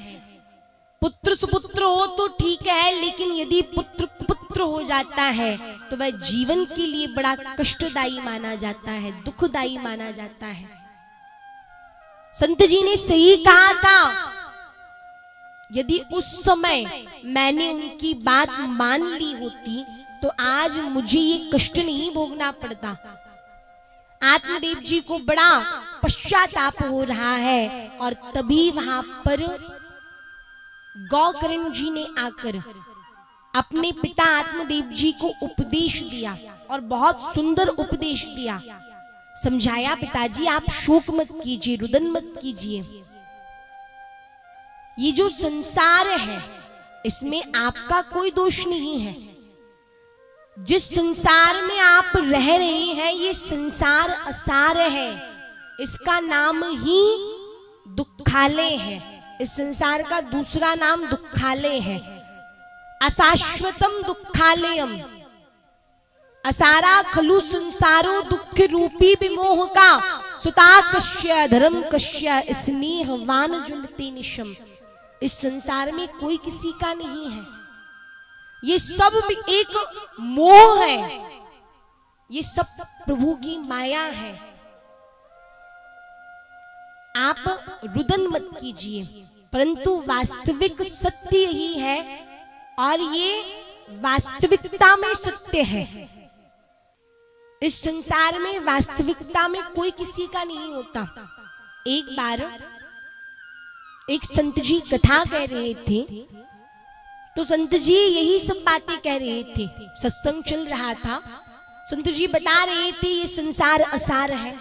पुत्र सुपुत्र हो तो ठीक है, लेकिन यदि पुत्र कुपुत्र हो जाता है तो वह जीवन के लिए बड़ा कष्टदायी माना जाता है, दुखदायी माना जाता है। संत जी ने सही कहा था। यदि उस समय मैंने उनकी बात मान ली होती तो आज मुझे ये कष्ट नहीं भोगना पड़ता। आत्मदेव जी को बड़ा पश्चाताप हो रहा है, और तभी वहां पर गौकर्ण जी ने आकर अपने पिता आत्मदेव जी को उपदेश दिया, और बहुत सुंदर उपदेश दिया। समझाया, पिताजी आप शोक मत कीजिए, रुदन मत कीजिए। ये जो संसार है इसमें आपका कोई दोष नहीं है। जिस संसार में आप रह रहे हैं ये संसार असार है, इसका नाम ही दुखालय है। इस संसार का दूसरा नाम दुखालय है। अशाश्वतम दुखालयम असारा खलु संसारो दुख रूपी विमोह का सुता कश्य धर्म कश्य स्नेहवान जुलते निशम। इस संसार में कोई किसी का नहीं है, ये सब एक मोह है, ये सब प्रभु की माया है। आप रुदन मत कीजिए, परंतु वास्तविक सत्य यही है, और ये वास्तविकता में सत्य है। इस संसार में वास्तविकता में कोई किसी का नहीं होता। एक बार एक संत जी कथा कह रहे थे, तो संत जी यही सब बातें कह रहे थे। सत्संग चल रहा था, संत जी बता रहे थे ये संसार असार है,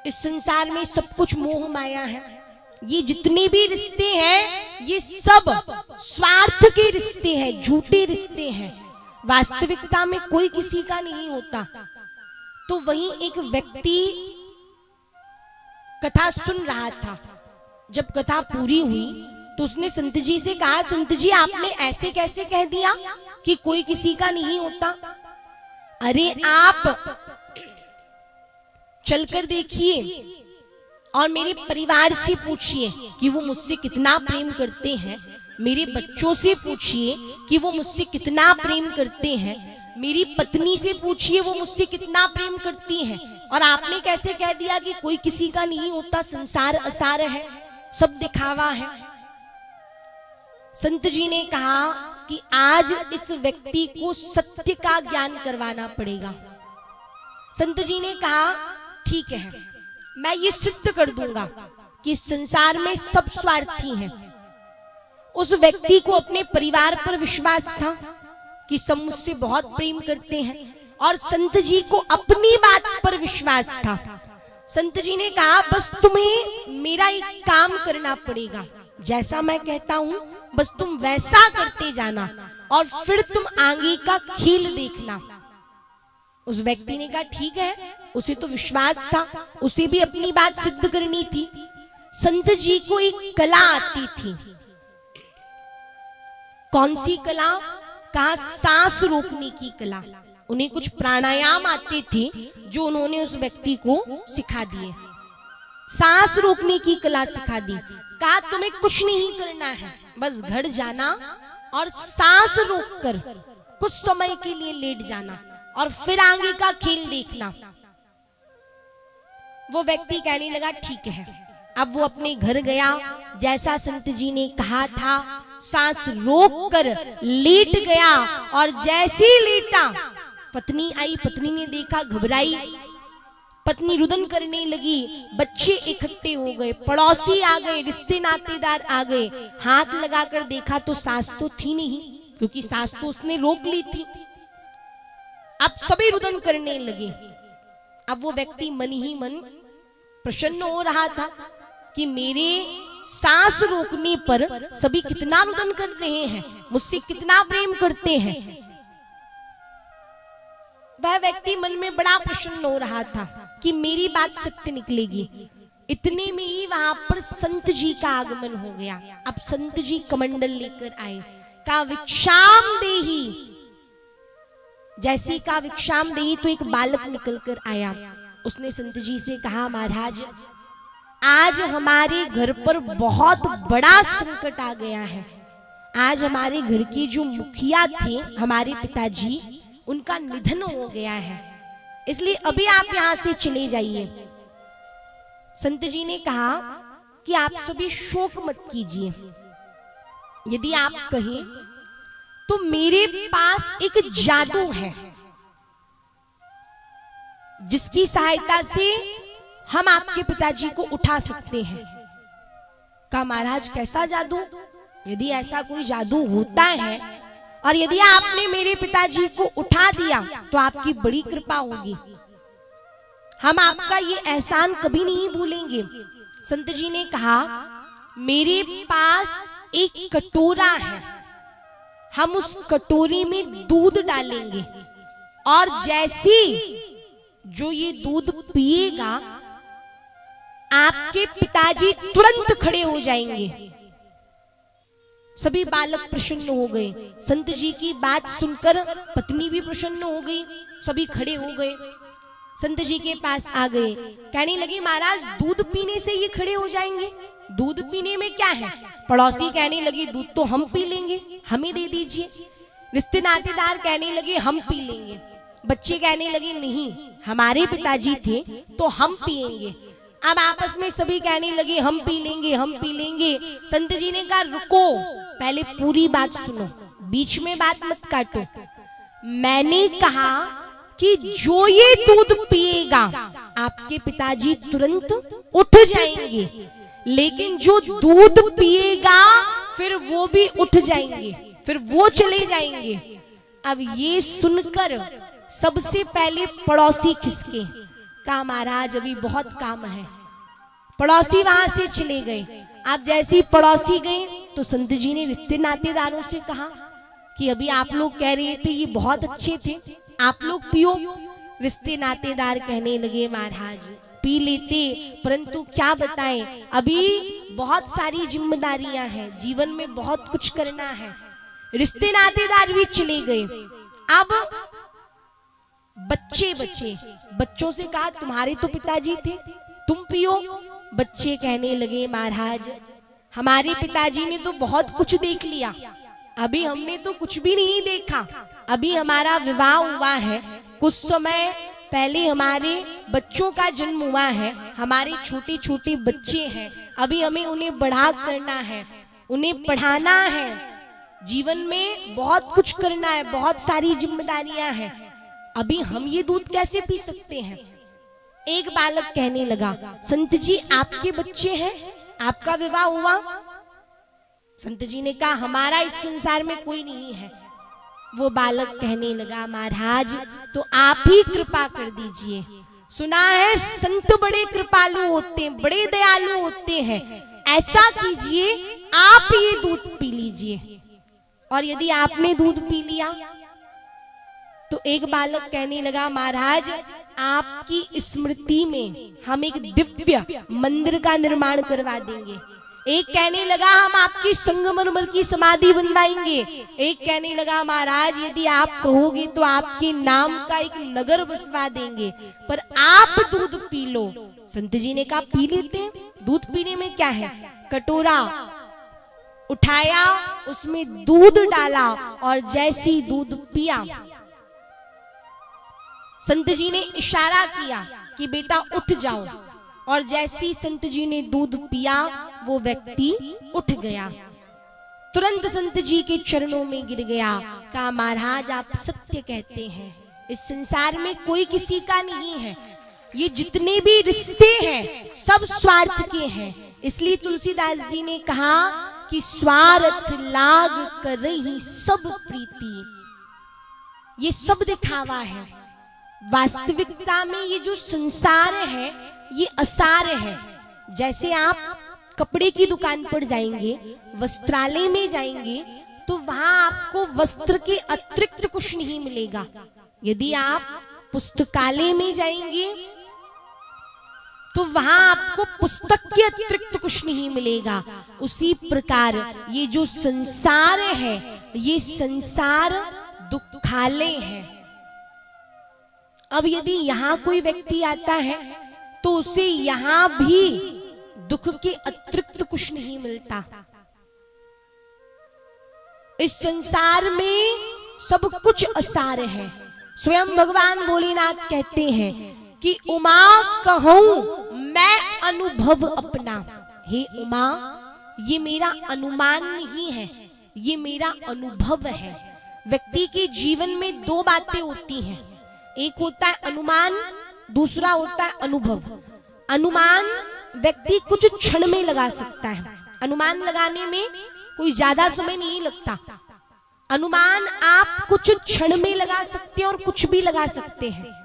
इस संसार में सब कुछ मोह माया है, ये जितने भी रिश्ते हैं ये सब स्वार्थ के रिश्ते हैं, झूठे रिश्ते हैं, वास्तविकता में कोई किसी का नहीं होता। तो वहीं एक व्यक्ति कथा सुन रहा था। जब कथा पूरी हुई तो उसने संत जी से कहा, संत जी आपने ऐसे कैसे कह दिया कि कोई किसी का नहीं होता? अरे आप चलकर देखिए और मेरे परिवार से पूछिए कि वो मुझसे कितना प्रेम करते हैं, मेरे बच्चों से पूछिए कि वो मुझसे कितना प्रेम करते हैं, मेरी पत्नी से पूछिए वो मुझसे कितना प्रेम करती है, और आपने कैसे कह दिया कि कोई किसी का नहीं होता, संसार असार है, सब दिखावा है। संत जी ने कहा कि आज इस व्यक्ति को सत्य का ज्ञान करवाना पड़ेगा। संत जी ने कहा ठीक है, मैं ये सिद्ध कर दूंगा कि संसार में सब स्वार्थी हैं। उस व्यक्ति को अपने परिवार पर विश्वास था कि सब मुझसे बहुत प्रेम करते हैं, और संत जी को अपनी बात पर विश्वास था। संत जी ने कहा बस तुम्हें मेरा एक काम करना पड़ेगा, जैसा मैं कहता हूं बस तुम वैसा करते जाना, और फिर तुम आगे का खेल देखना। उस व्यक्ति ने कहा ठीक है, उसे तो विश्वास था, उसे भी अपनी बात सिद्ध करनी थी। संत जी को एक कला आती थी। कौन सी कला? कहा सांस रोकने की कला। उन्हें कुछ प्राणायाम आते थे जो उन्होंने उस व्यक्ति को सिखा दिए, सांस रोकने की कला सिखा दी। कहा तुम्हें कुछ नहीं करना है, बस घर जाना और सांस रोककर कुछ समय के लिए लेट जाना, और फिर आगे का खेल देखना। वो व्यक्ति कहने लगा ठीक है। अब वो अपने घर गया, जैसा संत जी ने कहा था, सांस रोककर लेट गया, और जैसे लेटा पत्नी आई। पत्नी ने देखा, घबराई, पत्नी रुदन करने लगी, बच्चे इकट्ठे हो गए, पड़ोसी आ गए, रिश्ते नातेदार आ गए। हाथ लगाकर देखा तो सांस तो थी नहीं, क्योंकि सांस तो उसने रोक ली थी। अब सभी रुदन करने लगे। अब वो व्यक्ति मन ही मन प्रसन्न हो रहा था कि मेरे सांस रोकने पर सभी कितना रुदन कर रहे हैं, मुझसे कितना प्रेम करते हैं। वह व्यक्ति मन में बड़ा प्रसन्न हो रहा था कि मेरी बात सत्य निकलेगी। इतने में ही वहां पर संत जी का आगमन हो गया। अब संत जी कमंडल लेकर आए। का विक्षाम देही, जैसे का विक्षाम देही तो एक बालक निकल कर आया। उसने संत जी से कहा महाराज, आज हमारे घर पर बहुत बड़ा संकट आ गया है। आज हमारे घर के जो मुखिया थे, हमारे पिताजी, उनका निधन हो गया है, इसलिए अभी आप यहां से चले जाइए। संत जी ने कहा कि आप सभी शोक मत कीजिए, यदि आप कहें तो मेरे पास एक जादू है जिसकी सहायता से हम आपके पिताजी को उठा सकते हैं। कहा महाराज कैसा जादू? यदि ऐसा कोई जादू होता है और यदि आपने मेरे पिताजी को उठा दिया तो आपकी बड़ी कृपा होगी, हम आपका ये एहसान कभी नहीं भूलेंगे। संत जी ने कहा मेरे पास एक कटोरा है, हम उस कटोरे में दूध डालेंगे, और जैसे जो ये दूध पिएगा आपके पिताजी तुरंत खड़े हो जाएंगे। सभी बालक प्रसन्न हो गए। संत जी की बात सुनकर पत्नी भी प्रसन्न हो गई, सभी खड़े हो गए, संत जी के पास आ गए। कहने लगे महाराज दूध पीने से ये खड़े हो जाएंगे, दूध पीने में क्या है? पड़ोसी कहने लगे दूध तो हम पी लेंगे, हमें दे दीजिए। रिश्ते नातेदार कहने लगे हम पी लेंगे। बच्चे कहने लगे नहीं, हमारे पिताजी थे तो हम पिएंगे। अब आपस में सभी कहने लगे हम पी लेंगे, हम पी लेंगे। संत जी ने कहा रुको, पहले पूरी बात सुनो, बीच में बात मत काटो। मैंने कहा कि जो ये दूध पिएगा आपके पिताजी तुरंत उठ जाएंगे, लेकिन जो दूध पिएगा फिर वो भी उठ जाएंगे, फिर वो चले जाएंगे। अब ये सुनकर सबसे पहले पड़ोसी खिसके। कहा महाराज अभी बहुत काम है। पड़ोसी वहां से चले गए। आप जैसी पड़ोसी गए तो संत जी ने रिश्ते नातेदारों से कहा कि अभी आप लोग कह रहे थे ये बहुत अच्छे थे, आप लोग पियो। रिश्ते नातेदार कहने लगे महाराज पी लेते, परंतु क्या बताएं, अभी बहुत सारी जिम्मेदारियां हैं, जीवन में बहुत कुछ करना है। रिश्ते नातेदार भी चले गए। अब बच्चे बचे, बच्चों से कहा तुम्हारे तो पिताजी थे, तुम पियो। बच्चे कहने लगे महाराज हमारे पिताजी ने तो बहुत कुछ देख लिया, अभी हमने तो कुछ भी नहीं देखा, अभी हमारा विवाह हुआ है, कुछ समय पहले हमारे बच्चों का जन्म हुआ है, हमारे छोटे छोटे बच्चे हैं, अभी हमें उन्हें बड़ा करना है, उन्हें पढ़ाना है, जीवन में बहुत कुछ करना है, बहुत सारी जिम्मेदारियां हैं। अभी हम ये दूध कैसे पी सकते हैं? एक बालक कहने लगा, संत जी आपके बच्चे हैं, आपका विवाह हुआ? संत जी ने कहा हमारा इस संसार में कोई नहीं है। वो बालक कहने लगा, महाराज तो आप ही कृपा कर दीजिए, सुना है संत बड़े कृपालु होते हैं, बड़े दयालु होते हैं, ऐसा कीजिए आप ये दूध पी लीजिए। और यदि आपने दूध पी लिया तो एक बालक कहने लगा, महाराज आपकी स्मृति में हम एक दिव्य मंदिर का निर्माण करवा देंगे। एक कहने लगा हम आपकी संगमरमर की समाधि बनवाएंगे। एक कहने लगा महाराज यदि आप कहोगे तो आपके नाम का एक नगर बसवा देंगे, पर आप दूध पी लो। संत जी ने कहा पी लेते हैं, दूध पीने में क्या है। कटोरा उठाया, उसमें दूध डाला और जैसी दूध पिया, संत जी ने इशारा किया कि बेटा उठ जाओ, और जैसी संत जी ने दूध पिया वो व्यक्ति उठ गया, तुरंत संत जी के चरणों में गिर गया। कहा महाराज आप सत्य कहते हैं, इस संसार में कोई किसी का नहीं है, ये जितने भी रिश्ते हैं सब स्वार्थ के हैं। इसलिए तुलसीदास जी ने कहा कि स्वार्थ लाग करहि सब प्रीति, ये सब दिखावा है। वास्तविकता में ये जो संसार है ये असार है। जैसे आप कपड़े की दुकान पर जाएंगे, वस्त्रालय में जाएंगे, तो वहां आपको वस्त्र के अतिरिक्त कुछ नहीं मिलेगा। यदि आप पुस्तकालय में जाएंगे तो वहां आपको पुस्तक के अतिरिक्त कुछ नहीं मिलेगा। उसी प्रकार ये जो संसार है ये संसार दुखालय है। अब यदि यहाँ कोई व्यक्ति आता है तो उसे यहाँ भी दुख के अतिरिक्त कुछ नहीं मिलता। इस संसार में सब कुछ असार है। स्वयं भगवान भोलेनाथ कहते हैं कि उमा कहूं मैं अनुभव अपना। हे उमा, ये मेरा अनुमान नहीं है, ये मेरा अनुभव है। व्यक्ति के जीवन में दो बातें होती हैं, एक होता है अनुमान, दूसरा होता है अनुभव। अनुमान व्यक्ति कुछ क्षण में लगा सकता है, अनुमान लगाने में कोई ज्यादा समय नहीं लगता। अनुमान आप कुछ क्षण में लगा सकते हैं और कुछ भी लगा सकते हैं,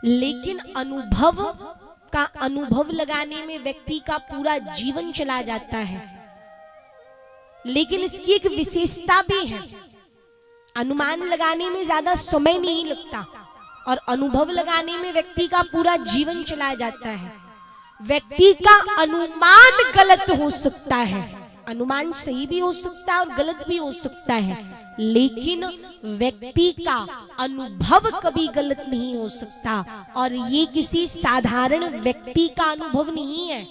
लेकिन अनुभव लगाने में व्यक्ति का पूरा जीवन चला जाता है। लेकिन इसकी एक विशेषता भी है, अनुमान लगाने में ज्यादा समय नहीं लगता और अनुभव लगाने में व्यक्ति का पूरा जीवन चला जाता है। व्यक्ति का अनुमान गलत हो सकता है, अनुमान सही भी हो सकता है और गलत भी हो सकता है, लेकिन व्यक्ति का अनुभव कभी गलत नहीं हो सकता। और ये किसी साधारण व्यक्ति का अनुभव नहीं है।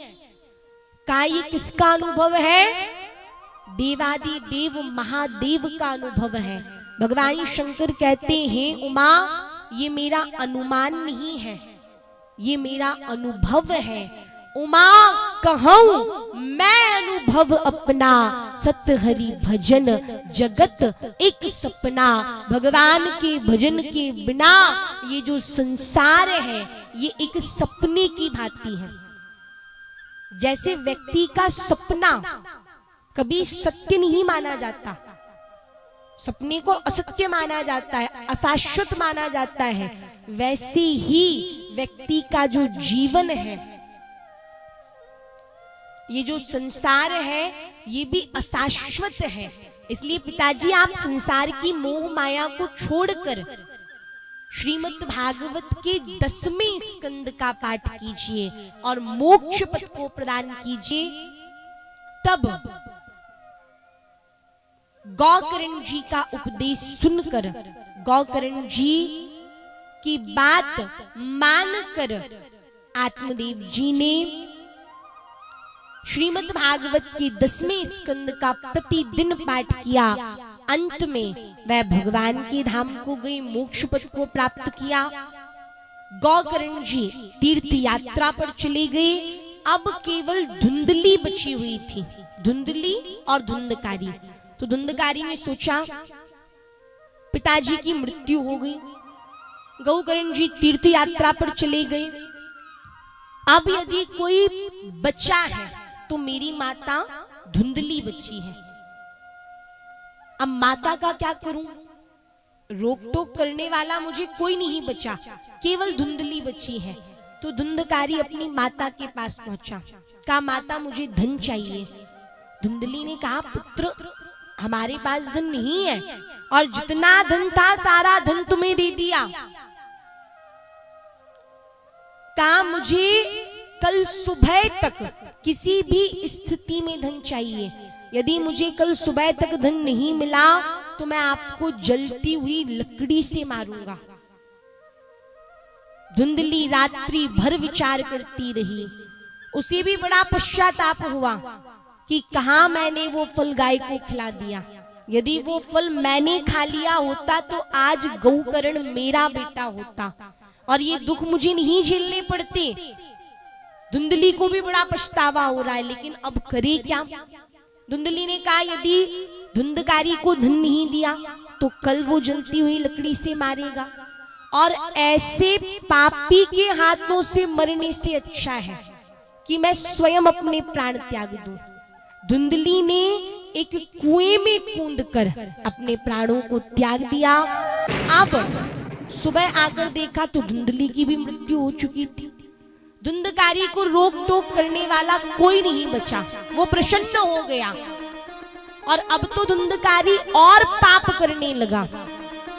ये किसका अनुभव है? देवादि देव महादेव का अनुभव है। भगवान शंकर कहते हैं उमा, ये मेरा अनुमान नहीं है, ये मेरा अनुभव है। उमा कहूं मैं अनुभव अपना, सत हरि भजन जगत एक सपना। भगवान के भजन के बिना ये जो संसार है ये एक सपने की भांति है। जैसे व्यक्ति का सपना कभी सत्य नहीं माना जाता, सपने को असत्य माना जाता है, अशाश्वत माना जाता है, वैसे ही व्यक्ति का जो जीवन है, ये जो संसार है ये भी अशाश्वत है। इसलिए पिताजी आप संसार की मोह माया को छोड़कर श्रीमद् भागवत के 10वें स्कंद का पाठ कीजिए और मोक्ष पथ को प्रदान कीजिए। तब गौकर्ण जी का उपदेश सुनकर, गौकर्ण जी की बात मानकर आत्मदेव जी ने श्रीमद् भागवत के 10वें स्कंद का प्रतिदिन पाठ किया अंत में वह भगवान के धाम को गई, मोक्ष पद को प्राप्त किया। गौकर्ण जी तीर्थ यात्रा पर चले गए। अब केवल धुंधली बची हुई थी, धुंधली और धुंधकारी। तो धुंधकारी ने सोचा पिताजी की मृत्यु हो गई, गौकर्ण जी तीर्थ यात्रा पर चले गए, अब यदि कोई बच्चा है तो मेरी माता धुंधली बच्ची है। अब माता का क्या करूं? रोक टोक करने वाला मुझे कोई नहीं बचा, केवल धुंधली बच्ची है। तो धुंधकारी अपनी माता के पास पहुंचा, कहा माता मुझे धन चाहिए। धुंधली ने कहा पुत्र हमारे पास धन नहीं है, और जितना धन था सारा धन तुम्हें दे दिया। कहा मुझे कल सुबह तक किसी भी स्थिति में धन चाहिए, यदि मुझे कल सुबह तक धन नहीं मिला तो मैं आपको जलती हुई लकड़ी से मारूंगा। धुंधली रात्रि भर विचार करती रही। उसे भी बड़ा पश्चाताप हुआ कि कहां मैंने वो फल गाय को खिला दिया। यदि वो फल मैंने खा लिया होता तो आज गौकर्ण मेरा बेटा होता और ये दुख मुझे नहीं झेलने पड़ते। धुंधली को भी बड़ा पछतावा हो रहा है, लेकिन अब करे क्या? धुंधली ने कहा यदि धुंधकारी को धन नहीं दिया तो कल वो जलती हुई लकड़ी से मारेगा, और ऐसे पापी के हाथों से मरने से अच्छा है कि मैं स्वयं अपने प्राण त्याग दूं। धुंधली ने एक कुएं में कूदकर अपने प्राणों को त्याग दिया। अब सुबह आकर देखा तो धुंधली की भी मृत्यु हो चुकी थी। धुंधकारी को रोक टोक करने वाला कोई नहीं बचा, वो प्रसन्न हो गया। और अब तो धुंधकारी और पाप करने लगा,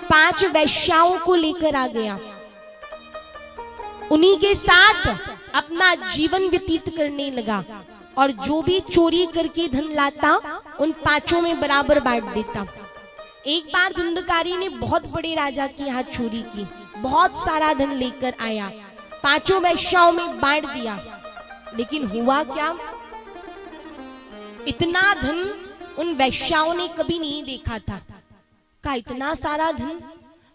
5 वैश्याओं को लेकर आ गया, उन्हीं के साथ अपना जीवन व्यतीत करने लगा, और जो भी चोरी करके धन लाता उन 5 में बराबर बांट देता। एक बार धुंधकारी ने बहुत बड़े राजा के यहाँ चोरी की, बहुत सारा धन लेकर आया, 5 वैश्याओं में बांट दिया। लेकिन हुआ क्या? इतना धन उन वैश्याओं ने कभी नहीं देखा था। का इतना सारा धन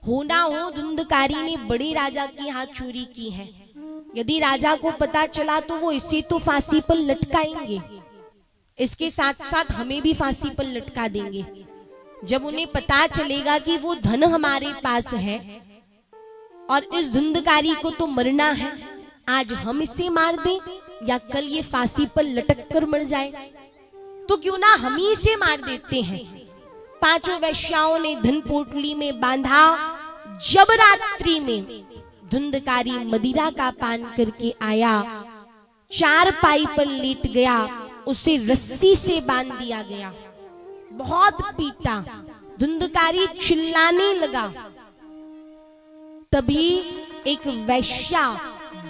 होना हो धुंधकारी ने बड़े राजा के यहाँ चोरी की है, यदि राजा को पता चला तो वो इसे तो फांसी पर लटकाएंगे, इसके साथ साथ हमें भी फांसी पर लटका देंगे। जब उन्हें पता चलेगा कि वो धन हमारे पास है और इस धुंधकारी को तो मरना है, आज हम इसे मार दें या कल ये फांसी पर लटक कर मर जाए, तो क्यों ना हम ही इसे मार देते हैं। 5 वैश्याओं ने धन पोटली में बांधा। जब रात्रि में धुंधकारी मदिरा का पान करके आया, 4 पाई पर लेट गया, उसे रस्सी से बांध दिया गया। बहुत पीटा, धुंधकारी चिल्लाने लगा। तभी एक वैश्या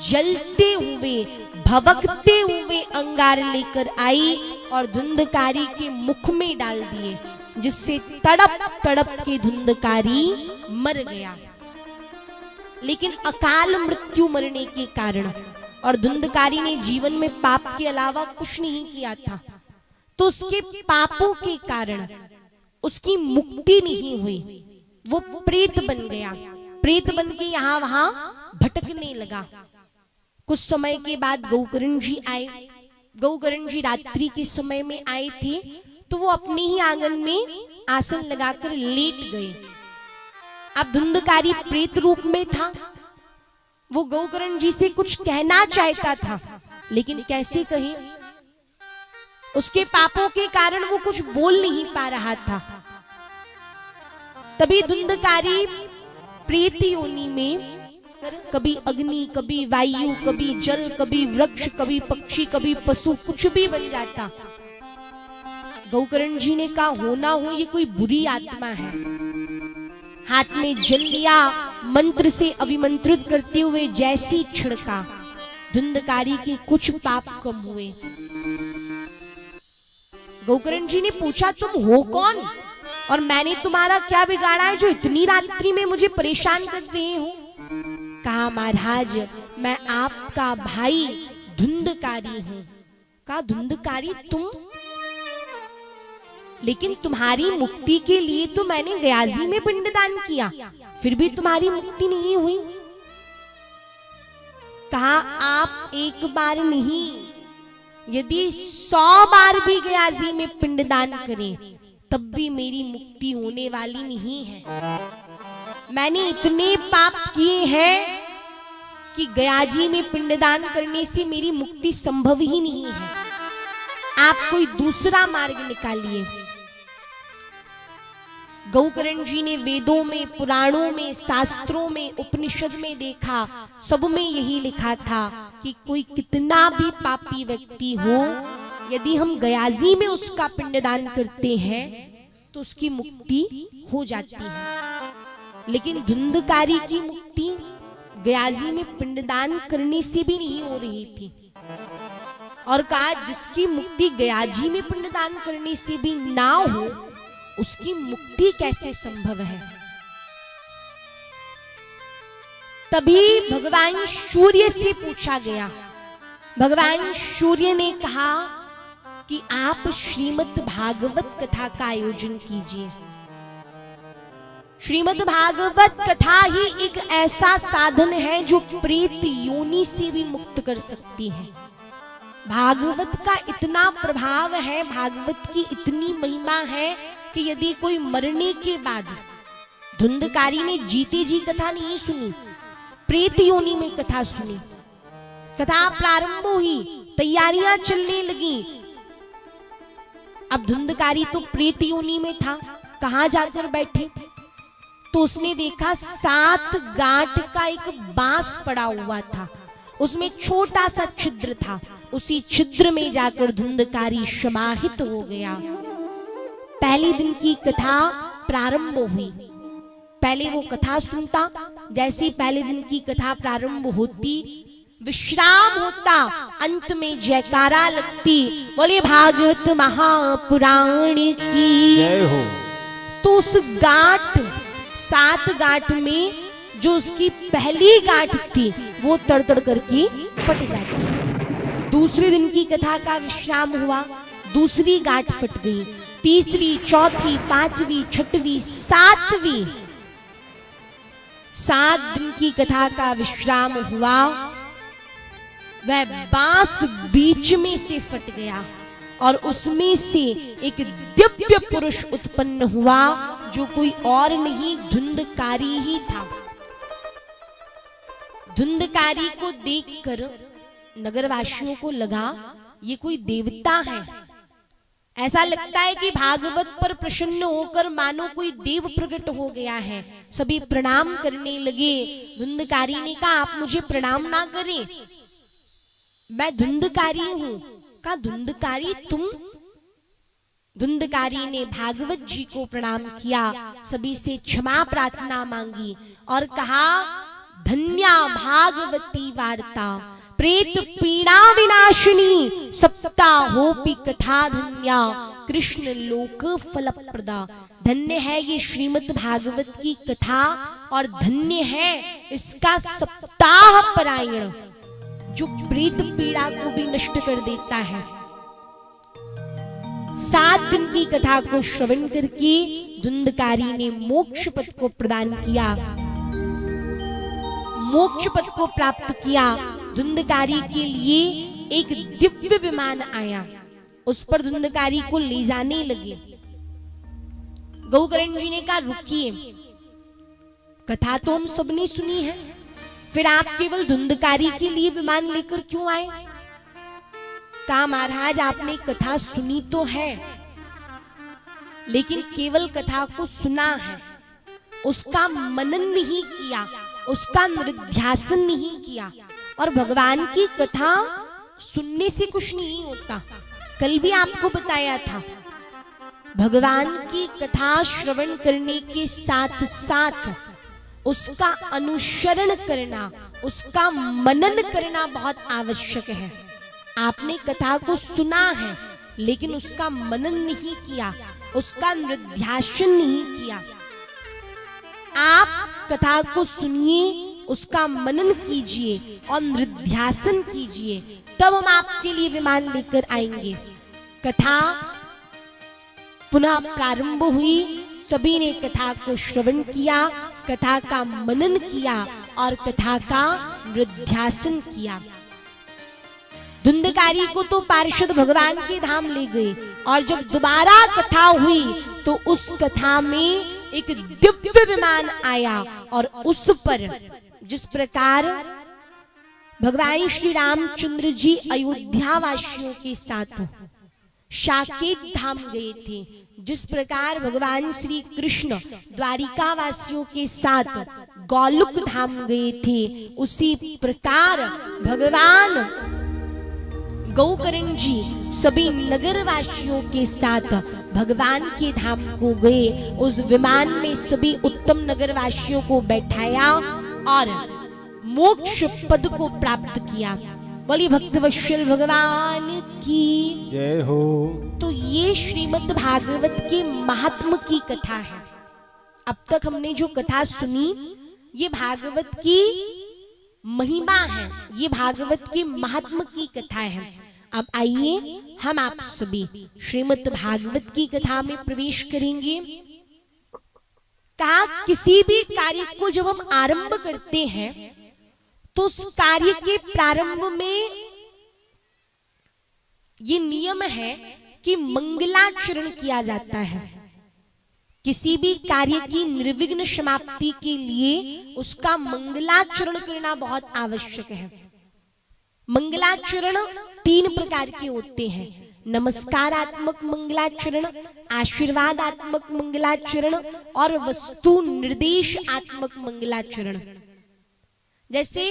जलते हुए भभकते हुए अंगार लेकर आई और धुंधकारी के मुख में डाल दिए, जिससे तड़प तड़प के धुंधकारी मर गया। लेकिन अकाल मृत्यु मरने के कारण, और धुंधकारी ने जीवन में पाप के अलावा कुछ नहीं किया था, तो उसके पापों के कारण उसकी मुक्ति नहीं हुई, वो प्रेत बन गया। प्रेत बन के यहाँ वहां भटकने लगा। कुछ समय के बाद गौकर्ण जी आए। गौकर्ण जी रात्रि के समय में आए थे, तो वो अपने ही आंगन में आसन लगाकर लेट गए। अब धुंधकारी प्रेत रूप में था, वो गौकर्ण जी से कुछ कहना चाहता था, लेकिन कैसे कहे, उसके पापों के कारण वो कुछ बोल नहीं पा रहा था। तभी धुंधकारी प्रेत योनि में कभी अग्नि, कभी वायु, कभी जल, कभी वृक्ष, कभी पक्षी, कभी पशु, कुछ भी बन जाता। गौकर्ण जी ने कहा होना हो ये कोई बुरी आत्मा है। हाथ में जल लिया, मंत्र से अभिमंत्रित करते हुए जैसी छिड़का, धुंधकारी के कुछ पाप कम हुए। गौकर्ण जी ने पूछा तुम हो कौन और मैंने तुम्हारा क्या बिगाड़ा है जो इतनी रात्रि में मुझे परेशान कर रहे हो? कहा महाराज मैं आपका भाई धुंधकारी हूं। कहा धुंधकारी तुम? लेकिन तुम्हारी मुक्ति के लिए तो मैंने गयाजी में पिंडदान किया, फिर भी तुम्हारी मुक्ति नहीं हुई। कहा आप एक बार नहीं, यदि 100 बार भी गयाजी में पिंडदान करें तब भी मेरी मुक्ति होने वाली नहीं है। मैंने इतने पाप किए हैं कि गयाजी में पिंडदान करने से मेरी मुक्ति संभव ही नहीं है। आप कोई दूसरा मार्ग निकालिए। गौकर्ण जी ने वेदों में, पुराणों में, शास्त्रों में, उपनिषद में देखा, सब में यही लिखा था कि कोई कितना भी पापी व्यक्ति हो, यदि हम गयाजी में उसका पिंडदान करते हैं तो उसकी मुक्ति हो जाती है। लेकिन धुंधकारी की मुक्ति गयाजी में पिंडदान करने से भी नहीं हो रही थी। और कहा जिसकी मुक्ति गयाजी में पिंडदान करने से भी ना हो, उसकी मुक्ति कैसे संभव है। तभी भगवान सूर्य से पूछा गया। भगवान सूर्य ने कहा कि आप श्रीमद् भागवत कथा का आयोजन कीजिए। श्रीमद् भागवत कथा ही एक ऐसा साधन है जो प्रेत योनि से भी मुक्त कर सकती है। भागवत का इतना प्रभाव है, भागवत की इतनी महिमा है कि यदि कोई मरने के बाद, धुंधकारी ने जीते जी कथा नहीं सुनी, प्रेत योनि में कथा सुनी, कथा प्रारंभ हुई, तैयारियां चलने लगी। अब धुंधकारी तो प्रेत योनि में था, कहां जाकर बैठे, तो उसने देखा 7 गांठ का एक बांस पड़ा हुआ था, उसमें छोटा सा छिद्र था। उसी छिद्र में जाकर धुंधकारी समाहित हो गया। पहले दिन की कथा प्रारंभ हुई। पहले वो कथा सुनता, जैसे ही पहले दिन की कथा प्रारंभ होती, विश्राम होता, अंत में जयकारा लगती, बोले भागवत महापुराण की जय हो। तो उस गांठ, 7 गांठ में जो उसकी पहली गांठ थी वो तड़तड़ करके फट जाती। दूसरे दिन की कथा का विश्राम हुआ, दूसरी गांठ फट गई, तीसरी, चौथी, 5वीं, 6वीं, 7वीं, 7 दिन की कथा का विश्राम हुआ। वह बांस बीच में से फट गया और उसमें से एक दिव्य पुरुष उत्पन्न हुआ, जो कोई और नहीं, धुंधकारी ही था। धुंधकारी को देखकर नगरवासियों को लगा ये कोई देवता है। ऐसा लगता है कि भागवत पर प्रसन्न होकर मानो कोई देव प्रकट हो गया है। सभी प्रणाम करने लगे। धुंधकारी ने कहा आप मुझे प्रणाम ना करें, मैं धुंधकारी हूं। कहा धुंधकारी तुम? धुंधकारी ने भागवत जी को प्रणाम किया, सभी से क्षमा प्रार्थना मांगी और कहा धन्या भागवती वार्ता प्रेत पीड़ा विनाशिनी सप्ताहोपि कथा धन्या कृष्ण लोक फलप्रदा। धन्य है ये श्रीमद् भागवत की कथा और धन्य है इसका सप्ताह परायण, जो प्रेत पीड़ा को भी नष्ट कर देता है। 7 दिन की कथा को श्रवण करके धुंधकारी ने मोक्ष पद को प्रदान किया, मोक्ष पद को प्राप्त किया। धुंधकारी के लिए एक दिव्य विमान आया, उस पर धुंधकारी को ले जाने लगे। गौकर्ण जी ने कहा रुकिए, कथा तो हम सबने सुनी है, फिर आप केवल धुंधकारी के लिए विमान लेकर क्यों आए? कहा महाराज आपने कथा सुनी तो है, लेकिन केवल कथा को सुना है, उसका मनन नहीं किया, उसका निधिध्यासन नहीं किया। और भगवान की कथा सुनने से कुछ नहीं होता। कल भी आपको बताया था, भगवान की कथा श्रवण करने के साथ साथ उसका अनुसरण करना, उसका मनन करना बहुत आवश्यक है। आपने कथा को सुना है लेकिन उसका मनन नहीं किया, उसका निधिध्यासन नहीं किया। आप कथा को सुनिए, उसका मनन कीजिए और निधिध्यासन कीजिए, तब हम आपके लिए विमान लेकर आएंगे। कथा पुनः प्रारंभ हुई। सभी ने कथा को श्रवण किया, कथा का मनन किया और कथा का निध्यासन किया। धुंधकारी को तो पार्षद भगवान के धाम ले गए और जब दोबारा कथा हुई तो उस कथा में एक दिव्य विमान आया और उस पर जिस प्रकार भगवान श्री रामचंद्र जी अयोध्या वासियों के साथ साकेत धाम गए थे, जिस प्रकार भगवान श्री कृष्ण द्वारिका वासियों के साथ गोलोक धाम गए थे, उसी प्रकार भगवान गौकर्ण जी सभी नगर वासियों के साथ भगवान के धाम को गए। उस विमान में सभी उत्तम नगर वासियों को बैठाया और मोक्ष पद को प्राप्त किया। बोली भक्तवत्सल भगवान की जय हो। तो ये श्रीमद् भागवत के महात्म की कथा है। अब तक हमने जो कथा सुनी ये भागवत की महिमा है, ये भागवत के महात्म की कथा है। अब आइए हम आप सभी श्रीमद् भागवत की कथा में प्रवेश करेंगे। कहा किसी भी कार्य को जब हम आरंभ करते हैं तो उस कार्य के प्रारंभ में ये नियम है कि मंगलाचरण किया जाता है। किसी भी कार्य की निर्विघ्न समाप्ति के लिए उसका मंगलाचरण करना बहुत आवश्यक है। मंगलाचरण 3 प्रकार के होते हैं, नमस्कारात्मक मंगलाचरण, आशीर्वादात्मक मंगलाचरण और वस्तु निर्देशात्मक मंगलाचरण। जैसे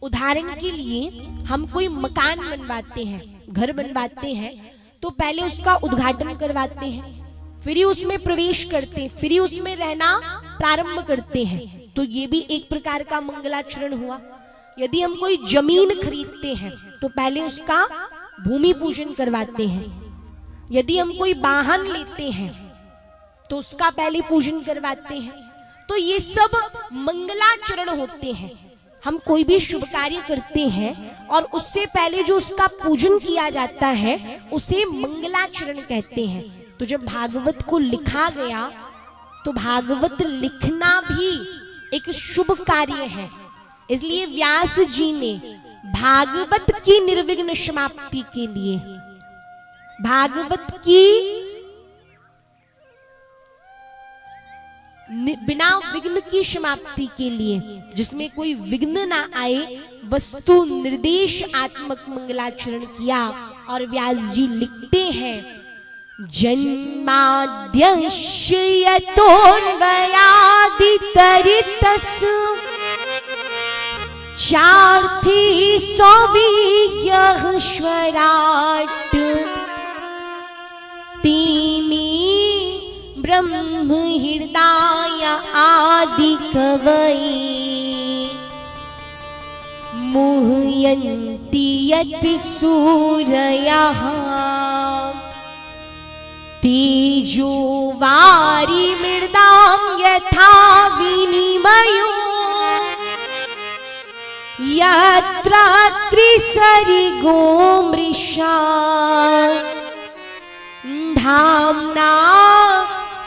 उदाहरण के लिए हम कोई मकान बनवाते हैं, घर बनवाते हैं, तो पहले उसका उद्घाटन करवाते हैं, फिर ही उसमें प्रवेश करते हैं, फिर ही उसमें रहना प्रारंभ करते हैं। तो ये भी एक प्रकार का मंगलाचरण हुआ। यदि हम कोई जमीन खरीदते हैं तो पहले उसका भूमि पूजन करवाते हैं। यदि हम कोई वाहन लेते हैं तो उसका पहले पूजन करवाते हैं। तो ये सब मंगलाचरण होते हैं। हम कोई भी शुभ कार्य करते हैं और उससे पहले जो उसका पूजन किया जाता है उसे मंगलाचरण कहते हैं। तो जब भागवत को लिखा गया तो भागवत लिखना भी एक शुभ कार्य है, इसलिए व्यास जी ने भागवत की निर्विघ्न समाप्ति के लिए, भागवत की बिना विघ्न की समाप्ति के लिए, जिसमें कोई विघ्न ना आए, वस्तु निर्देश आत्मक मंगलाचरण किया। और व्यास जी लिखते हैं, जन्माद्यस्य यतोऽन्वयादितरितस्य चार्थी सौविज्ञः स्वराट् तीनी ब्रह्म हृदय आदि कवये मुह्यन्ति यत् सूरयः तेजो वारिमृदां यथा विनिमयो यत्र त्रिसर्गो मृषा धाम्ना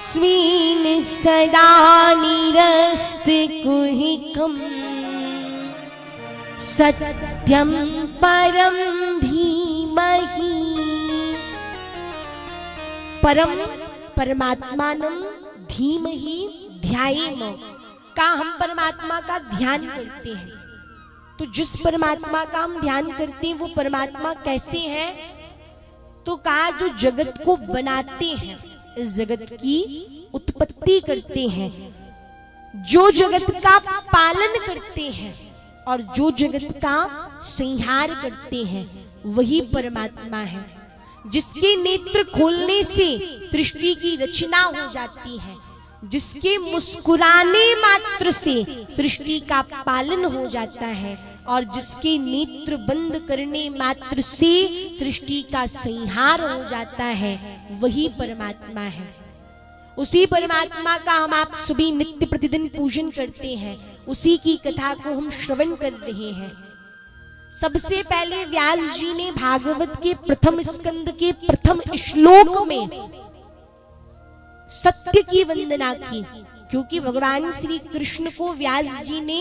स्वेन सदा निरस्तकुहिकम् सत्यं परं धीमहि। परम परमात्मानं धीमहि ध्यायेम। का हम परमात्मा का ध्यान करते हैं, तो जिस परमात्मा का हम ध्यान करते हैं वो परमात्मा कैसे हैं? तो कहा जो जगत को बनाते हैं, इस जगत की उत्पत्ति करते हैं, जो जगत का पालन करते हैं और जो जगत का संहार करते हैं, वही परमात्मा है। जिसके नेत्र खोलने से सृष्टि की रचना हो जाती है, जिसके मुस्कुराने मात्र से सृष्टि का पालन हो जाता है और जिसके नेत्र बंद करने मात्र से सृष्टि का संहार हो जाता है, वही परमात्मा है। उसी परमात्मा का हम आप सभी नित्य प्रतिदिन पूजन करते हैं, उसी की कथा को हम श्रवण कर रहे हैं। सबसे पहले व्यास जी ने भागवत के प्रथम स्कंद के प्रथम श्लोक में सत्य की वंदना की, क्योंकि भगवान श्री कृष्ण को व्यास जी ने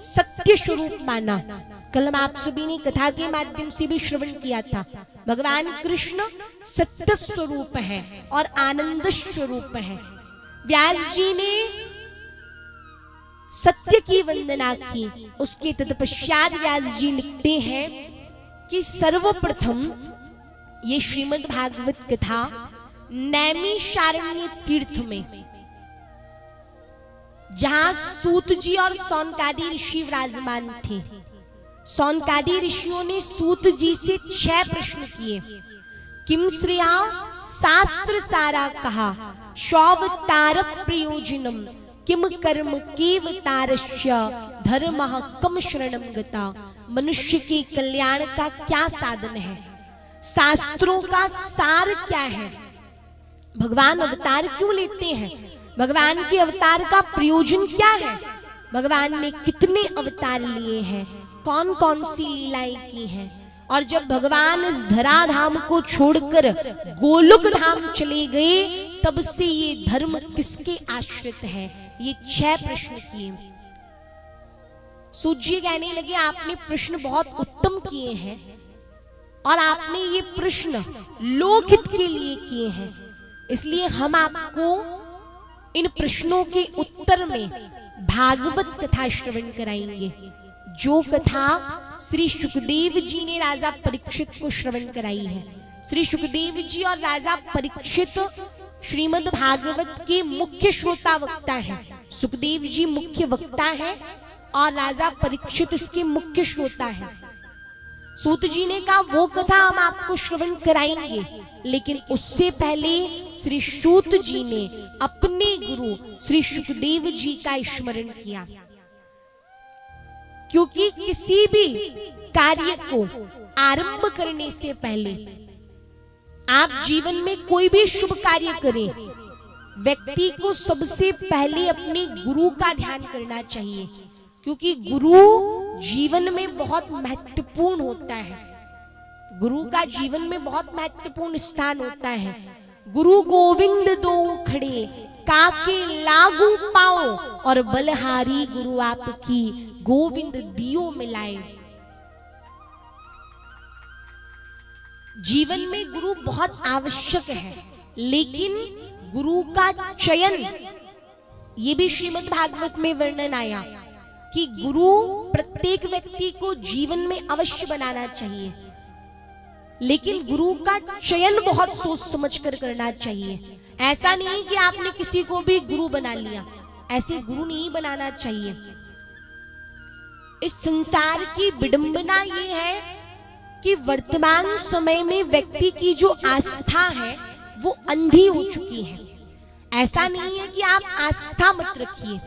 सत्य स्वरूप माना। कल हम आप सभी ने कथा के माध्यम से भी श्रवण किया था, भगवान कृष्ण सत्य स्वरूप है और आनंद स्वरूप है। व्यास जी ने सत्य की वंदना की, उसके तत्पश्चात व्यास जी लिखते हैं कि सर्वप्रथम ये श्रीमद् भागवत कथा नैमिषारण्य तीर्थ में, जहां सूत जी और सौनकादि ऋषि विराजमान थे, सौनकादि ऋषियों ने सूत जी से 6 प्रश्न किए। किम श्रेया शास्त्र सारा कहा, शौवतार प्रयोजनम, किम कर्म केवतारस्य धर्मः कम शरणम गता। मनुष्य के कल्याण का क्या साधन है, शास्त्रों का सार क्या है, भगवान अवतार क्यों लेते हैं, भगवान के अवतार का प्रयोजन क्या है, भगवान ने कितने अवतार लिए हैं, कौन कौन सी लीलाएं की हैं, और जब भगवान इस धराधाम को छोड़कर गोलोक धाम चले गए तब से ये धर्म किसके आश्रित है। ये 6 प्रश्न किए। सूत जी कहने लगे आपने प्रश्न बहुत उत्तम किए हैं और आपने ये प्रश्न लोकहित के लिए किए हैं, इसलिए हम आपको इन प्रश्नों के उत्तर में भागवत कथा श्रवण कराएंगे, जो कथा श्री सुखदेव जी ने राजा परीक्षित को श्रवण कराई है। श्री सुखदेव जी और राजा परीक्षित श्रीमद् भागवत के मुख्य श्रोता वक्ता हैं। सुखदेव जी मुख्य वक्ता हैं और राजा परीक्षित इसके मुख्य श्रोता हैं। सूत जी ने कहा वो कथा हम आपको श्रवण कराएंगे, लेकिन उससे पहले श्री सूत जी ने अपने गुरु श्री सुखदेव जी का स्मरण किया, क्योंकि किसी भी कार्य को आरंभ करने से पहले आप जीवन में कोई भी शुभ कार्य करें, व्यक्ति को सबसे पहले अपने गुरु का ध्यान करना चाहिए, क्योंकि गुरु जीवन में बहुत महत्वपूर्ण होता है। गुरु का जीवन में बहुत महत्वपूर्ण स्थान होता है। गुरु गोविंद दो खड़े, काके लागू पाओ, और बलहारी गुरु आपकी गोविंद दियो मिलाए। जीवन में गुरु बहुत आवश्यक है, लेकिन गुरु का चयन, ये भी श्रीमद् भागवत में वर्णन आया कि गुरु प्रत्येक व्यक्ति को जीवन में अवश्य बनाना चाहिए, लेकिन गुरु का चयन बहुत सोच समझ कर करना चाहिए। ऐसा नहीं कि आपने किसी को भी गुरु बना लिया, ऐसे गुरु नहीं बनाना चाहिए। इस संसार की विडंबना ये है कि वर्तमान समय में व्यक्ति की जो आस्था है वो अंधी हो चुकी है। ऐसा नहीं है कि आप आस्था मत रखिए,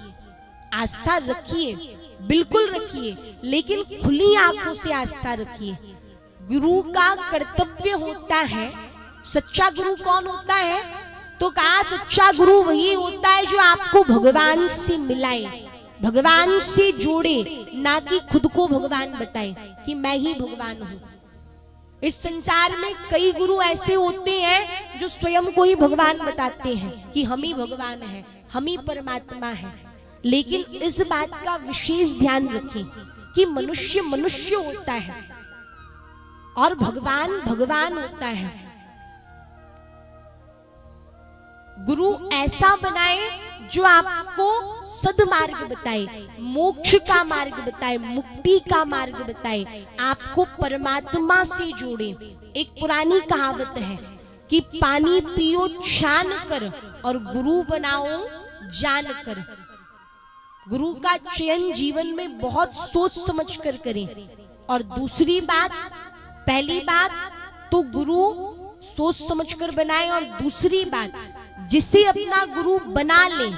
आस्था रखिए, बिल्कुल रखिए, लेकिन खुली आंखों से आस्था रखिए। गुरु का कर्तव्य होता है, सच्चा गुरु कौन होता है, तो कहा सच्चा गुरु वही होता है जो आपको भगवान से मिलाए, भगवान से जोड़े, ना कि खुद को भगवान बताए कि मैं ही भगवान हूं। इस संसार में कई गुरु ऐसे होते हैं जो स्वयं को ही भगवान बताते हैं कि हम ही भगवान हैं, हम ही परमात्मा हैं, लेकिन इस बात का विशेष ध्यान रखें कि मनुष्य मनुष्य होता है और भगवान भगवान होता है। गुरु ऐसा बनाए जो आपको सद्मार्ग बताए, मोक्ष का मार्ग बताए, मुक्ति का मार्ग बताए, आपको परमात्मा से जोड़े। एक पुरानी कहावत है कि पानी पियो छान कर और गुरु बनाओ जान कर। गुरु का चयन जीवन में बहुत सोच समझ कर करें। और दूसरी बात, पहली बात तो गुरु सोच समझ कर बनाए, और दूसरी बात जिसे अपना गुरु बना ले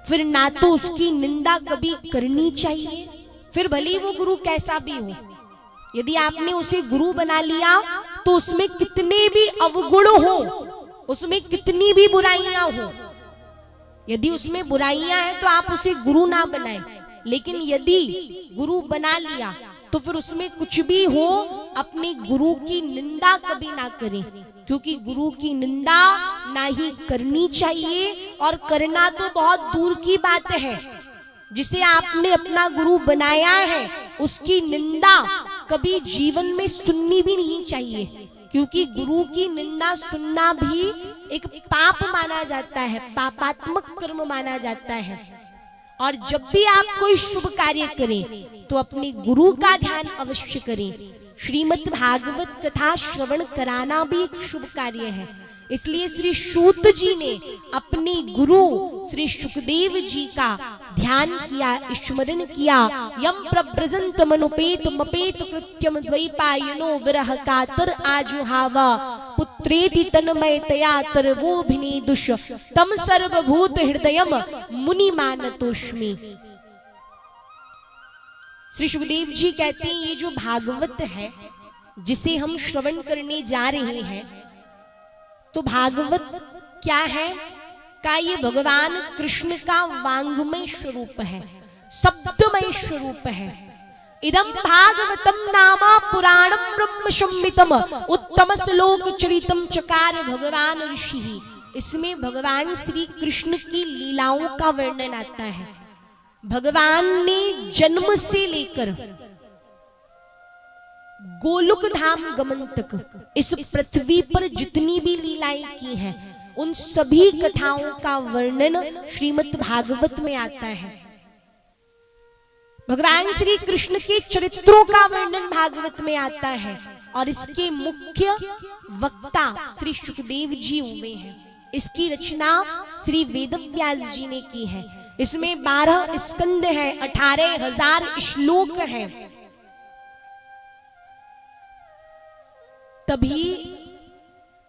फिर ना तो उसकी निंदा कभी करनी चाहिए, फिर भले वो गुरु कैसा भी हो। यदि आपने उसे गुरु बना लिया तो उसमें कितने भी अवगुण हो, उसमें कितनी भी बुराइयां हो, यदि उसमें बुराइयां हैं तो आप उसे गुरु ना बनाएं। लेकिन यदि गुरु बना लिया तो फिर उसमें कुछ भी हो अपने गुरु की निंदा कभी ना करें, क्योंकि गुरु की निंदा ना ही करनी चाहिए, और करना तो बहुत दूर की बात है। जिसे आपने अपना गुरु बनाया है उसकी निंदा कभी जीवन में सुननी भी नहीं चाहिए, क्योंकि गुरु की निंदा सुनना भी एक पाप माना जाता है, पापात्मक कर्म माना जाता है। और जब भी आप कोई शुभ कार्य करें तो अपने गुरु का ध्यान अवश्य करें। श्रीमद् भागवत कथा श्रवण कराना भी एक शुभ कार्य है। इसलिए श्री सूत जी ने अपने गुरु श्री सुखदेव जी का ध्यान किया, स्मरण किया। यम प्रव्रजंत मनुपेत मपेत कृत्यम द्वैपायनो विरह कातर आजुहावा पुत्रेति तन्मयतया तरवोभिनेदुष तम सर्वभूत हृदयम मुनि मानतोष्मि। श्री सुखदेव जी कहते हैं ये जो भागवत है जिसे हम श्रवण करने जा रहे हैं, तो भागवत क्या है का ये भगवान कृष्ण का वांग्मय स्वरूप है, शब्दमय स्वरूप है। इदम भागवतम नामा पुराणम ब्रह्म संहितम उत्तम श्लोक चरितम चकार भगवान ऋषि। इसमें भगवान श्री कृष्ण की लीलाओं का वर्णन आता है। भगवान ने जन्म से लेकर गोलोक धाम गमन तक इस पृथ्वी पर जितनी भी लीलाएं की हैं, उन सभी कथाओं का वर्णन श्रीमद् भागवत में आता है। भगवान श्री कृष्ण के चरित्रों का वर्णन भागवत में आता है, और इसके मुख्य वक्ता श्री सुखदेव जी हुए हैं। इसकी रचना श्री वेदव्यास जी ने की है। इसमें 12 स्कंद हैं, 18,000 श्लोक हैं। तभी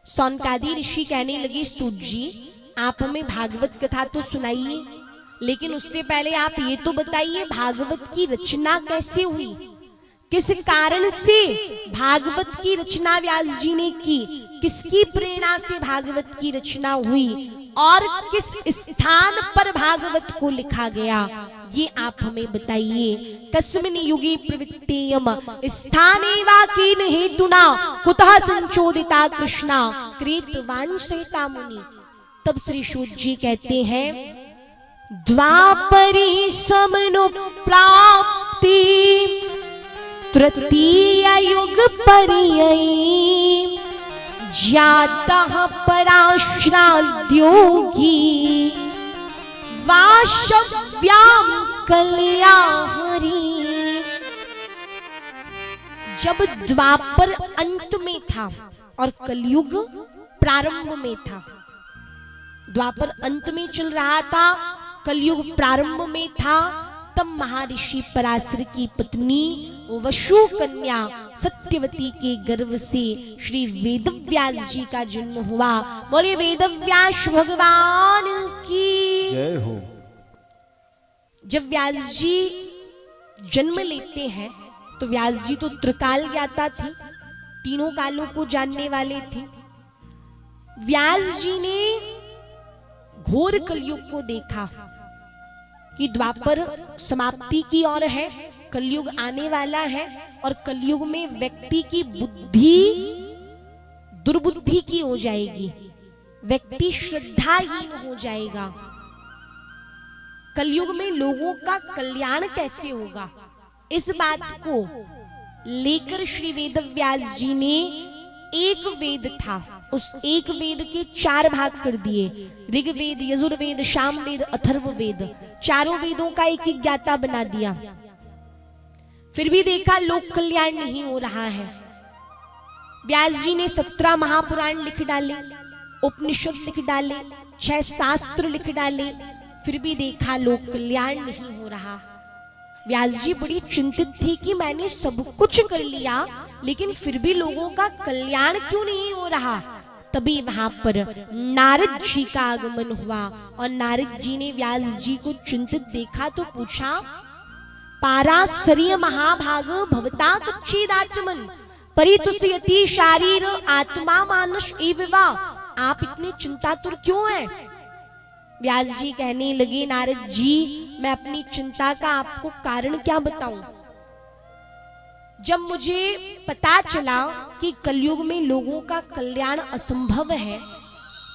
सौनकादि ऋषि कहने लगे, सूत जी आप हमें भागवत कथा तो सुनाइए, लेकिन उससे पहले आप ये तो बताइए भागवत की रचना कैसे हुई, किस कारण से भागवत की रचना व्यास जी ने की, किसकी प्रेरणा से भागवत की रचना हुई, और किस स्थान पर भागवत को लिखा गया, ये आप हमें बताइए। कस्मिन् युगे प्रवृत्तेयम स्थाने वा केन हेतुना कुतः संचोदिता कृष्णा कृतवान् सहिता मुनि। तब श्री सूत जी कहते हैं, द्वापरे समनु प्राप्ति तृतीय युग पर्यये जातः पराश्राद्योगी वाशव्याम कल्याहरी। जब द्वापर अंत में था और कलयुग प्रारंभ में था, द्वापर अंत में चल रहा था, कलयुग प्रारंभ में था, तब महर्षि पराशर की पत्नी वसु कन्या सत्यवती के गर्भ से श्री वेदव्यास जी का जन्म हुआ। बोले वेदव्यास भगवान की जय हो। जब व्यास जी जन्म लेते हैं तो व्यास जी तो त्रिकाल ज्ञाता थी, तीनों कालों को जानने वाले थे। व्यास जी ने घोर कलयुग को देखा कि द्वापर समाप्ति की ओर है, कलयुग आने वाला है, और कलयुग में व्यक्ति की बुद्धि दुर्बुद्धि की हो जाएगी, व्यक्ति श्रद्धाहीन हो जाएगा। कलयुग में लोगों का कल्याण कैसे होगा, इस बात को लेकर श्री वेदव्यास जी ने एक वेद था, उस एक वेद के 4 भाग कर दिए। ऋग्वेद, यजुर्वेद, सामवेद, अथर्ववेद, चारों वेदों का एक एक ज्ञाता बना दिया। फिर भी देखा लोक कल्याण नहीं हो रहा है। व्यास जी ने 17 महापुराण लिख डाले, उपनिषद लिख डाले, 6 शास्त्र लिख डाले, फिर भी देखा लोक कल्याण नहीं हो रहा। व्यास जी बड़ी चिंतित थी कि मैंने सब कुछ कर लिया, लेकिन फिर भी लोगों का कल्याण क्यों नहीं हो रहा। तभी वहां पर नारद जी का आगमन हुआ, और नारद जी ने व्यास जी को चिंतित देखा तो पूछा, पाराशर्य महाभाग भवता कच्चिदात्मन परितुष्यति शारीर आत्मा मानुष एव वा। आप इतने चिंतातुर क्यों हैं? व्यास जी कहने लगे, नारद जी मैं अपनी चिंता का आपको कारण क्या बताऊं। जब मुझे पता चला कि कलयुग में लोगों का कल्याण असंभव है,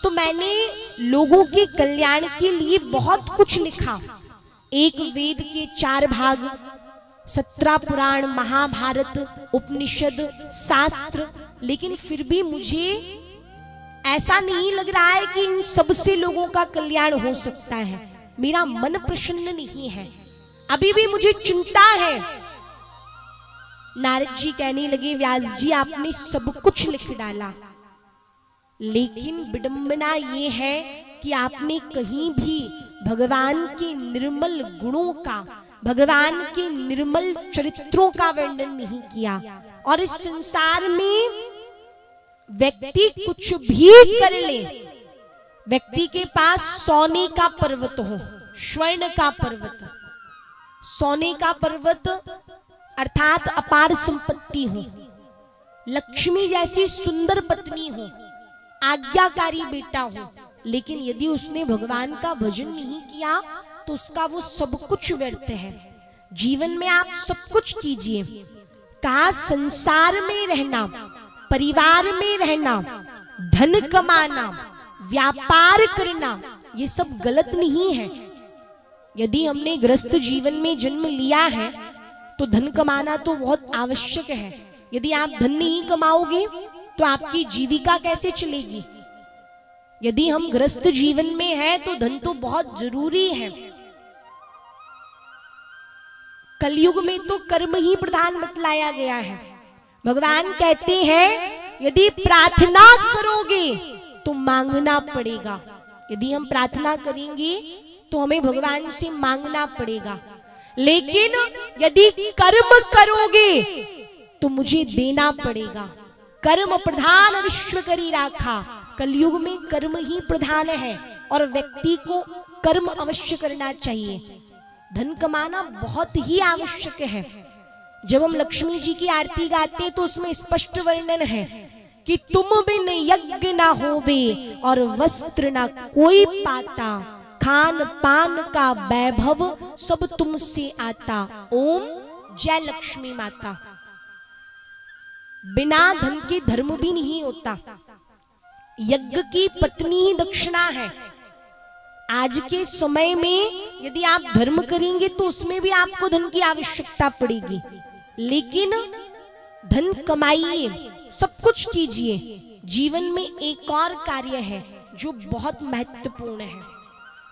तो मैंने लोगों के कल्याण के लिए बहुत कुछ लिखा। एक वेद के 4 भाग, 17 पुराण, महाभारत, उपनिषद, शास्त्र, लेकिन फिर भी मुझे ऐसा नहीं लग रहा है कि इन सबसे लोगों का कल्याण हो सकता है। मेरा मन प्रसन्न नहीं है, अभी भी मुझे चिंता है। नारद जी कहने लगे, व्यास जी आपने सब कुछ लिख डाला, लेकिन विडंबना ये है कि आपने कहीं भी भगवान के निर्मल गुणों का, भगवान के निर्मल चरित्रों का वर्णन नहीं किया। और इस संसार में व्यक्ति कुछ भी कर ले, व्यक्ति के पास सोने का पर्वत हो, स्वर्ण का पर्वत, सोने का पर्वत अर्थात अपार संपत्ति हो, लक्ष्मी जैसी सुंदर पत्नी हो, आज्ञाकारी बेटा हो, लेकिन यदि उसने भगवान का भजन नहीं किया तो उसका वो सब कुछ व्यर्थ है। जीवन में आप सब कुछ कीजिए, कहा संसार में रहना, परिवार में रहना, धन कमाना, व्यापार करना, ये सब गलत नहीं है। यदि हमने गृहस्थ जीवन में जन्म लिया है तो धन कमाना तो बहुत आवश्यक है। यदि आप धन नहीं कमाओगे तो आपकी जीविका कैसे चलेगी? यदि हम गृहस्थ जीवन में हैं तो धन तो बहुत जरूरी है। कलयुग में तो कर्म ही प्रधान बतलाया गया है। भगवान कहते हैं यदि प्रार्थना करोगे तो मांगना पड़ेगा। यदि हम प्रार्थना करेंगे तो हमें भगवान से मांगना पड़ेगा, लेकिन यदि कर्म करोगे तो मुझे देना पड़ेगा। कर्म प्रधान विश्व करी राखा। कलयुग में कर्म ही प्रधान है और व्यक्ति को कर्म अवश्य करना चाहिए। धन कमाना बहुत ही आवश्यक है। जब हम लक्ष्मी जी की आरती गाते हैं तो उसमें स्पष्ट वर्णन है कि तुम बिन यज्ञ ना होवे और वस्त्र ना कोई पाता, खान पान का वैभव सब तुमसे आता। ओम जय लक्ष्मी माता। बिना धन के धर्म भी नहीं होता। यज्ञ की पत्नी ही दक्षिणा है। आज के समय में यदि आप धर्म करेंगे तो उसमें भी आपको धन की आवश्यकता पड़ेगी, लेकिन धन कमाइए, सब कुछ कीजिए। जीवन में एक और कार्य है जो बहुत महत्वपूर्ण है।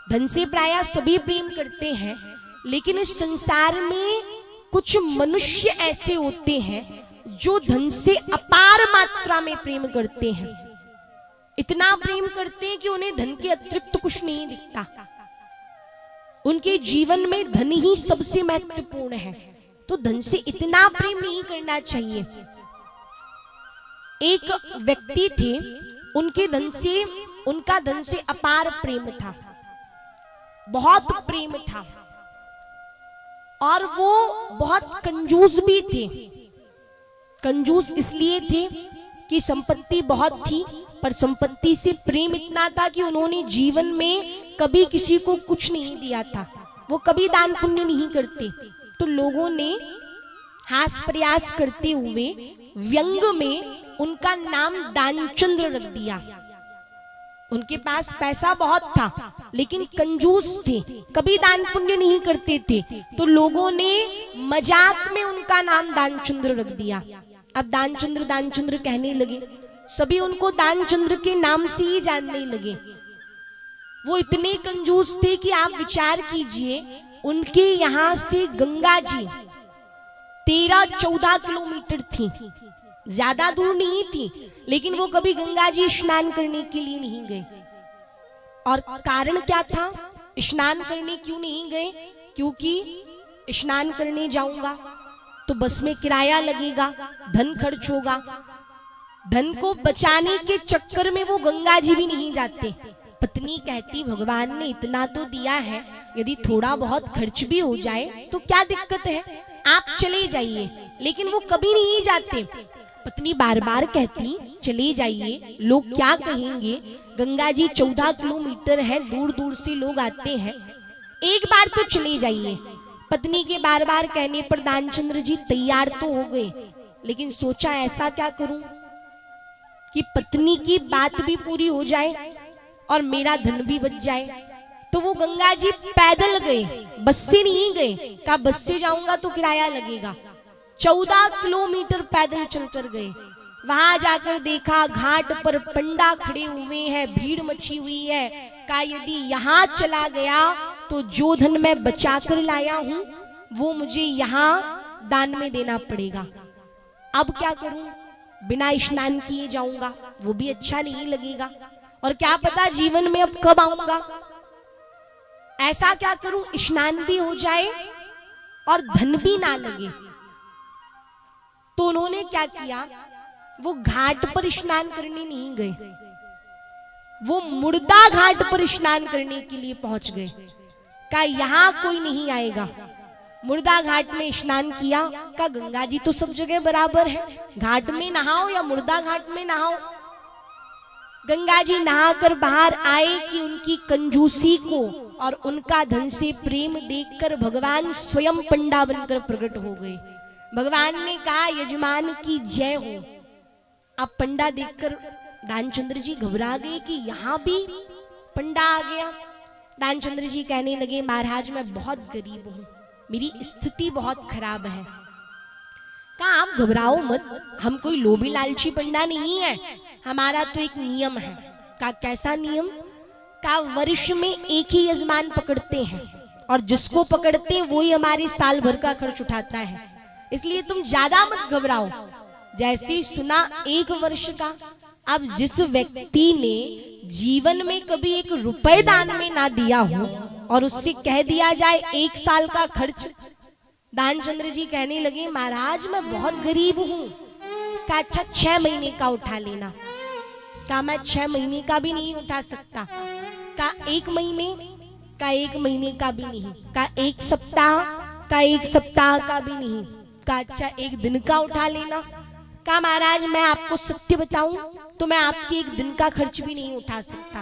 धन से प्रायः सभी प्रेम करते हैं, लेकिन इस संसार में कुछ मनुष्य ऐसे होते हैं जो धन से अपार मात्रा में प्रेम करते हैं। इतना प्रेम करते हैं कि उन्हें धन के अतिरिक्त कुछ नहीं दिखता। उनके जीवन में धन ही सबसे महत्वपूर्ण है। तो धन से इतना प्रेम नहीं करना चाहिए। एक व्यक्ति थे, उनका धन से अपार प्रेम था, बहुत प्रेम था, और वो बहुत कंजूस भी थे। कंजूस इसलिए थे कि संपत्ति बहुत थी, पर संपत्ति से प्रेम इतना था कि उन्होंने जीवन में कभी किसी को कुछ नहीं दिया था। वो कभी दान पुण्य नहीं करते। तो लोगों ने हास प्रयास करते हुए व्यंग में उनका नाम दानचंद्र रख दिया। उनके पास पैसा बहुत था, लेकिन कंजूस थे, कभी दान पुण्य नहीं करते थे। तो लोगों ने मजाक में उनका नाम दानचंद्र रख दिया। अब दानचंद्र दानचंद्र कहने लगे, सभी उनको दानचंद्र के नाम से ही जानने लगे। वो इतने कंजूस थे कि आप विचार कीजिए, उनके यहां से गंगा जी 13-14 किलोमीटर थी, ज्यादा दूर नहीं थी, लेकिन वो कभी गंगा जी स्नान करने के लिए नहीं गए। और कारण क्या था? स्नान करने क्यों नहीं गए? क्योंकि स्नान करने जाऊंगा तो बस में किराया लगेगा, धन खर्च होगा। धन को बचाने के चक्कर में वो गंगा जी भी नहीं जाते। पत्नी कहती, भगवान ने इतना तो दिया है, यदि थोड़ा बहुत खर्च भी हो जाए तो क्या दिक्कत है, आप चले जाइए। लेकिन वो कभी नहीं जाते। पत्नी बार बार कहती, चले जाइए, लोग क्या कहेंगे, गंगा जी 14 किलोमीटर है, दूर दूर से लोग आते हैं, एक बार तो चले जाइए। पत्नी के बार बार कहने पर दानचंद्र जी तैयार तो हो गए, लेकिन सोचा ऐसा क्या करूं कि पत्नी की बात भी पूरी हो जाए और मेरा धन भी बच जाए। तो वो गंगा जी पैदल गए, बस से नहीं गए। कहा बस से जाऊंगा तो किराया लगेगा। 14 किलोमीटर पैदल चलकर गए। वहां जाकर देखा घाट पर पंडा खड़े हुए हैं, भीड़ मची हुई है। कहा यदि यहाँ चला गया तो जो धन मैं बचा कर लाया हूं वो मुझे यहाँ दान में देना पड़ेगा। अब क्या करूं, बिना स्नान किए जाऊंगा वो भी अच्छा नहीं लगेगा, और क्या पता जीवन में अब कब आऊंगा। ऐसा क्या करूं स्नान भी हो जाए और धन भी ना लगे। तो उन्होंने क्या किया, वो घाट पर स्नान करने नहीं गए, वो मुर्दा घाट पर स्नान करने के लिए पहुंच गए। कहा यहां कोई नहीं आएगा। मुर्दा घाट में स्नान किया। कहा गंगा जी तो सब जगह बराबर है, घाट में नहाओ या मुर्दा घाट में नहाओ। गंगा जी नहाकर बाहर आए कि उनकी कंजूसी को और उनका धन से प्रेम देखकर भगवान स्वयं पंडा बनकर प्रकट हो गए। भगवान ने कहा यजमान की जय हो। अब पंडा देखकर दानचंद्र जी घबरा गए कि यहाँ भी पंडा आ गया। दानचंद्र जी कहने लगे महाराज मैं बहुत गरीब हूँ, मेरी स्थिति बहुत खराब है। कहा आप घबराओ मत, हम कोई लोभी लालची पंडा नहीं है, हमारा तो एक नियम है। का कैसा नियम? का वर्ष में एक ही यजमान पकड़ते हैं और जिसको पकड़ते हैं वो ही हमारे साल भर का खर्च उठाता है, इसलिए तुम ज्यादा मत घबराओ। जैसे ही सुना 1 वर्ष का, अब जिस व्यक्ति ने जीवन में कभी 1 रुपए दान में ना दिया हो और उससे कह दिया जाए 1 साल का खर्च। दानचंद्र जी कहने लगे महाराज मैं बहुत गरीब हूं। कहा अच्छा 6 महीने का उठा लेना। कहा मैं 6 महीने का भी नहीं उठा सकता। कहा 1 महीने? कहा 1 महीने का भी नहीं। कहा 1 सप्ताह? कहा 1 सप्ताह का भी नहीं। कहा अच्छा 1 दिन का उठा लेना। कहा महाराज मैं आपको सत्य बताऊं तो मैं आपके 1 दिन का खर्च भी नहीं उठा सकता।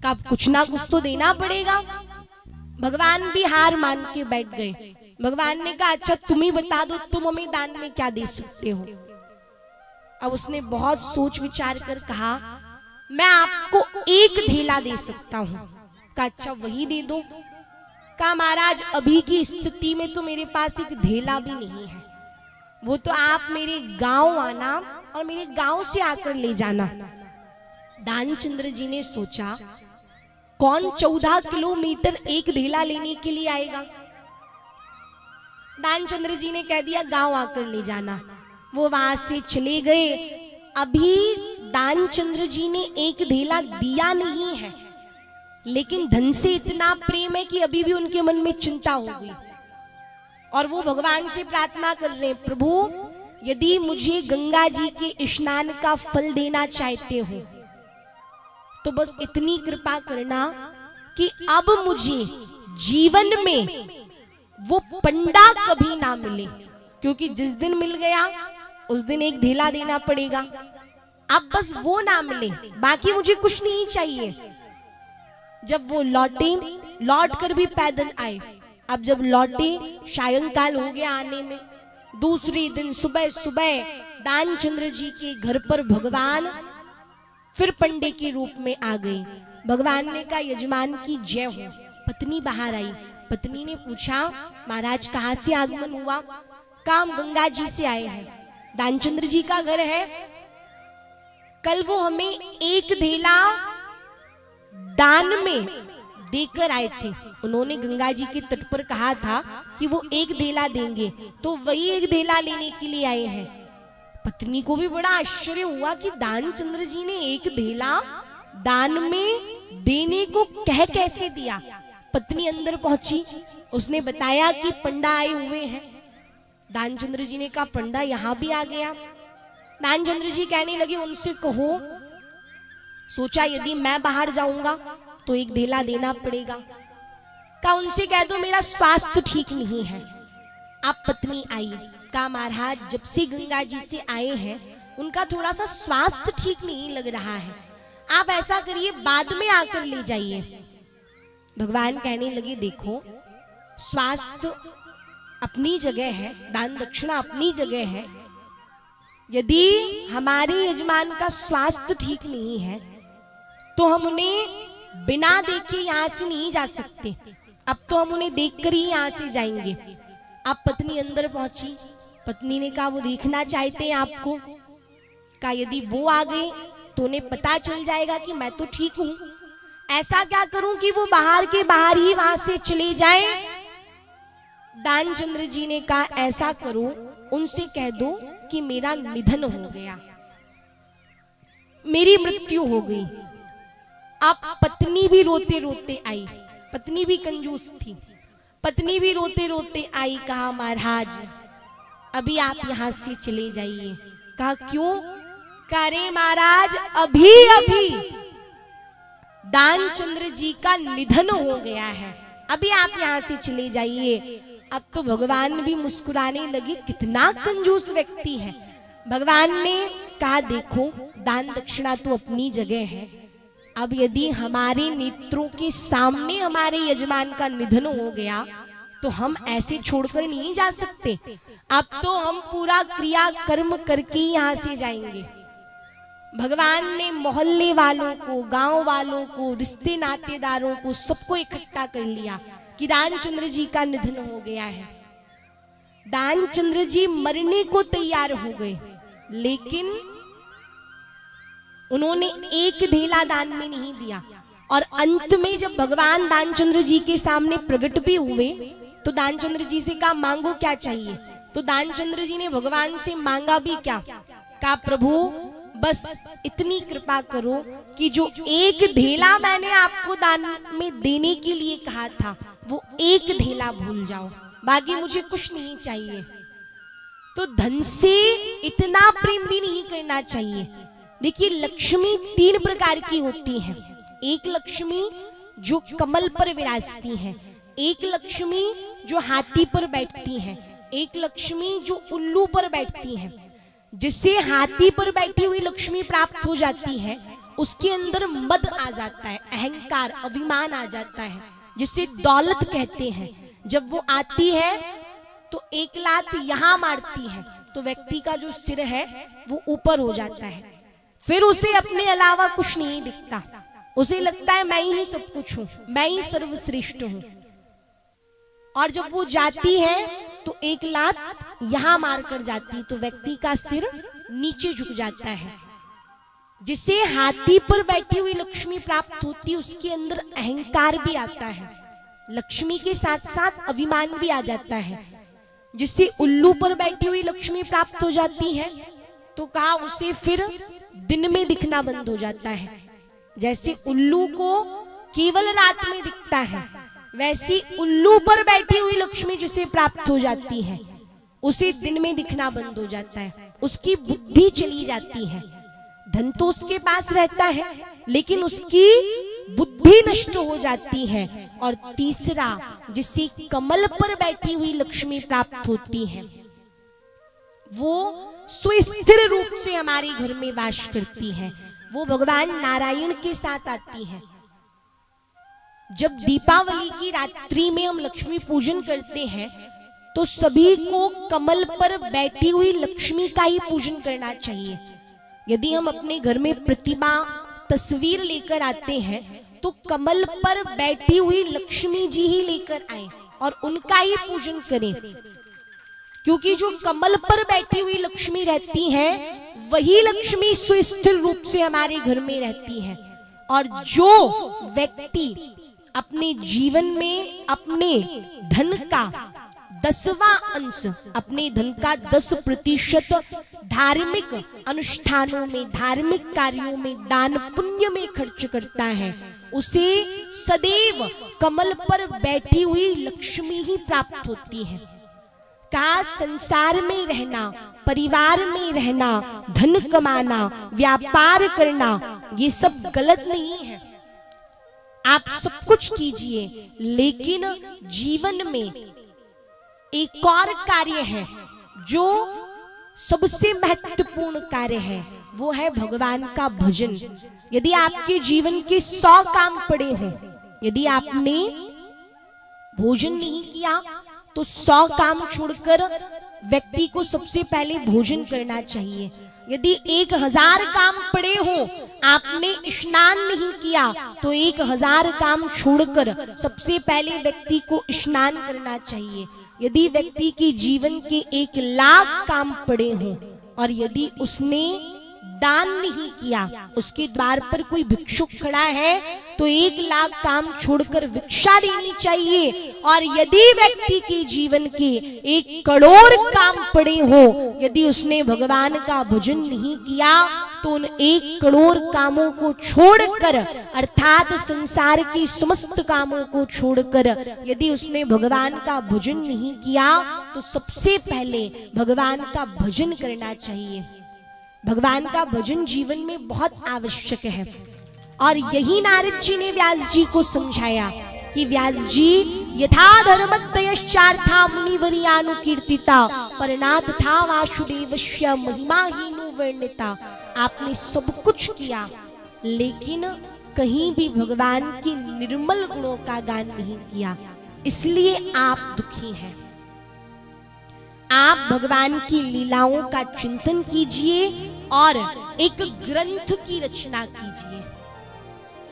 कहा कुछ ना कुछ तो देना पड़ेगा। भगवान भी हार मान के बैठ गए। भगवान ने कहा अच्छा तुम ही बता दो तुम हमें दान में क्या दे सकते हो। अब उसने बहुत सोच विचार कर कहा मैं आपको 1 धेला दे सकता हूं। कहा अच्छा वही दे दो। कहा महाराज अभी की स्थिति में तो मेरे पास 1 धेला भी नहीं है, वो तो आप मेरे गांव आना और मेरे गांव से आकर ले जाना। दानचंद्र जी ने सोचा कौन 14 किलोमीटर 1 धेला लेने के लिए आएगा। दानचंद्र जी ने कह दिया गांव आकर ले जाना। वो वहां से चले गए। अभी दानचंद्र जी ने 1 धेला दिया नहीं है, लेकिन धन से इतना प्रेम है कि अभी भी उनके मन में चिंता हो गई और वो भगवान से प्रार्थना कर रहे हैं प्रभु यदि मुझे गंगा जी के स्नान का फल देना चाहते हो तो बस इतनी कृपा करना कि अब मुझे जीवन में वो पंडा कभी ना मिले, क्योंकि जिस दिन मिल गया उस दिन 1 धेला देना पड़ेगा। अब बस वो ना मिले, बाकी मुझे कुछ नहीं चाहिए। जब वो लौटे, लौट कर भी पैदल आए। अब जब लौटे सायंकाल हो गया आने में। दूसरे दिन सुबह सुबह दानचंद्र जी के घर पर भगवान फिर पंडे के रूप में आ गए। भगवान ने कहा यजमान की जय हो। पत्नी बाहर आई। पत्नी ने पूछा महाराज कहाँ से आगमन हुआ? काम गंगा जी से आए हैं, दानचंद्र जी का घर है। कल वो हमें 1 धेला दान में देकर आए थे। उन्होंने गंगा जी के तट पर कहा था कि वो 1 धेला देंगे, तो वही 1 धेला लेने के लिए आए हैं। पत्नी को भी बड़ा आश्चर्य हुआ कि दानचंद्र जी ने 1 धेला दान में देने को कह कैसे दिया। पत्नी अंदर पहुंची, उसने बताया कि पंडा आए हुए हैं। दानचंद्र जी ने कहा पंडा यहाँ भी आ गया। दानचंद्र जी कहने लगे उनसे कहो। सोचा यदि मैं बाहर जाऊंगा तो 1 धेला देना पड़ेगा। कहा उनसे कह दो मेरा स्वास्थ्य ठीक नहीं है। अब पत्नी आई। कहा महाराज जब से गंगा जी से आए हैं उनका थोड़ा सा स्वास्थ्य ठीक नहीं लग रहा है, आप ऐसा करिए बाद में आकर ले जाइए। भगवान कहने लगे देखो स्वास्थ्य अपनी जगह है, दान दक्षिणा अपनी जगह है। यदि हमारे यजमान का स्वास्थ्य ठीक नहीं है तो हम उन्हें बिना देखे यहां से नहीं जा सकते। अब तो हम उन्हें देखकर ही यहां से जाएंगे। अब पत्नी अंदर पहुंची, पत्नी ने कहा वो देखना चाहते हैं आपको। कहा यदि वो आ गए तो उन्हें पता चल जाएगा कि मैं तो ठीक हूं। ऐसा क्या करूं कि वो बाहर के बाहर ही वहां से चले जाएं। दानचंद्र जी ने कहा ऐसा करो, उनसे कह दो कि मेरा निधन हो गया, मेरी मृत्यु हो गई। अब पत्नी भी रोते रोते आई, पत्नी भी कंजूस थी, पत्नी भी रोते रोते आई। कहा महाराज अभी आप यहां से चले जाइए। कहा क्यों? कह रहे महाराज अभी अभी दानचंद्र जी का निधन हो गया है, अभी आप यहां से चले जाइए। अब तो भगवान भी मुस्कुराने लगे, कितना कंजूस व्यक्ति है। भगवान ने कहा देखो दान दक्षिणा तो अपनी जगह है, अब यदि हमारे नेत्रों के सामने हमारे यजमान का निधन हो गया तो हम ऐसे छोड़कर नहीं जा सकते। अब तो हम पूरा क्रिया कर्म करके ही यहां से जाएंगे। भगवान ने मोहल्ले वालों को, गांव वालों को, रिश्ते नातेदारों को सबको इकट्ठा कर लिया कि दानचंद्र जी का निधन हो गया है। दानचंद्र जी मरने को तैयार हो गए, लेकिन उन्होंने एक धेला दान में नहीं दिया। और अंत में जब भगवान दानचंद्र जी के सामने प्रकट भी हुए तो दानचंद्र जी से कहा मांगो क्या चाहिए। तो दानचंद्र जी ने भगवान से मांगा भी क्या? कहा प्रभु बस इतनी कृपा करो कि जो एक धेला मैंने आपको दान में देने के लिए कहा था वो एक धेला भूल जाओ, बाकी मुझे कुछ नहीं चाहिए। तो धन से इतना प्रेम भी नहीं करना चाहिए। देखिए लक्ष्मी तीन प्रकार की होती है। एक लक्ष्मी जो कमल पर विराजती है, एक लक्ष्मी जो हाथी पर बैठती है, एक लक्ष्मी जो उल्लू पर बैठती है। जिसे हाथी पर बैठी हुई लक्ष्मी प्राप्त हो जाती है उसके अंदर मद आ जाता है, अहंकार, अभिमान आ जाता है, जिसे दौलत कहते हैं। जब वो आती है तो एक लात यहां मारती है तो व्यक्ति का जो सिर है वो ऊपर हो जाता है, फिर उसे अपने अलावा कुछ नहीं दिखता, उसे लगता है मैं ही सब कुछ हूं, मैं ही सर्वश्रेष्ठ हूं। और जब वो जाती है तो एक लात यहां मारकर जाती तो व्यक्ति का सिर नीचे झुक जाता है। जिसे हाथी पर बैठी हुई लक्ष्मी प्राप्त होती उसके अंदर अहंकार भी आता है, लक्ष्मी के साथ साथ अभिमान भी आ जाता है। जिसे उल्लू पर बैठी हुई लक्ष्मी प्राप्त हो जाती है तो कहा उसे फिर दिन में दिखना बंद हो जाता है। जैसे उल्लू को केवल रात में दिखता है, वैसी उल्लू पर बैठी हुई लक्ष्मी जिसे प्राप्त हो जाती है उसे दिन में दिखना बंद हो जाता है, उसकी बुद्धि चली जाती है। धन तो उसके पास रहता है लेकिन उसकी बुद्धि नष्ट हो जाती है। और तीसरा जिसे कमल पर बैठी हुई लक्ष्मी प्राप्त होती है वो सुस्थिर रूप से हमारे घर में वास करती है, वो भगवान नारायण के साथ आती है। जब दीपावली की रात्रि में हम लक्ष्मी पूजन करते हैं तो सभी को कमल पर बैठी हुई लक्ष्मी का ही पूजन करना चाहिए। यदि हम अपने घर में प्रतिमा, तस्वीर लेकर आते हैं तो कमल पर बैठी हुई लक्ष्मी जी ही लेकर आए और उनका ही पूजन करें, क्योंकि जो कमल पर बैठी हुई लक्ष्मी रहती है वही लक्ष्मी सुस्थिर रूप से हमारे घर में रहती है। और जो व्यक्ति अपने जीवन में अपने धन का 10वां अंश, अपने धन का 10% धार्मिक अनुष्ठानों में, धार्मिक कार्यों में, दान पुण्य में खर्च करता है उसे सदैव कमल पर बैठी हुई लक्ष्मी ही प्राप्त होती है। कहा संसार में रहना, परिवार में रहना, धन कमाना, व्यापार करना ये सब गलत नहीं है, आप सब कुछ कीजिए, लेकिन जीवन में एक और कार्य है जो सबसे महत्वपूर्ण कार्य है, वो है भगवान का भजन। यदि आपके जीवन के 100 काम पड़े हों, यदि आपने भोजन नहीं किया तो 100 काम छोड़कर व्यक्ति को सबसे पहले भोजन करना चाहिए। यदि 1000 काम पड़े हो, आपने स्नान नहीं किया तो 1000 काम छोड़कर सबसे पहले व्यक्ति को स्नान करना चाहिए। यदि व्यक्ति के जीवन के 1 लाख काम पड़े हों और यदि उसने दान नहीं किया, उसके द्वार पर कोई भिक्षुक खड़ा है तो 1 लाख काम छोड़कर भिक्षा देनी चाहिए। और यदि व्यक्ति के जीवन के 1 करोड़ काम पड़े हो, यदि उसने भगवान का भजन नहीं किया तो उन 1 करोड़ कामों को छोड़कर, अर्थात संसार के समस्त कामों को छोड़कर यदि उसने भगवान का भजन नहीं किया तो सबसे पहले भगवान का भजन करना चाहिए। भगवान का भजन जीवन में बहुत आवश्यक है। और यही नारद जी ने व्यास जी को समझाया कि व्यास जी यथा धर्मतयश्चार्था मुनिवरियानुकीर्तिता परनाथ था वासुदेवस्य महिमा हीनु वर्णिता। आपने सब कुछ किया लेकिन कहीं भी भगवान के निर्मल गुणों का गान नहीं किया, इसलिए आप दुखी हैं। आप भगवान की लीलाओं का चिंतन कीजिए और एक ग्रंथ की रचना कीजिए।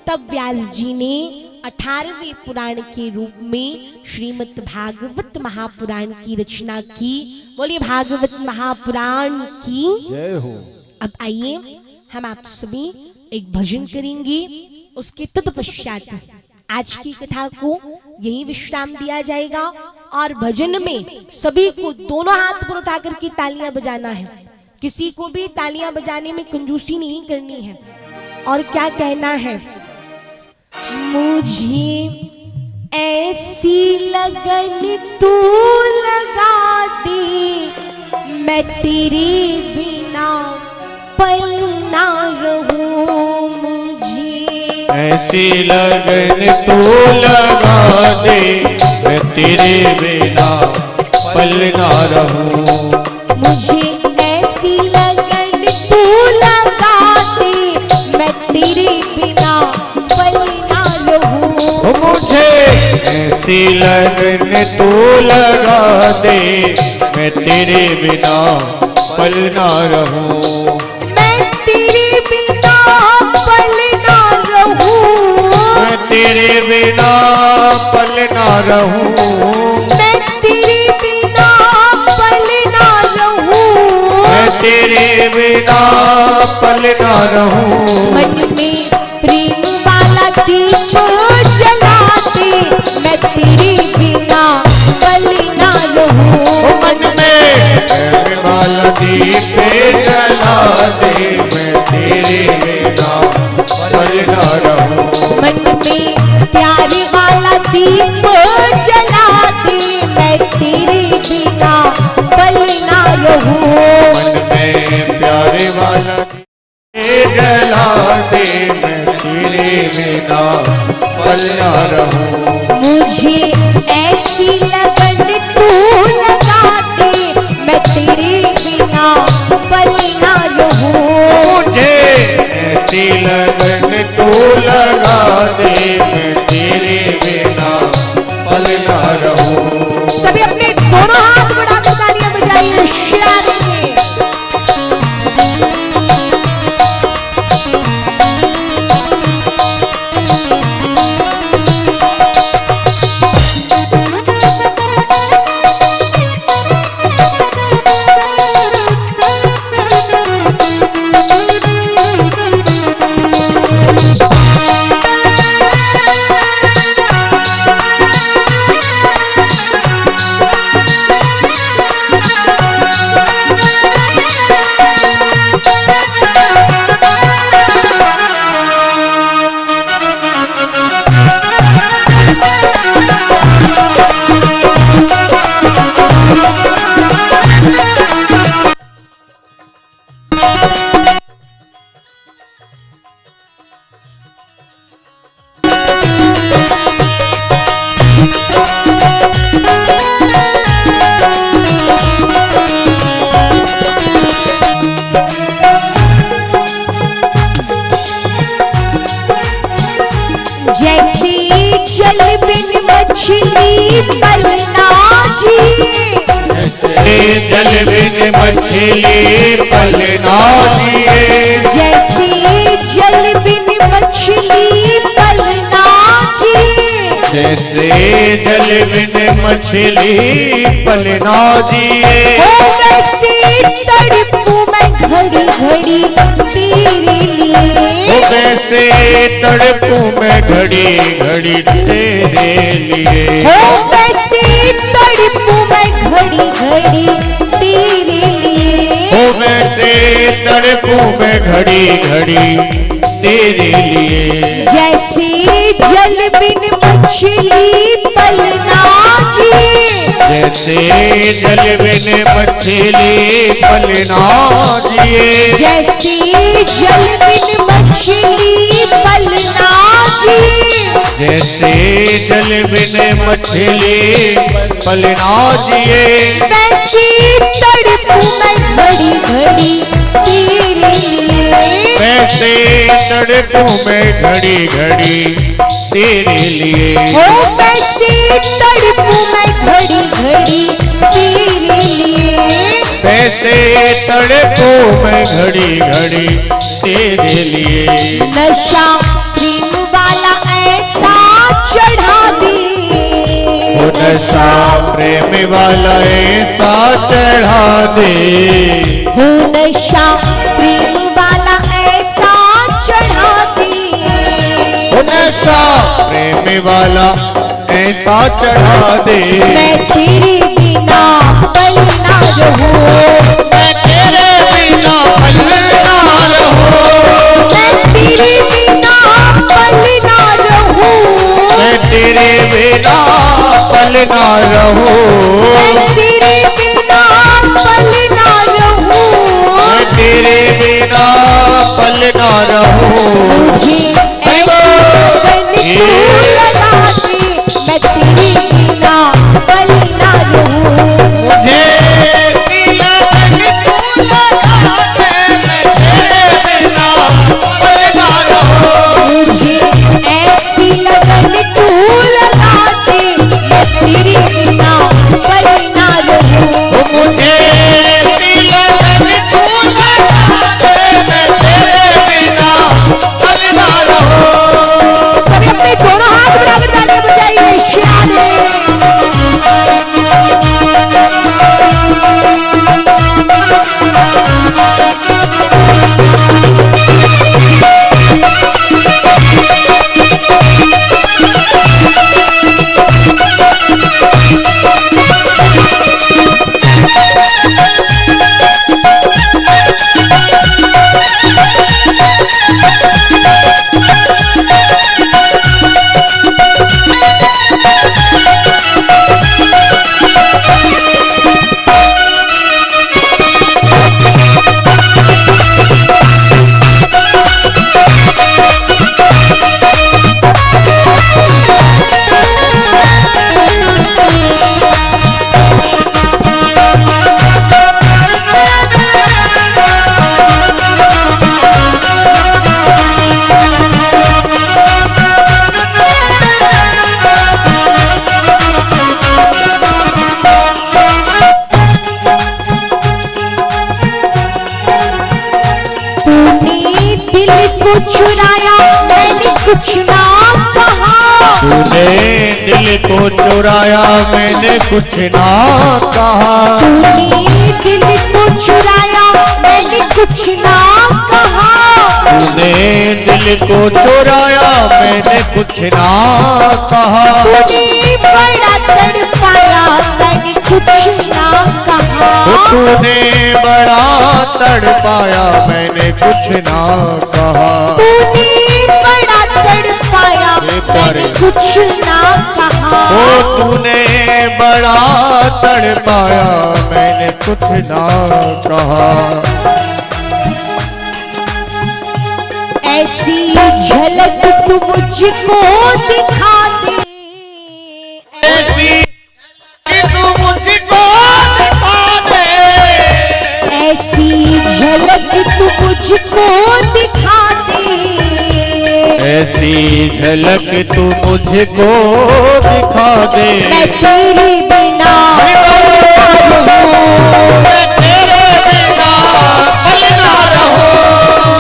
तब व्यास जी ने 18वें पुराण के रूप में श्रीमद् भागवत महापुराण की रचना की। बोलिए भागवत महापुराण की जय हो। अब आइए हम आप सभी एक भजन करेंगे, उसके तत्पश्चात आज की कथा को यही विश्राम दिया जाएगा। और भजन में सभी को दोनों हाथ पर उठा करके तालियां बजाना है, किसी को भी तालियां बजाने में कंजूसी नहीं करनी है। और क्या कहना है, मुझे ऐसी लगन तू लगा दे मैं तेरे बिना पल ना रहूं, मुझे ऐसी लगन तू लगा दे मैं तेरे बिना पल ना रहूं, मुझे ऐसी लगन तू लगा दे मैं तेरे बिना पल ना रहूं, मुझे ऐसी लगन तू लगा दे मैं तेरे बिना पल ना रहूं, मैं तेरे बिना पल ना रहूं, मैं तेरे बिना पल ना रहूं, मैं तेरे बिना पल ना रहूं, मैं तेरे बिना पल ना रहूं, मन में प्रेम वाला दीप जलाते मैं तेरे बिना पल ना रहूं, मन में प्रेम वाला दीप जला दे मैं तेरे बिना पल ना रहूं, मन में प्यार वाला दीप जलाते मैं तेरे बिना पल ना रहूं, मन में प्यारे वाला दीप जला दे मैं तेरे बिना पल ना रहूं, मुझे ऐसी लगन तू लगा दे मैं तेरे बिना पल ना रहूं, मुझे ऐसी लगन तू लगा दे मैं तेरे बिना पल ना रहूं। सभी अपने दोनों हाथ बढ़ाकर तालियां बजाइए होशियार रहिए। जैसे जल बिन मछली पलना जिए, जैसे जल बिन मछली पलना जिए, जैसे जल बिन मछली पलना जिए, जैसे जल बिन मछली पलना जिए, ओ वैसे तड़पूं मैं घड़ी घड़ी तेरे लिए, ओ वैसे तड़पूं मैं घड़ी घड़ी तेरे लिए, ओ वैसे तड़पूं मैं घड़ी घड़ी तेरे लिए, ओ वैसे तड़पूं मैं घड़ी घड़ी तेरे लिए, जैसे जल बिन मछली पलना जिए, जैसे जल बिन मछली पलना जिए, जैसे जल बिन मछली पलना जिए, जैसे जल बिन मछली पलना जिए, वैसे तड़पूं मैं घड़ी घड़ी तेरे लिए, वैसे तड़पूं मैं घड़ी घड़ी तेरे लिए, ओ वैसे तड़पूं मैं घड़ी घड़ी तेरे लिए, वैसे तड़पूं मैं घड़ी घड़ी तेरे लिए, नशा प्रेम वाला ऐसा चढ़ा दे, ओ नशा प्रेम वाला ऐसा चढ़ा दे, हो नशा प्रेम वाला ऐसा चढ़ा दे, ओ नशा प्रेम वाला ऐसा चढ़ा दे, मैं तेरे बिना पल ना रहूं, मैं तेरे बिना पल ना रहूं, मैं तेरे बिना पल ना रहूं, मैं तेरे बिना पल ना रहूं, मैं तेरे बिना पल ना रहूं, मैं तेरे बिना पल ना रहूं, मुझे ऐसी लगन तू लगा दे, मैं तेरे बिना पल ना रहूं, मुझे ऐसी लगन तू लगा दे, मैं तेरे बिना पल ना रहूं, मुझे ऐसी लगन तू लगा दे, मैं तेरे बिना पल ना रहूं, मुझे ऐसी लगन तू लगा दे, मैं तेरे बिना पल ना रहूं। सभी अपने दोनों हाथ बराबर तालियां बजाइए, शान चुराया मैंने कुछ ना कहा, तूने दिल को चुराया मैंने कुछ ना कहा, तूने दिल को चुराया मैंने कुछ ना कहा, तूने दिल को चुराया मैंने कुछ ना कहा, तूने बड़ा तड़पाया मैंने कुछ ना कहा, तूने बड़ा तड़पाया मैंने कुछ ना कहा, तूने बड़ा तड़पाया मैंने कुछ ना कहा, ओ तूने बड़ा तड़पाया मैंने कुछ ना कहा, ऐसी झलक तू मुझको दिखा दे, ऐसी कि तू मुझको दिखा दे, ऐसी झलक तू मुझको दिखा दे, ऐसी झलक तू मुझको दिखा दे। मैं तेरे बिना मैं तेरे बिना पल ना रहूं।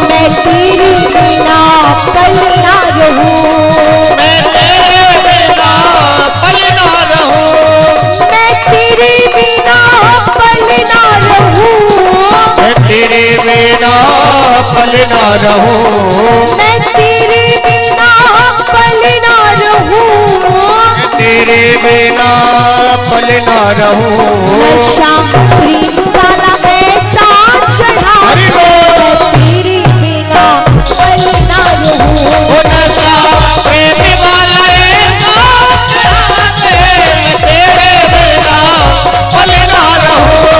मैं तेरे बिना पल ना रहूं। मैं तेरे बिना पल ना रहूं। मैं तेरे बिना पल ना रहूं। मैं तेरे बिना पल ना रहूं। मैं तेरे बिना पल ना रहूं। तेरे बिना पल ना रहूं। नशा प्रेम वाला ऐसा चढ़ा हरि मैं बोल। तेरे बिना पल ना रहूं। वो नशा प्रेम वाला ऐसा चढ़ा दे। मैं तेरे बिना पल ना रहूं।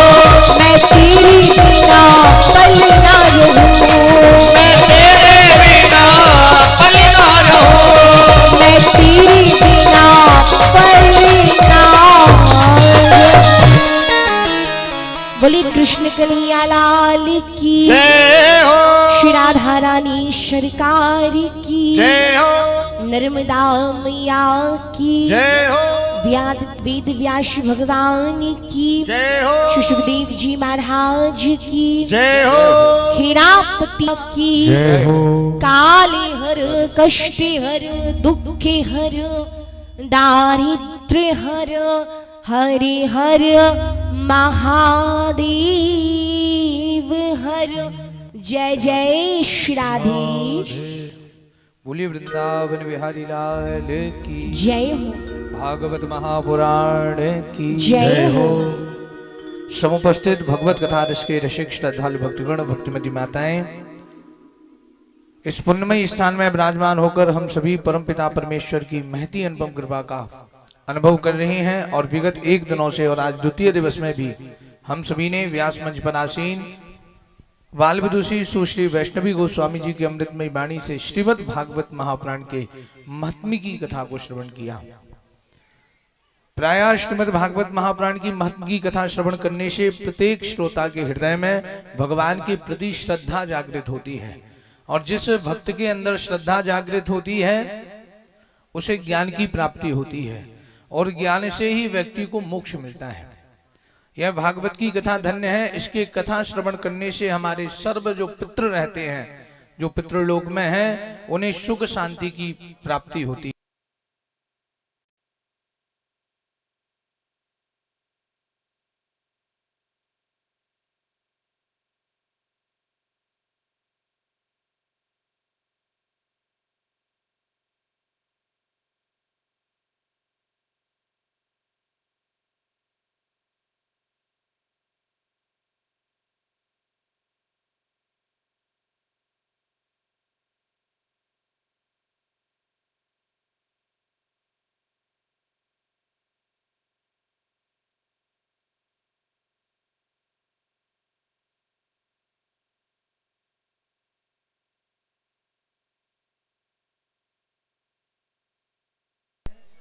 मैं तेरे बिना पल ना रहूं। मैं तेरे बिना पल ना रहूं। मैं तेरे बिना पल ना रहूं। बोले कृष्ण कन्हैया लाल की जय हो श्री राधा रानी सरकार की जय हो नर्मदा मैया की जय हो वेद व्यास भगवान की जय हो श्री सुखदेव जी महाराज की जय हो हेरापति की जय हो काले हर कष्ट हर दुख हर दारिद्र्य हर हरे हर महादेव हर। जय जय श्री राधे। बोलिए वृंदावन बिहारी लाल की जय हो। भागवत महापुराण की जय हो। समुपस्थित भगवत कथा रस के रसिक श्रद्धालु भक्तगण भक्तिमती माताएं, इस पुण्यमयी स्थान में विराजमान होकर हम सभी परमपिता परमेश्वर की महती अनुपम कृपा का अनुभव कर रहे हैं। और विगत एक दिनों से और आज द्वितीय दिवस में भी हम सभी ने व्यास मंच पर आसीन बाल विदुषी सुश्री वैष्णवी गोस्वामी जी की अमृतमयी वाणी से श्रीमद् भागवत महापुराण के महात्म्य की कथा को श्रवण किया। प्रायः श्रीमद् भागवत महापुराण की महत्व की कथा श्रवण करने से प्रत्येक श्रोता के हृदय में भगवान के प्रति श्रद्धा जागृत होती है, और जिस भक्त के अंदर श्रद्धा जागृत होती है उसे ज्ञान की प्राप्ति होती है, और ज्ञान से ही व्यक्ति को मोक्ष मिलता है। यह भागवत की कथा धन्य है। इसके कथा श्रवण करने से हमारे सर्व जो पितृ रहते हैं, जो पितृलोक में हैं, उन्हें सुख शांति की प्राप्ति होती है।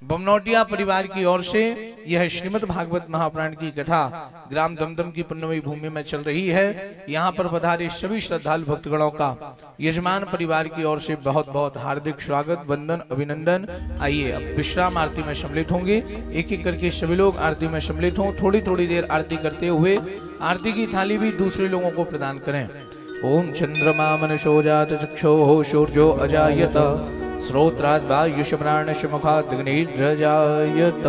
बमनौटिया परिवार की ओर से यह श्रीमद् भागवत महापुराण की कथा ग्राम दमदम की पुण्यमयी भूमि में चल रही है। यहाँ पर पधारे सभी श्रद्धालु भक्तगणों का यजमान परिवार की ओर से बहुत बहुत हार्दिक स्वागत, वंदन, अभिनंदन। आइए अब विश्राम आरती में सम्मिलित होंगे। एक एक करके सभी लोग आरती में सम्मिलित हों। थोड़ी थोड़ी देर आरती करते हुए आरती की थाली भी दूसरे लोगों को प्रदान करें। ओम चंद्रमा मनसो जात चक्षो सूर्यो अजायत श्रोत्राद वायुष्मराणशमुखाग्निर्जायत।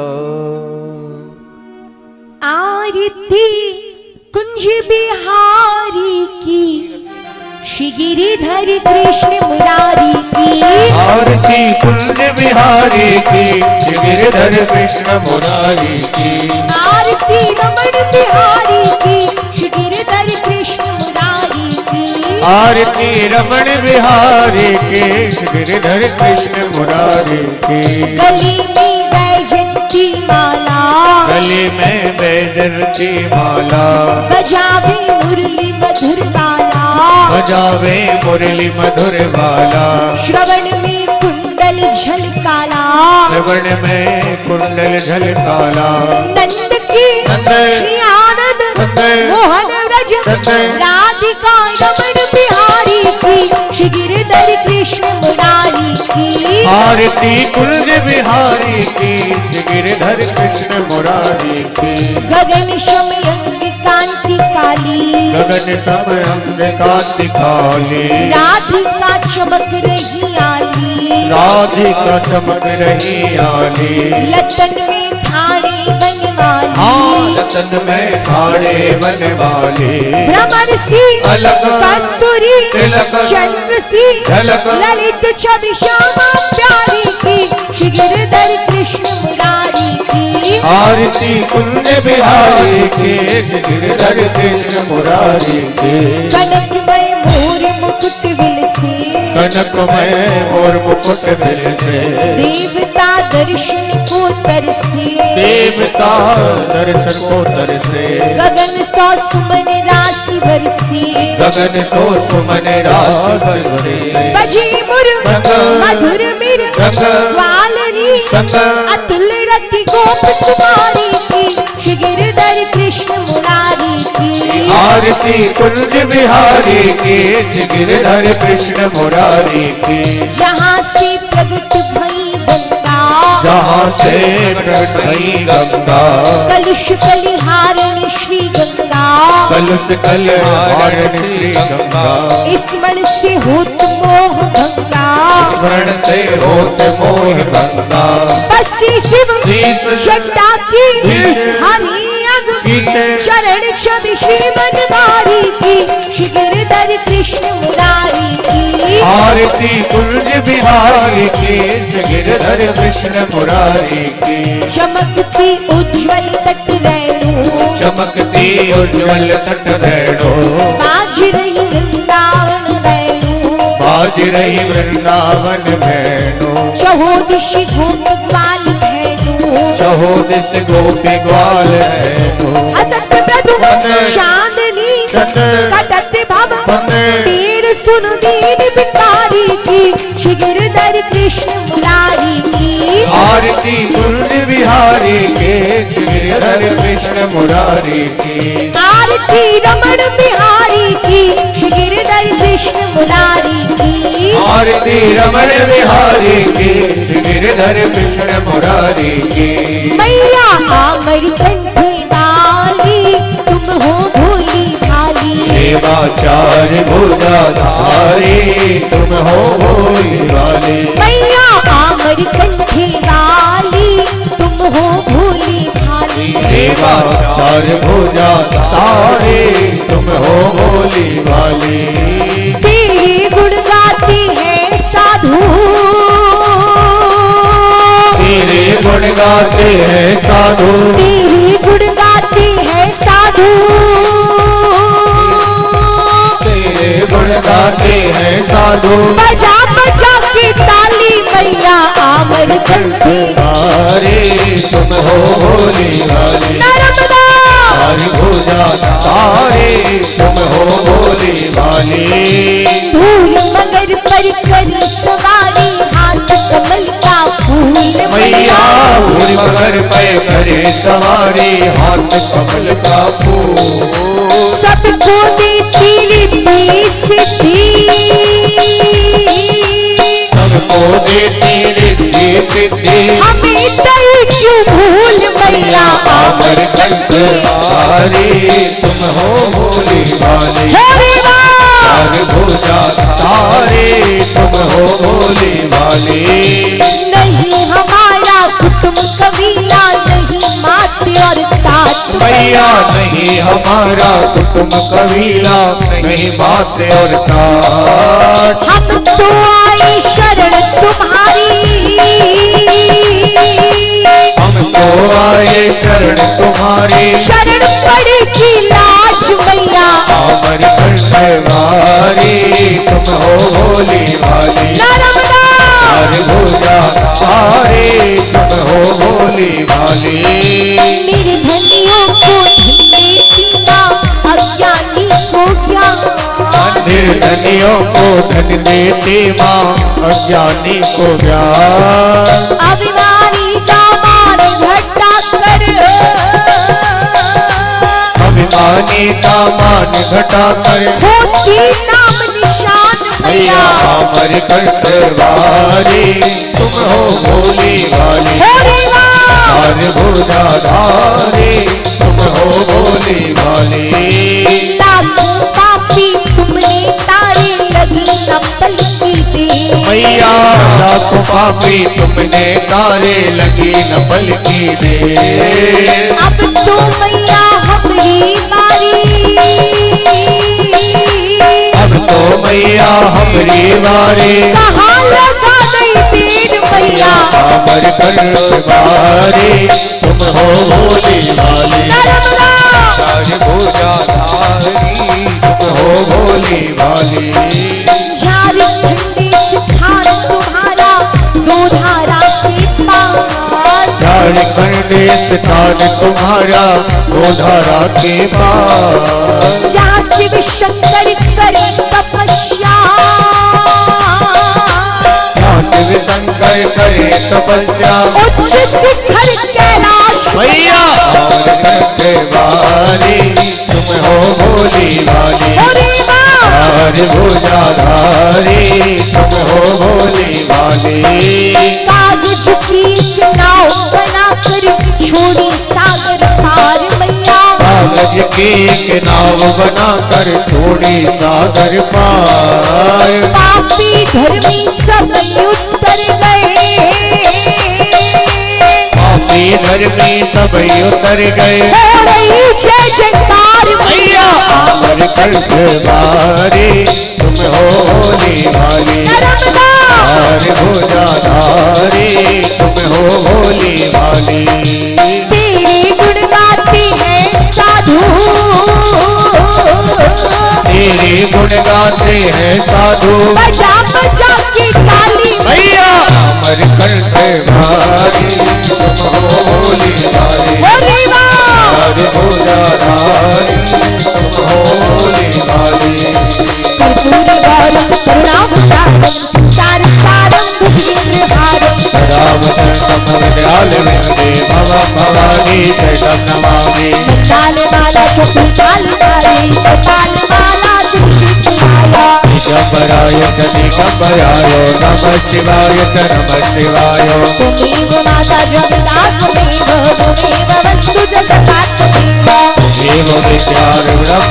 आरती कुंज बिहारी की श्री गिरिधर कृष्ण मुरारी की। आरती कुंज बिहारी की श्री गिरिधर कृष्ण मुरारी की। आरती रमण बिहारी की श्री गिरिधर कृष्ण मुरारी की। आरती रमण बिहारी के गिरिधर कृष्ण मुरारी की। गली में बैजंती माला, गली में बैजंती माला, बजावे मुरली मधुर बाला, बजावे मुरली मधुर बाला। श्रवण में कुंडल झलकाला, श्रवण में कुंडल झलकाला। नंद की श्री आनंद मोहन व्रज राधिका रमण बिहारी की श्री गिरिधर कृष्ण मुरारी की। आरती कुंज बिहारी की, गिरधर कृष्ण मुरारी की। गगन शमयंग कांति काली, गगन समयंग कांति काली, राधिका चमक रही आली, राधिका चमक रही आली। लतन में ठाणे बनवाली, लतन में ठाणे बनवाली। भ्रमर सी अलग कस्तूरी तिलक चंद्र सी झलक ललित छवि श्यामा प्यारी की, श्री गिरधर कृष्ण मुरारी की। आरती कुंज बिहारी के, गिरधर कृष्ण मुरारी के। कनकमय मोर मुकुट विलसे, कनकमय मोर मुकुट बिलसे। देवता दर्शन को तरसे, देवता दर्शन को तरसे। गगन सौ सुमन राशि बरसे, गगन सो सुमन राशि बरसे। बजी मुर रंग मधुर मिर रंग वालनी, रंग अतुल रति गोप कुमारी की, श्री गिरधर कृष्ण मुरारी की। आरती कुंज बिहारी के, गिरधर कृष्ण मुरारी के। जहाँ से प्रगट भई गंगा, जहाँ से प्रकट भई गंगा, कलुष कलिहारिणी श्री गंगा। कलुष कलिहारिणी श्री गंगा। स्मरण से होत मोह भंगा, स्मरण से होत मोह भंगा। बसी शिव शीश शट्टा की, शीश हरि अग पीछे चरण छवि श्री मनवारी की, श्री गिरधर कृष्ण मुरारी की। आरती कुंज बिहारी के, गिरधर कृष्ण मुरारी के। चमकती उज्ज्वल तट रैणु, चमकती उज्ज्वल तट रैणो, बाज रही वृंदावन रैणु। बाज रही वृंदावन भैनो। चहुदिशि गोप ग्वाल भैनु, चहुदिश गोपी ग्वाल भैनो। हसत मधु चांदनी, कटत भव तीर सुन दीन बिकारी की, श्री गिरधर कृष्ण मुरारी की। आरती कुंज बिहारी के, गिरधर कृष्ण मुरारी की। आरती रमण बिहारी की, श्री गिरधर कृष्ण मुरारी की। आरती रमण बिहारी के, गिरधर कृष्ण मुरारी की। मैया आमर कंठी वाली, तुम हो भोली भाली। देवाचार्य भुजाधारी, तुम हो भोली वाली। मैया आमर कंठी वाली, तुम हो भोली भाली। देवाचार्य भुजाधारी, तुम हो भोली वाली। तेरे गुण गाते हैं साधु, तेरे गुण गाते हैं साधु। तेरे गुण गाते हैं साधु। तेरे गुण गाते हैं साधु। बजा बजा के ताली, मैया आमर कंठी तारे, तुम हो भोली वाली। नर्मदा तारी भुजा तारे, तुम हो भोली वाली। धूल मगर पर करी सवारी, हाथ कमल का फूल मैया भूल मगर पे करे सवारी, हाथ कमल का फूल। सबको देती रिद्धि सिद्धि, सबको देती रिद्धि सिद्धि। हमें दई क्यों भूल मैया आमर कंठ वाली, तुम हो भोली वाली। हरे राम। तार भुजा तारे, तुम हो भोली वाली। नहीं हमारा कुटुंब कबीला, नहीं माते और तात मैया नहीं हमारा कुटुंब कबीला, नहीं बात और तात। हम तो आए शरण तुम्हारी, हम तो आए शरण तुम्हारी। शरण पड़े की लाज मैया आमर कंठ वारी, तुम हो भोली वाली। नर्मदा तार भुजा तारे, तुम हो भोली वाली। निर्धनियों को धन देती माँ, अज्ञानी को ज्ञान। निर्धनियों को धन देती माँ, अज्ञानी को ज्ञान। अभिमानी का मान घटा कर, अभिमानी का मान घटा कर। होती नाम निशान मैया मैया आमर कंठ वारी, तुम भोली वाली चार भुजाधारी तुम हो भोली वाली। लाखों पापी तुमने तारे लगी न पलकी दे मैया लाखों पापी तुमने तारे लगी न पलकी दे। अब तो मैया हमारी बारी अब तो मैया हमारी बारी कहाँ लगा गई देर मैया अमर बारी तुम हो भोली वाली चार भुजाधारी तुम हो भोली वाली। झारखंडी सिखार तुम्हारा दो धारा के पास झारखंड स्थान तुम्हारा दो धारा के पास जहाँ शिव शंकर करे तपस्या शिव शंकर करे तपस्या उच्च शिखर कैलाश मैया और वाली तुम हो भोली वाली चार भुजाधारी तुम हो भोली वाली। कागज की एक नाव बनाकर छोड़ी सागर पार मैया कागज की एक नाव बनाकर छोड़ी सागर पार पापी धर्मी सब उतर गए पापी धर्मी सब उतर गए हो रही जय जयकार मैया अमर कंठ बारी तुम हो भोली वाली चार भुजाधारी तुम हो भोली वाली। तेरे गुण गाते हैं साधु तेरे गुण गाते हैं साधु बजा बजा के ताली मैया अमर कंठ भारी तुम हो भोली वाली चार भुजाधारी तुम हो भोली वाली। कर्पूर गौरम करुणावतारम संसार सारम भुजगेन्द्रहारम रामचंद्रम विद्याल वंदे भवं भवानी जगं नमामि। ताल माला चतुर्ताल तारे ताल माला चतुर्ताया दिगंबराय च दिगंबराय नमः शिवाय च नमः शिवाय। त्वमेव माता जगदा त्वमेव वन्दु जगदात्मदेव देव विद्यारूढं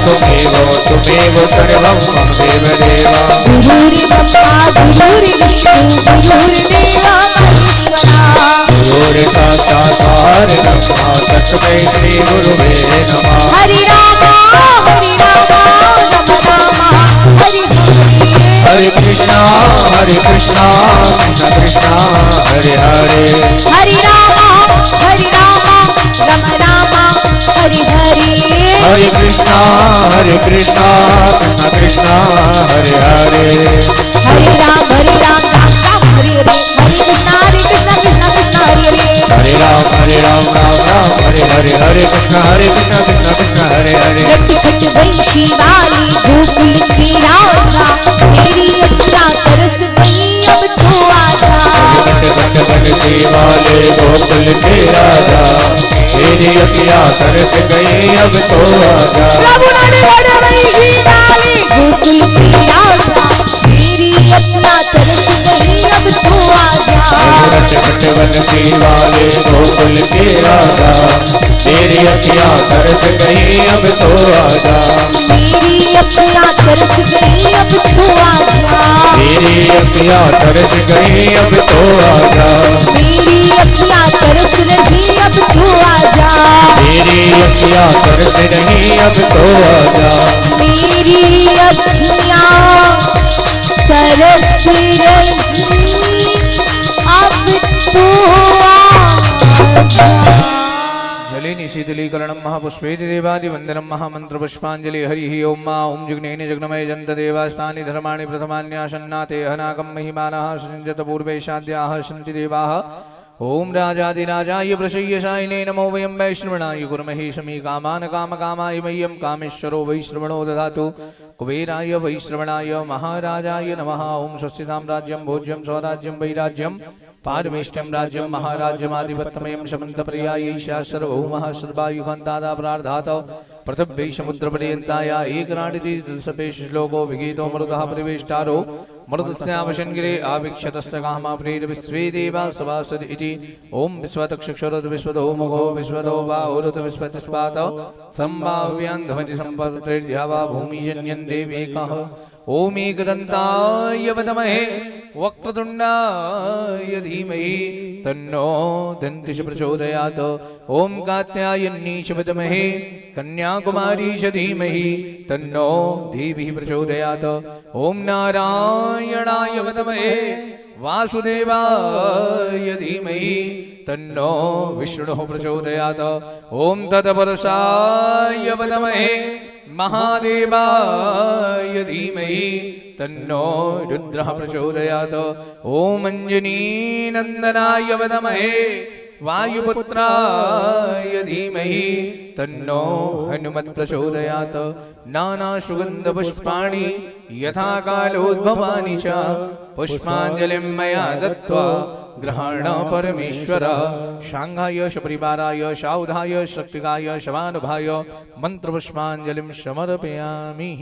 तुमेव सर्वं मम देवदेव। गुरुर्ब्रह्मा गुरुर्विष्णु गुरुर्देवो महेश्वरा गुरुर्साक्षात् परब्रह्म तस्मै श्री गुरुवे नमः। हरि राम राम हरि हरे कृष्णा कृष्ण कृष्ण हरे हरे हरि राम राम राम हरि हरि हरे कृष्णा कृष्ण कृष्ण हरे हरे हरे राम राम राम हरे हरे हरे कृष्ण कृष्ण कृष्ण हरे हरे हरे राम राम राम हरे हरे हरे कृष्ण कृष्ण कृष्ण हरे हरे। नटखट वंशी वाली गोकुल की राजा मेरी अखियां तरस गई अब तो आजा बनती वाले गोकुल के राजा मेरी अखियां तरस गई अब तो आजा। प्रभु नटखट वंशी वाली गोकुल की राजा मेरी अखियां तरस गई अब तो आजा बनती वाले गोकुल के राजा मेरी अखियां तरस गई अब तो आजा। मेरी अखियां तरस गई अब तो आजा मेरी अखियां तरस गई अब तो आजा। मेरी अखियां तरस रही अब तो आजा मेरी अखियां तरस रही अब तो आजा। मेरी अखियां तरस रही अब तो आजा। जलेनि शीतलीकरणं महापुष्पेति देवादि वंदनं महामंत्र पुष्पांजलि हरिः ओम मा ओम जिग्नेनि जग्नमय जन्त देवास्तानि धर्माणि प्रथमान्यासन्नाते हनाकं महिमानः सृञ्जत पूर्वेशाद्याः सन्ति देवाः। ओम राजाधिराजाय प्रसय्यशायिने नमो वयं वैष्णवणाय कुर्महे शमी कामान् कामकामाय मह्यं कामेश्वरो वैश्रवणो ददातु कुबेराय वैश्रवणाय महाराजाय नमः। ओम स्वस्तितां राज्यं भोज्यं स्वराज्यं वैराज्यं पारमेष्ठ्यं राज्यं महाराज्यमाधिपत्यमयं शमन्तप्रियायै शास्त्रभौमः सर्वायुगान्तादा प्रार्धात पृथिव्यै समुद्रपर्यन्ताय एकराडिति सपेश श्लोको विगीतो मरुतः परिवेष्टारो मरुदस्यावशन्गिरे आविक्षतस्तकामा प्रेर विश्वे देवा सभासद इति ओम विश्वतक्षरद विश्वदो मुखो विश्वदो बाहुरुत विश्वतिस्पात संभाव्यान्धमति सम्पत्तिर्द्यावा भूमिजन्यन् देवेकः ओम एकदन्ताय विद्महे वक्रतुण्डाय धीमहि तन्नो दन्तिः प्रचोदयात् ओम कात्यायनी च विद्महे कन्याकुमारी च धीमहि तन्नो देवीः प्रचोदयात् ओम नारायणाय विद्महे वासुदेवाय धीमहि तन्नो विष्णुः प्रचोदयात् ओम तत्पुरुषाय विद्महे महादेवाय धीमहि तन्नो रुद्रः प्रचोदयात् ओम अंजनीनन्दनाय विद्महे वायुपुत्राय धीमहि तन्नो हनुमत् प्रचोदयात् नानासुगन्धपुष्पाणि यथा कालोद्भवानि च पुष्पाञ्जलिं मया दत्त्वा ग्रहण परमेश्वर शांघाय सपरिवाराय साउधाय शक्तिकाय शवानुभाय मंत्रपुष्पाञ्जलिं समर्पयामि।